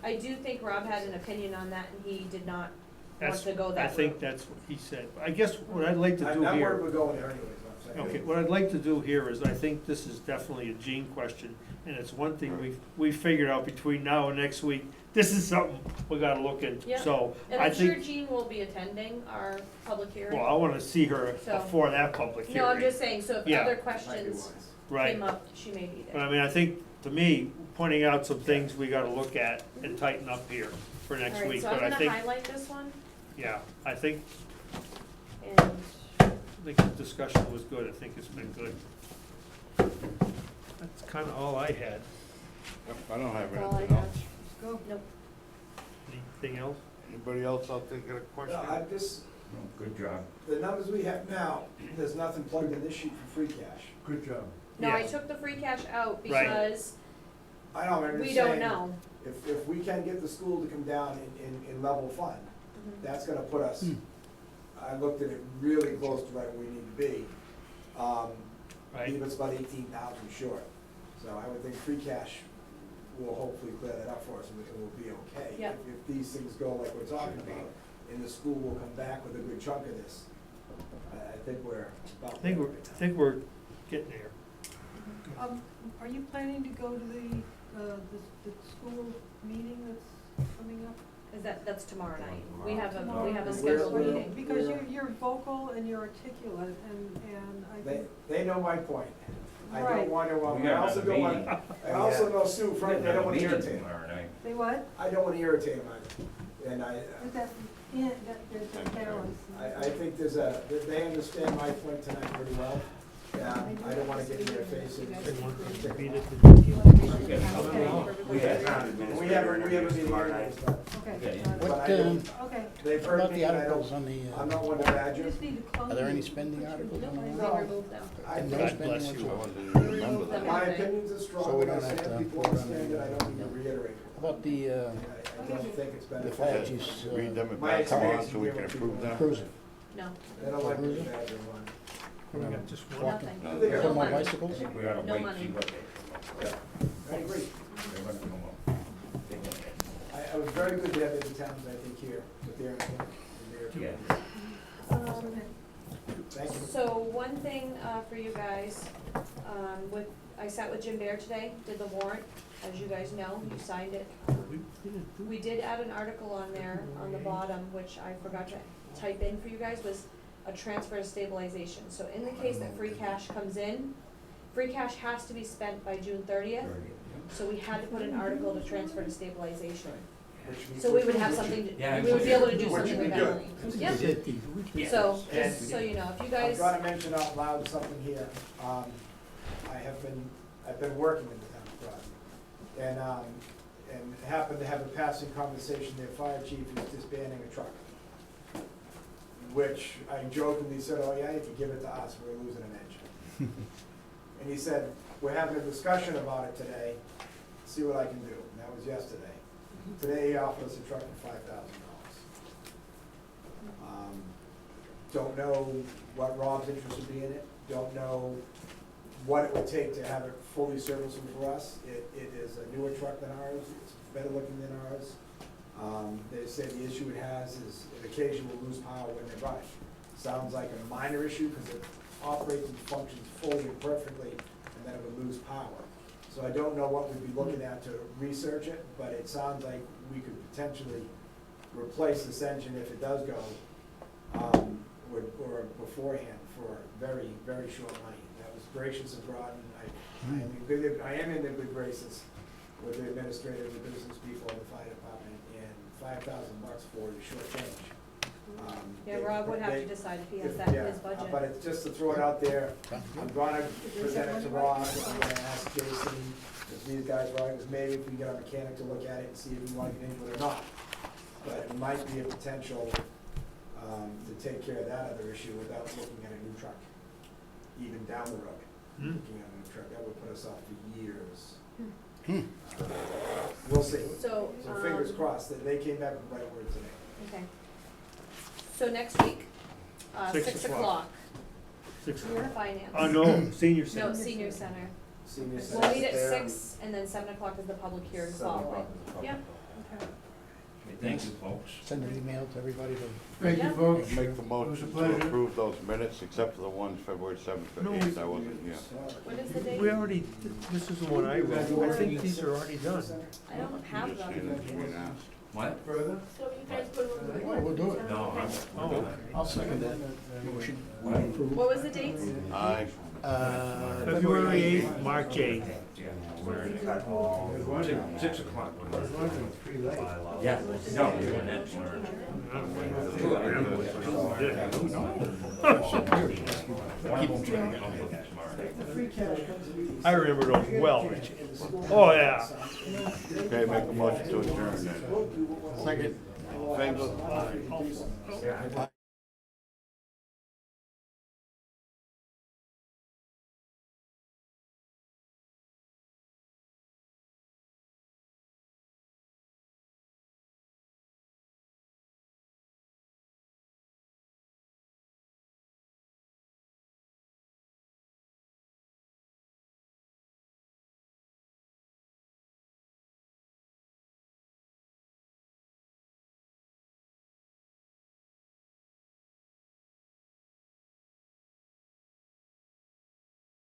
Speaker 3: I do think Rob had an opinion on that, and he did not want
Speaker 12: That's,
Speaker 3: to go that
Speaker 12: I
Speaker 3: route.
Speaker 12: think that's what he said. I guess what I'd like to do
Speaker 16: that
Speaker 12: here.
Speaker 16: word would go in there anyways, what I'm saying.
Speaker 12: Okay, what I'd like to do here is, I think this is definitely a Gene question, and it's one thing we figured out between now and next week, this is something we gotta look into,
Speaker 3: Yeah.
Speaker 12: so
Speaker 3: And
Speaker 12: I
Speaker 3: I'm sure
Speaker 12: think,
Speaker 3: Jean will be attending our public hearing.
Speaker 12: well, I wanna see her
Speaker 3: So-
Speaker 12: before that public hearing.
Speaker 3: No, I'm just saying, so if
Speaker 12: Yeah.
Speaker 3: other
Speaker 16: Might be
Speaker 3: questions
Speaker 16: wise.
Speaker 12: Right,
Speaker 3: came up, she may be
Speaker 12: but
Speaker 3: there.
Speaker 12: I mean, I think, to me, pointing out some things we gotta look at and tighten up here for next
Speaker 3: Alright,
Speaker 12: week,
Speaker 3: so I'm
Speaker 12: but I
Speaker 3: gonna
Speaker 12: think,
Speaker 3: highlight this one,
Speaker 12: yeah, I think
Speaker 3: and
Speaker 12: the discussion was good, I think it's been good. That's kinda all I had.
Speaker 13: Yep, I don't have
Speaker 3: that's all I
Speaker 13: anything
Speaker 3: have.
Speaker 13: else.
Speaker 17: Go.
Speaker 3: Nope.
Speaker 12: Anything else?
Speaker 13: Anybody else out there got a question?
Speaker 16: No, I just,
Speaker 4: Good job.
Speaker 16: the numbers we have now, there's nothing plugged in this sheet for free cash.
Speaker 14: Good job.
Speaker 3: No, I
Speaker 12: Yes.
Speaker 3: took the free cash out
Speaker 12: Right.
Speaker 3: because
Speaker 16: I know, I'm
Speaker 3: we
Speaker 16: just
Speaker 3: don't
Speaker 16: saying,
Speaker 3: know.
Speaker 16: if we can get the school to come down in level fund,
Speaker 3: Mhm.
Speaker 16: that's gonna put us, I looked at it really close to right where we need to be.
Speaker 12: Right.
Speaker 16: Leave us about 18,000 short. So I would think free cash will hopefully clear that up for us, and it will be okay.
Speaker 3: Yep.
Speaker 16: If these things go like we're talking about, and the school will come back with a good chunk of this, I think we're about.
Speaker 12: I think we're getting there.
Speaker 17: Are you planning to go to the school meeting that's coming up?
Speaker 3: That's tomorrow night. We have a
Speaker 16: We're-
Speaker 3: scheduled
Speaker 16: we're-
Speaker 3: meeting.
Speaker 17: Because you're vocal and you're articulate, and I think.
Speaker 16: They know my point. I don't
Speaker 17: Right.
Speaker 16: want to,
Speaker 4: We
Speaker 16: I
Speaker 4: got
Speaker 16: also
Speaker 4: another
Speaker 16: don't want,
Speaker 4: meeting.
Speaker 16: I also know Sue, frankly, I don't want to irritate him.
Speaker 4: Tomorrow night.
Speaker 17: Say what?
Speaker 16: I don't want to irritate him either. And
Speaker 17: There's a balance.
Speaker 16: I think they understand my point tonight pretty well. I don't want to get in their faces.
Speaker 12: They want to beat it to
Speaker 3: Do you want to read it?
Speaker 17: Okay.
Speaker 2: We have town
Speaker 16: We have a
Speaker 2: administrator
Speaker 16: meeting
Speaker 2: tomorrow night.
Speaker 16: and stuff.
Speaker 17: Okay.
Speaker 16: But
Speaker 15: What,
Speaker 16: I don't-
Speaker 17: Okay.
Speaker 16: They've
Speaker 15: about
Speaker 16: heard
Speaker 15: the
Speaker 16: me, and I
Speaker 15: articles
Speaker 16: don't,
Speaker 15: on the,
Speaker 16: I'm not one to
Speaker 17: You
Speaker 16: badger.
Speaker 17: just need to close.
Speaker 15: are there any
Speaker 17: it.
Speaker 15: spending articles on
Speaker 3: They
Speaker 15: the
Speaker 16: No.
Speaker 3: removed them.
Speaker 16: I
Speaker 15: No
Speaker 16: think
Speaker 15: spending
Speaker 13: I
Speaker 15: whatsoever.
Speaker 13: wasn't even remember that.
Speaker 16: my opinions are
Speaker 15: So
Speaker 16: strong,
Speaker 15: we
Speaker 16: but I
Speaker 15: don't have
Speaker 16: understand
Speaker 15: to
Speaker 16: people
Speaker 15: put it on
Speaker 16: understand
Speaker 15: the-
Speaker 16: that I don't need to reiterate.
Speaker 15: How about the,
Speaker 16: I don't think it's
Speaker 15: the
Speaker 16: beneficial.
Speaker 15: fire chief's,
Speaker 13: Read them and
Speaker 16: My
Speaker 13: pass them on
Speaker 16: experience
Speaker 13: so we
Speaker 16: with
Speaker 13: can
Speaker 16: people
Speaker 13: approve them.
Speaker 15: cruiser?
Speaker 3: No,
Speaker 16: They don't like the badger one.
Speaker 12: We got just one.
Speaker 15: Walking.
Speaker 3: nothing.
Speaker 13: No,
Speaker 16: No
Speaker 15: Put more
Speaker 3: money.
Speaker 4: I
Speaker 15: bicycles?
Speaker 4: think we ought to
Speaker 3: No
Speaker 4: wait and
Speaker 3: money.
Speaker 4: see what they.
Speaker 16: I agree.
Speaker 4: They're gonna come up. They won't get-
Speaker 16: I was very good to have the towns, I think, here, with their input. and their-
Speaker 3: Um,
Speaker 16: Thank you.
Speaker 3: So one thing, for you guys, I sat with Jim Bear today, did the warrant, as you guys know, you signed it. We did add an article on there, on the bottom, which I forgot to type in for you guys, was a transfer to stabilization. So in the case that free cash comes in, free cash has to be spent by June 30th, so we had to put an article to transfer to stabilization. So we would have something, we would be able to do
Speaker 16: Which
Speaker 3: something
Speaker 16: we
Speaker 3: with
Speaker 16: do.
Speaker 3: that money. Yep, so, just so you know, if you guys.
Speaker 16: I've got to mention out loud something here. I've been working in the town of Groton, and happened to have a passing conversation, their fire chief is disbanding a truck. Which I jokingly said, oh yeah, you can give it to us, we're losing an engine. And he said, we're having a discussion about it today, see what I can do, and that was yesterday. Today he offered us a truck for $5,000. Don't know what Rob's interest would be in it, don't know what it would take to have it fully serviceable for us. It is a newer truck than ours, it's better looking than ours. They say the issue it has is it occasionally will lose power when they run it. Sounds like a minor issue because it operates and functions fully and perfectly, and then it would lose power. So I don't know what we'd be looking at to research it, but it sounds like we could potentially replace this engine if it does go, or beforehand for very, very short money. That was gracious of Groton. I am in the good graces with the administrator, the business people, and the fire department, and $5,000 for short change.
Speaker 3: Yeah, Rob would have to decide if he has that in his budget.
Speaker 16: But it's just to throw it out there, I'm gonna present it to Rob, I'm gonna ask Jason, if these guys are right, maybe if we get a mechanic to look at it and see if we want to get into it or not. But it might be a potential, to take care of that other issue without looking at a new truck, even down the road. Looking at a new truck, that would put us off for years. We'll see.
Speaker 3: So,
Speaker 16: Fingers crossed, that they came back with the right words today.
Speaker 3: Okay. So next week,
Speaker 12: 6
Speaker 3: 6
Speaker 12: o'clock.
Speaker 3: o'clock,
Speaker 12: 6
Speaker 3: finance.
Speaker 12: Oh, no, senior
Speaker 3: No,
Speaker 12: center.
Speaker 3: senior center.
Speaker 16: Senior
Speaker 3: We'll
Speaker 16: center.
Speaker 3: meet at 6, and then 7 o'clock is the public hearing
Speaker 16: 7
Speaker 3: following.
Speaker 16: o'clock.
Speaker 3: Yep.
Speaker 4: Thank you, folks.
Speaker 15: Send an email to everybody to.
Speaker 14: Thank you,
Speaker 3: Yeah.
Speaker 14: folks.
Speaker 13: Make the
Speaker 14: It was a
Speaker 13: motion to
Speaker 14: pleasure.
Speaker 13: approve those minutes, except for the ones February 7th
Speaker 12: No,
Speaker 13: and 8th, I wasn't here.
Speaker 3: What is the date?
Speaker 12: We already, this is the one I wrote. I think these are already done.
Speaker 3: I don't have
Speaker 13: Just saying
Speaker 3: them.
Speaker 13: that's being asked.
Speaker 4: What?
Speaker 16: Further?
Speaker 3: So you guys put
Speaker 15: Oh, we'll do it.
Speaker 4: No,
Speaker 12: Oh,
Speaker 15: I'll second that motion.
Speaker 3: What was the dates?
Speaker 13: Aye.
Speaker 12: February 8th, March 8th.
Speaker 4: We're at 6 o'clock. Yeah, no, we're doing that tomorrow.
Speaker 12: I remember those well. Oh, yeah.
Speaker 13: Okay, make a motion to adjourn then.
Speaker 15: Second.
Speaker 13: Favor?